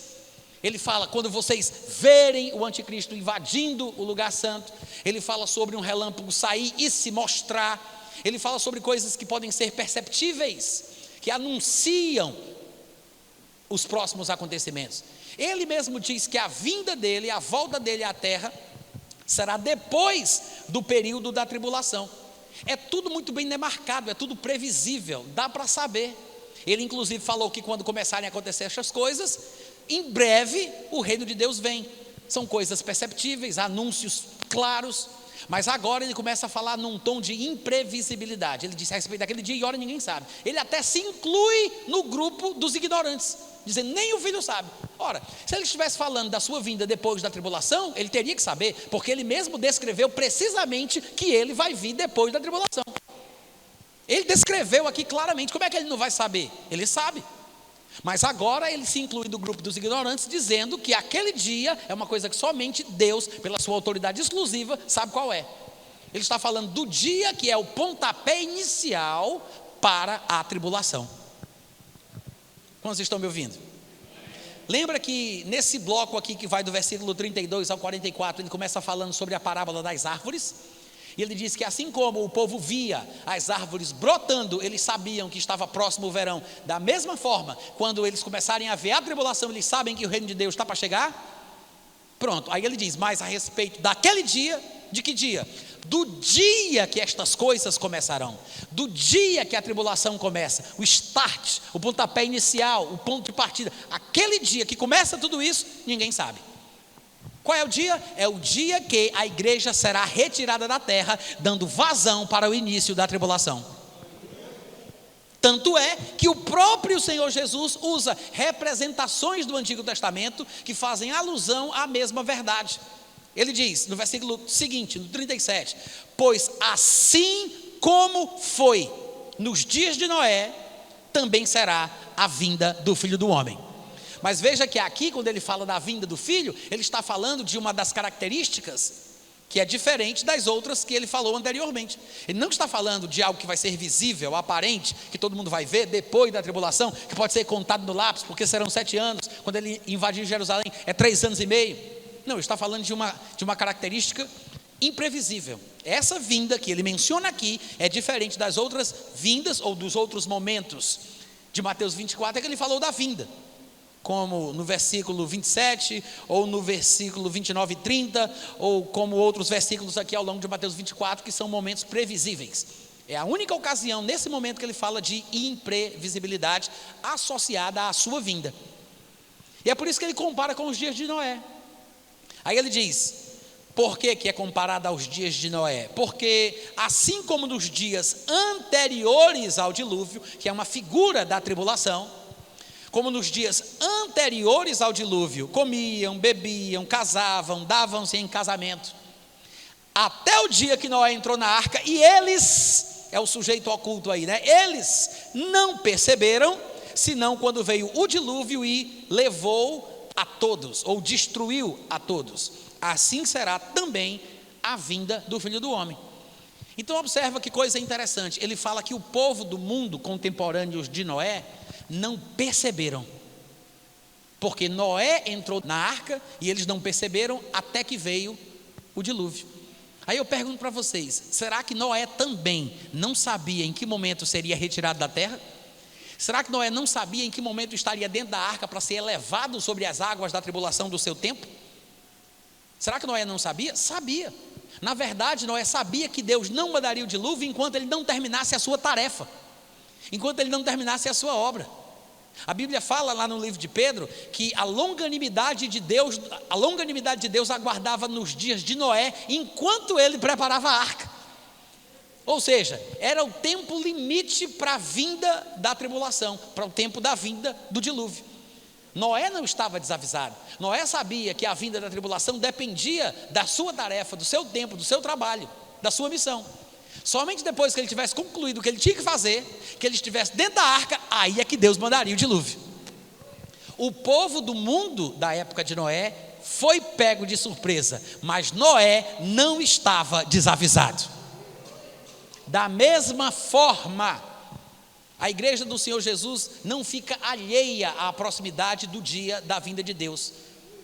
Ele fala, quando vocês verem o anticristo invadindo o lugar santo. Ele fala sobre um relâmpago sair e se mostrar. Ele fala sobre coisas que podem ser perceptíveis, que anunciam os próximos acontecimentos. Ele mesmo diz que a vinda dele, a volta dele à terra, será depois do período da tribulação. É tudo muito bem demarcado, é tudo previsível, dá para saber. Ele inclusive falou que quando começarem a acontecer essas coisas, em breve o reino de Deus vem. São coisas perceptíveis, anúncios claros. Mas agora ele começa a falar num tom de imprevisibilidade. Ele disse a respeito daquele dia e hora ninguém sabe. Ele até se inclui no grupo dos ignorantes, dizendo nem o filho sabe. Ora, se ele estivesse falando da sua vinda depois da tribulação, ele teria que saber, porque ele mesmo descreveu precisamente que ele vai vir depois da tribulação. Ele descreveu aqui claramente. Como é que ele não vai saber? Ele sabe. Mas agora ele se inclui no grupo dos ignorantes, dizendo que aquele dia é uma coisa que somente Deus, pela sua autoridade exclusiva, sabe qual é. Ele está falando do dia que é o pontapé inicial para a tribulação. Quantos estão me ouvindo? Lembra que nesse bloco aqui que vai do versículo 32 ao 44, ele começa falando sobre a parábola das árvores? E ele diz que assim como o povo via as árvores brotando, eles sabiam que estava próximo o verão. Da mesma forma, quando eles começarem a ver a tribulação, eles sabem que o reino de Deus está para chegar. Pronto, aí ele diz, mas a respeito daquele dia, de que dia? Do dia que estas coisas começarão, do dia que a tribulação começa, o start, o pontapé inicial, o ponto de partida, aquele dia que começa tudo isso, ninguém sabe. Qual é o dia? É o dia que a igreja será retirada da terra, dando vazão para o início da tribulação. Tanto é que o próprio Senhor Jesus usa representações do Antigo Testamento que fazem alusão à mesma verdade. Ele diz no versículo seguinte, no 37, pois assim como foi nos dias de Noé, também será a vinda do Filho do Homem. Mas veja que aqui, quando ele fala da vinda do Filho, ele está falando de uma das características que é diferente das outras que ele falou anteriormente. Ele não está falando de algo que vai ser visível, aparente, que todo mundo vai ver depois da tribulação, que pode ser contado no lápis, porque serão 7 anos, quando ele invadir Jerusalém, é 3 anos e meio. Não, ele está falando de uma característica imprevisível. Essa vinda que ele menciona aqui é diferente das outras vindas, ou dos outros momentos de Mateus 24, é que ele falou da vinda, como no versículo 27, ou no versículo 29 e 30, ou como outros versículos aqui ao longo de Mateus 24, que são momentos previsíveis. É a única ocasião, nesse momento, que ele fala de imprevisibilidade associada à sua vinda. E é por isso que ele compara com os dias de Noé. Aí ele diz, por que é comparado aos dias de Noé? Porque assim como nos dias anteriores ao dilúvio, que é uma figura da tribulação, como nos dias anteriores ao dilúvio, comiam, bebiam, casavam, davam-se em casamento, até o dia que Noé entrou na arca, e eles, é o sujeito oculto aí, né? Eles não perceberam, senão quando veio o dilúvio e levou a todos, ou destruiu a todos. Assim será também a vinda do Filho do Homem. Então observa que coisa interessante, ele fala que o povo do mundo contemporâneo de Noé não perceberam, porque Noé entrou na arca e eles não perceberam até que veio o dilúvio. Aí eu pergunto para vocês, será que Noé também não sabia em que momento seria retirado da terra? Será que Noé não sabia em que momento estaria dentro da arca para ser elevado sobre as águas da tribulação do seu tempo? Será que Noé não sabia? Sabia. Na verdade, Noé sabia que Deus não mandaria o dilúvio enquanto ele não terminasse a sua tarefa, enquanto ele não terminasse a sua obra. A Bíblia fala lá no livro de Pedro que a longanimidade de Deus aguardava nos dias de Noé enquanto ele preparava a arca. Ou seja, era o tempo limite para a vinda da tribulação, para o tempo da vinda do dilúvio. Noé não estava desavisado. Noé sabia que a vinda da tribulação dependia da sua tarefa, do seu tempo, do seu trabalho, da sua missão. Somente depois que ele tivesse concluído o que ele tinha que fazer, que ele estivesse dentro da arca, aí é que Deus mandaria o dilúvio. O povo do mundo da época de Noé foi pego de surpresa, mas Noé não estava desavisado. Da mesma forma, a igreja do Senhor Jesus não fica alheia à proximidade do dia da vinda de Deus,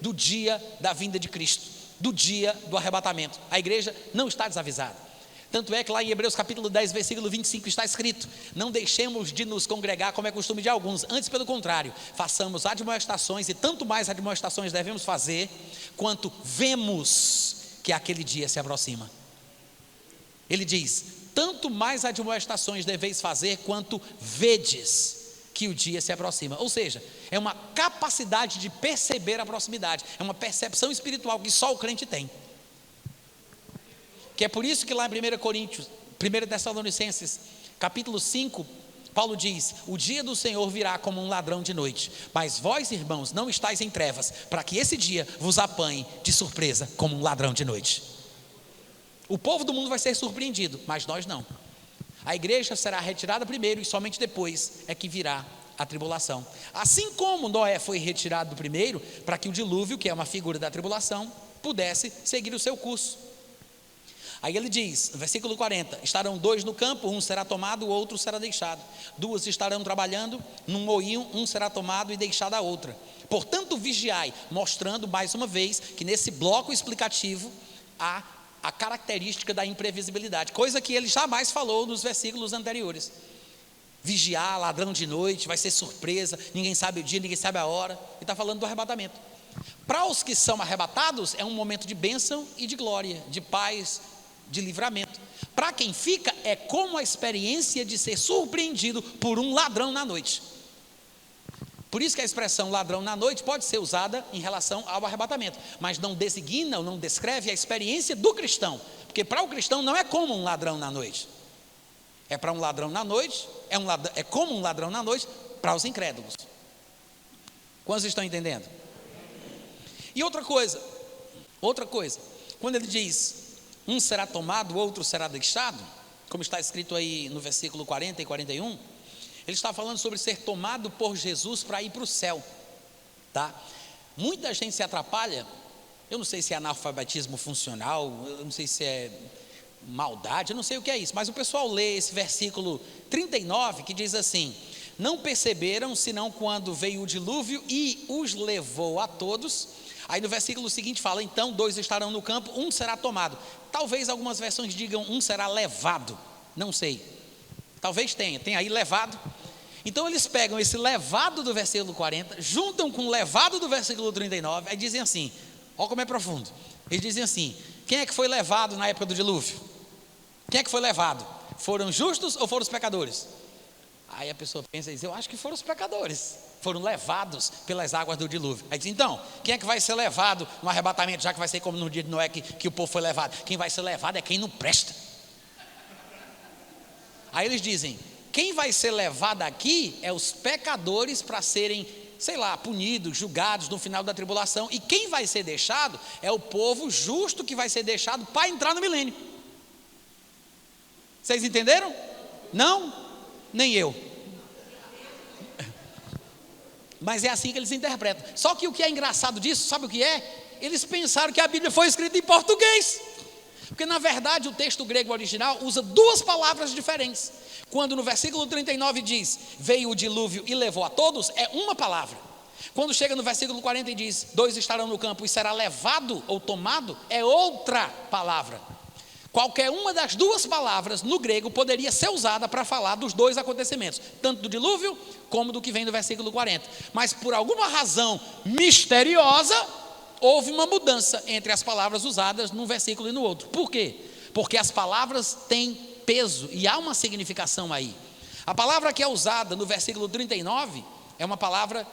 do dia da vinda de Cristo, do dia do arrebatamento. A igreja não está desavisada. Tanto é que lá em Hebreus capítulo 10, versículo 25 está escrito: não deixemos de nos congregar como é costume de alguns, antes pelo contrário, façamos admoestações, e tanto mais admoestações devemos fazer, quanto vemos que aquele dia se aproxima. Ele diz: tanto mais admoestações deveis fazer, quanto vedes que o dia se aproxima. Ou seja, é uma capacidade de perceber a proximidade, é uma percepção espiritual que só o crente tem. Que é por isso que lá em 1 Coríntios, 1 Tessalonicenses, capítulo 5, Paulo diz: o dia do Senhor virá como um ladrão de noite, mas vós, irmãos, não estáis em trevas, para que esse dia vos apanhe de surpresa como um ladrão de noite. O povo do mundo vai ser surpreendido, mas nós não. A igreja será retirada primeiro e somente depois é que virá a tribulação. Assim como Noé foi retirado primeiro, para que o dilúvio, que é uma figura da tribulação, pudesse seguir o seu curso. Aí ele diz, no versículo 40, estarão 2 no campo, um será tomado, o outro será deixado. 2 estarão trabalhando num moinho, um será tomado e deixado a outra. Portanto, vigiai, mostrando mais uma vez que nesse bloco explicativo há a característica da imprevisibilidade, coisa que ele jamais falou nos versículos anteriores. Vigiar, ladrão de noite, vai ser surpresa, ninguém sabe o dia, ninguém sabe a hora. Ele está falando do arrebatamento. Para os que são arrebatados, é um momento de bênção e de glória, de paz, de livramento. Para quem fica, é como a experiência de ser surpreendido por um ladrão na noite. Por isso que a expressão ladrão na noite pode ser usada em relação ao arrebatamento, mas não designa ou não descreve a experiência do cristão, porque para o cristão não é como um ladrão na noite. É para um ladrão na noite, é como um ladrão na noite para os incrédulos. Quantos estão entendendo? E outra coisa, quando ele diz, um será tomado, o outro será deixado, como está escrito aí no versículo 40 e 41, ele está falando sobre ser tomado por Jesus para ir para o céu, tá? Muita gente se atrapalha, eu não sei se é analfabetismo funcional, eu não sei se é maldade, eu não sei o que é isso, mas o pessoal lê esse versículo 39 que diz assim: não perceberam senão quando veio o dilúvio e os levou a todos. Aí no versículo seguinte fala, então 2 estarão no campo, um será tomado. Talvez algumas versões digam um será levado, não sei, talvez tem aí levado. Então eles pegam esse levado do versículo 40, juntam com o levado do versículo 39, aí dizem assim, olha como é profundo, eles dizem assim, quem é que foi levado na época do dilúvio? Quem é que foi levado? Foram justos ou foram os pecadores? Aí a pessoa pensa e diz, eu acho que foram os pecadores, foram levados pelas águas do dilúvio. Aí diz, então, quem é que vai ser levado no arrebatamento, já que vai ser como no dia de Noé que o povo foi levado? Quem vai ser levado é quem não presta. Aí eles dizem, quem vai ser levado aqui é os pecadores para serem, sei lá, punidos, julgados no final da tribulação, e quem vai ser deixado é o povo justo que vai ser deixado para entrar no milênio. Vocês entenderam? Não? Nem eu. Mas é assim que eles interpretam. Só que o que é engraçado disso, sabe o que é? Eles pensaram que a Bíblia foi escrita em português, porque na verdade o texto grego original usa 2 palavras diferentes. Quando no versículo 39 diz, veio o dilúvio e levou a todos, é uma palavra. Quando chega no versículo 40 e diz, 2 estarão no campo e será levado ou tomado, é outra palavra. Qualquer uma das 2 palavras no grego poderia ser usada para falar dos 2 acontecimentos, tanto do dilúvio como do que vem no versículo 40. Mas por alguma razão misteriosa, houve uma mudança entre as palavras usadas num versículo e no outro. Por quê? Porque as palavras têm peso e há uma significação aí. A palavra que é usada no versículo 39 é uma palavra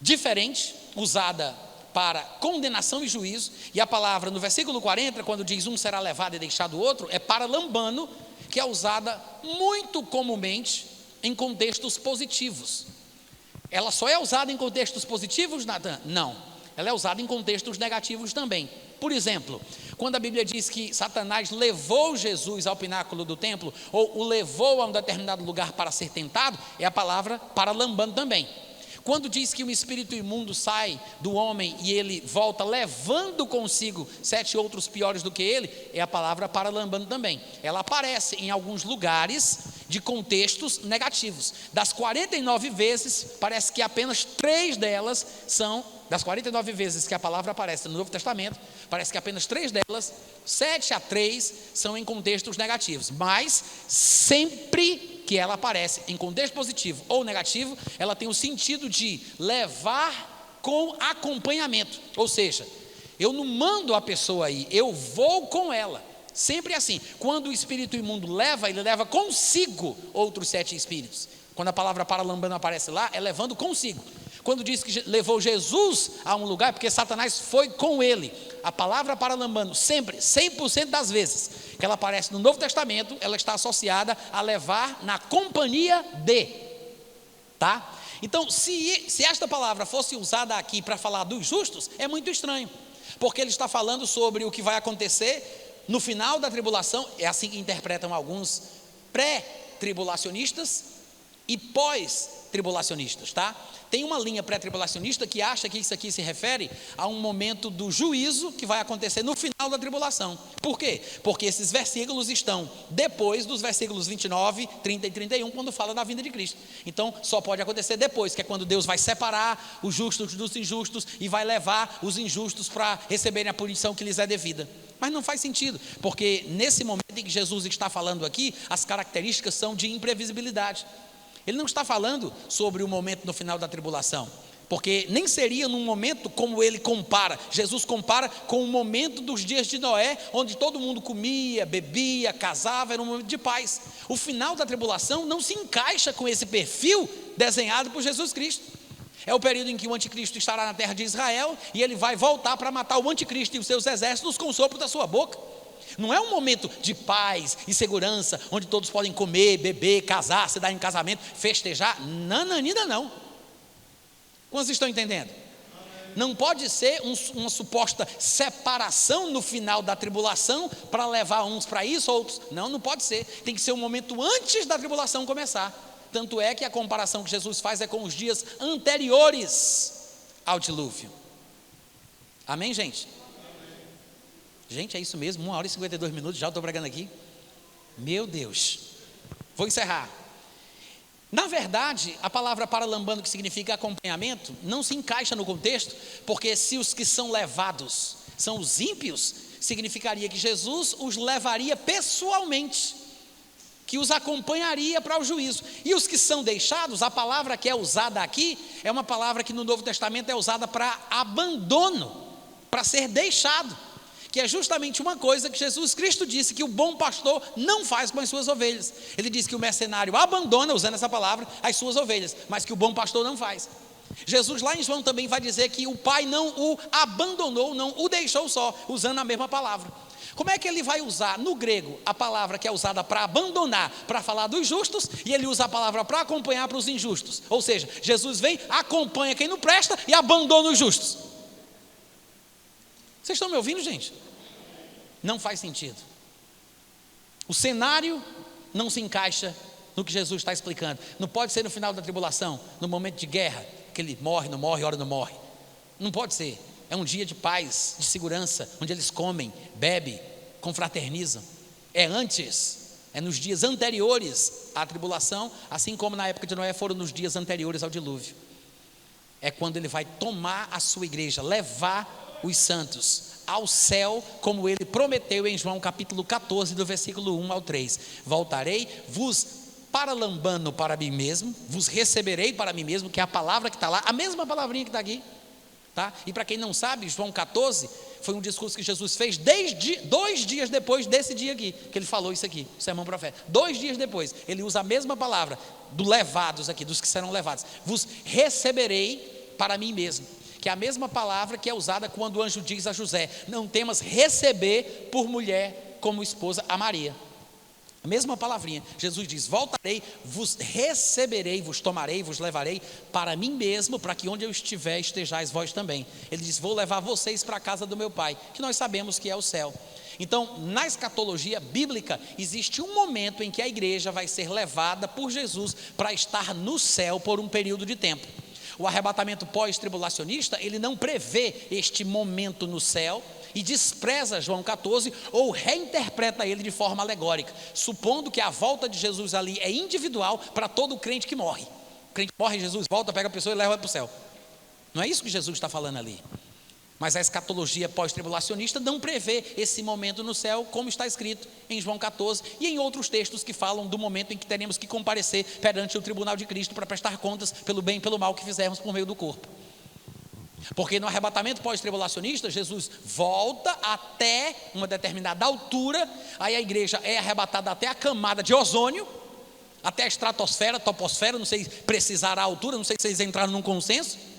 diferente, usada para condenação e juízo, e a palavra no versículo 40, quando diz um será levado e deixado o outro, é para lambano, que é usada muito comumente em contextos positivos. Ela só é usada em contextos positivos, Natan? Não, ela é usada em contextos negativos também. Por exemplo, quando a Bíblia diz que Satanás levou Jesus ao pináculo do templo, ou o levou a um determinado lugar para ser tentado, é a palavra para lambano também. Quando diz que um espírito imundo sai do homem e ele volta levando consigo 7 outros piores do que ele, é a palavra paralambano também. Ela aparece em alguns lugares de contextos negativos. Das 49 vezes, parece que apenas 3 delas são, das 49 vezes que a palavra aparece no Novo Testamento, parece que apenas 3 delas, 7 a 3, são em contextos negativos. Mas sempre que ela aparece em contexto positivo ou negativo, ela tem o sentido de levar com acompanhamento. Ou seja, eu não mando a pessoa aí, eu vou com ela. Sempre assim. Quando o espírito imundo leva, ele leva consigo outros 7 espíritos. Quando a palavra paralambano aparece lá, é levando consigo. Quando diz que levou Jesus a um lugar, é porque Satanás foi com ele. A palavra paralambano, sempre, 100% das vezes que ela aparece no Novo Testamento, ela está associada a levar na companhia de, tá? Então, se esta palavra fosse usada aqui para falar dos justos, é muito estranho, porque ele está falando sobre o que vai acontecer no final da tribulação. É assim que interpretam alguns pré-tribulacionistas e pós-tribulacionistas, tá? Tem uma linha pré-tribulacionista que acha que isso aqui se refere a um momento do juízo que vai acontecer no final da tribulação. Por quê? Porque esses versículos estão depois dos versículos 29, 30 e 31, quando fala da vinda de Cristo. Então, só pode acontecer depois, que é quando Deus vai separar os justos dos injustos e vai levar os injustos para receberem a punição que lhes é devida. Mas não faz sentido, porque nesse momento em que Jesus está falando aqui, as características são de imprevisibilidade. Ele não está falando sobre o momento no final da tribulação, porque nem seria num momento como ele compara. Jesus compara com o momento dos dias de Noé, onde todo mundo comia, bebia, casava, era um momento de paz. O final da tribulação não se encaixa com esse perfil desenhado por Jesus Cristo. É o período em que o anticristo estará na terra de Israel e ele vai voltar para matar o anticristo e os seus exércitos com o sopro da sua boca. Não é um momento de paz e segurança, onde todos podem comer, beber, casar, se dar em casamento, festejar. Não, ainda não. Quantos estão entendendo? Não pode ser uma suposta separação no final da tribulação para levar uns para isso, outros. Não pode ser. Tem que ser um momento antes da tribulação começar. Tanto é que a comparação que Jesus faz é com os dias anteriores ao dilúvio. Amém, gente? Gente, é isso mesmo, 1 hora e 52 minutos, já estou pregando aqui. Meu Deus. Vou encerrar. Na verdade, a palavra paralambano, que significa acompanhamento, não se encaixa no contexto, porque se os que são levados são os ímpios, significaria que Jesus os levaria pessoalmente, que os acompanharia para o juízo. E os que são deixados, a palavra que é usada aqui, é uma palavra que no Novo Testamento é usada para abandono, para ser deixado, que é justamente uma coisa que Jesus Cristo disse que o bom pastor não faz com as suas ovelhas. Ele disse que o mercenário abandona, usando essa palavra, as suas ovelhas, mas que o bom pastor não faz. Jesus lá em João também vai dizer que o pai não o abandonou, não o deixou só, usando a mesma palavra. Como é que ele vai usar no grego a palavra que é usada para abandonar, para falar dos justos, e ele usa a palavra para acompanhar para os injustos? Ou seja, Jesus vem, acompanha quem não presta e abandona os justos. Vocês estão me ouvindo, gente? Não faz sentido. O cenário não se encaixa no que Jesus está explicando. Não pode ser no final da tribulação, no momento de guerra, que ele morre, não morre, ora não morre. Não pode ser. É um dia de paz, de segurança, onde eles comem, bebem, confraternizam. É antes, é nos dias anteriores à tribulação, assim como na época de Noé foram nos dias anteriores ao dilúvio. É quando ele vai tomar a sua igreja, levar os santos ao céu, como ele prometeu em João capítulo 14, do versículo 1 ao 3. Voltarei, vos paralambano para mim mesmo, vos receberei para mim mesmo, que é a palavra que está lá, a mesma palavrinha que está aqui, tá? E para quem não sabe, João 14 foi um discurso que Jesus fez 2 dias depois desse dia aqui, que ele falou isso aqui, o sermão profético. 2 dias depois, ele usa a mesma palavra, do levados aqui, dos que serão levados. Vos receberei para mim mesmo, que é a mesma palavra que é usada quando o anjo diz a José: não temas receber por mulher como esposa a Maria. A mesma palavrinha. Jesus diz: voltarei, vos receberei, vos tomarei, vos levarei para mim mesmo, para que onde eu estiver estejais vós também. Ele diz: vou levar vocês para a casa do meu pai, que nós sabemos que é o céu. Então, na escatologia bíblica, existe um momento em que a igreja vai ser levada por Jesus para estar no céu por um período de tempo. O arrebatamento pós-tribulacionista, ele não prevê este momento no céu e despreza João 14 ou reinterpreta ele de forma alegórica, supondo que a volta de Jesus ali é individual para todo crente que morre. O crente morre, Jesus volta, pega a pessoa e leva para o céu. Não é isso que Jesus está falando ali. Mas a escatologia pós-tribulacionista não prevê esse momento no céu, como está escrito em João 14 e em outros textos que falam do momento em que teremos que comparecer perante o tribunal de Cristo para prestar contas pelo bem e pelo mal que fizermos por meio do corpo. Porque no arrebatamento pós-tribulacionista, Jesus volta até uma determinada altura, aí a igreja é arrebatada até a camada de ozônio, até a estratosfera, toposfera, não sei precisar a altura, não sei se vocês entraram num consenso.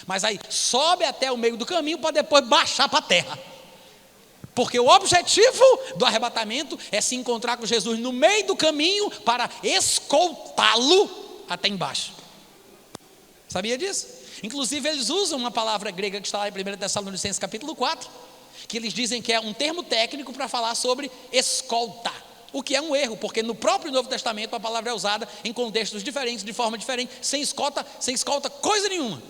Mas aí sobe até o meio do caminho para depois baixar para a terra. Porque o objetivo do arrebatamento é se encontrar com Jesus no meio do caminho para escoltá-lo até embaixo. Sabia disso? Inclusive eles usam uma palavra grega que está lá em 1 Tessalonicenses capítulo 4, que eles dizem que é um termo técnico para falar sobre escolta. O que é um erro, porque no próprio Novo Testamento a palavra é usada em contextos diferentes, de forma diferente, sem escolta coisa nenhuma.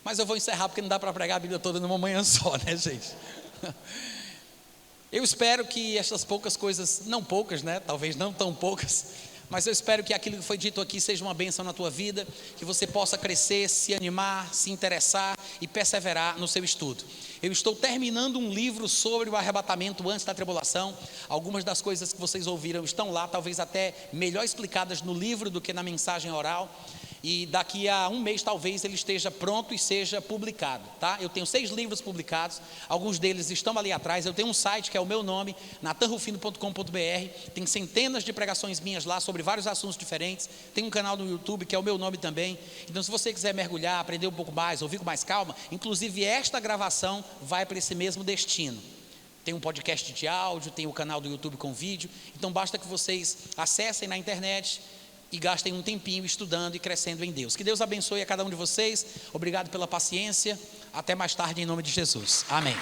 Mas eu vou encerrar porque não dá para pregar a Bíblia toda numa manhã só, né, gente? Eu espero que essas poucas coisas, não poucas, né? Talvez não tão poucas, mas eu espero que aquilo que foi dito aqui seja uma bênção na tua vida, que você possa crescer, se animar, se interessar e perseverar no seu estudo. Eu estou terminando um livro sobre o arrebatamento antes da tribulação. Algumas das coisas que vocês ouviram estão lá, talvez até melhor explicadas no livro do que na mensagem oral. E daqui a um mês talvez ele esteja pronto e seja publicado, tá? Eu tenho 6 livros publicados, alguns deles estão ali atrás. Eu tenho um site que é o meu nome, natanrufino.com.br. Tem centenas de pregações minhas lá sobre vários assuntos diferentes. Tem um canal no YouTube que é o meu nome também. Então se você quiser mergulhar, aprender um pouco mais, ouvir com mais calma, inclusive esta gravação vai para esse mesmo destino. Tem um podcast de áudio, tem o canal do YouTube com vídeo. Então basta que vocês acessem na internet e gastem um tempinho estudando e crescendo em Deus. Que Deus abençoe a cada um de vocês. Obrigado pela paciência. Até mais tarde em nome de Jesus. Amém.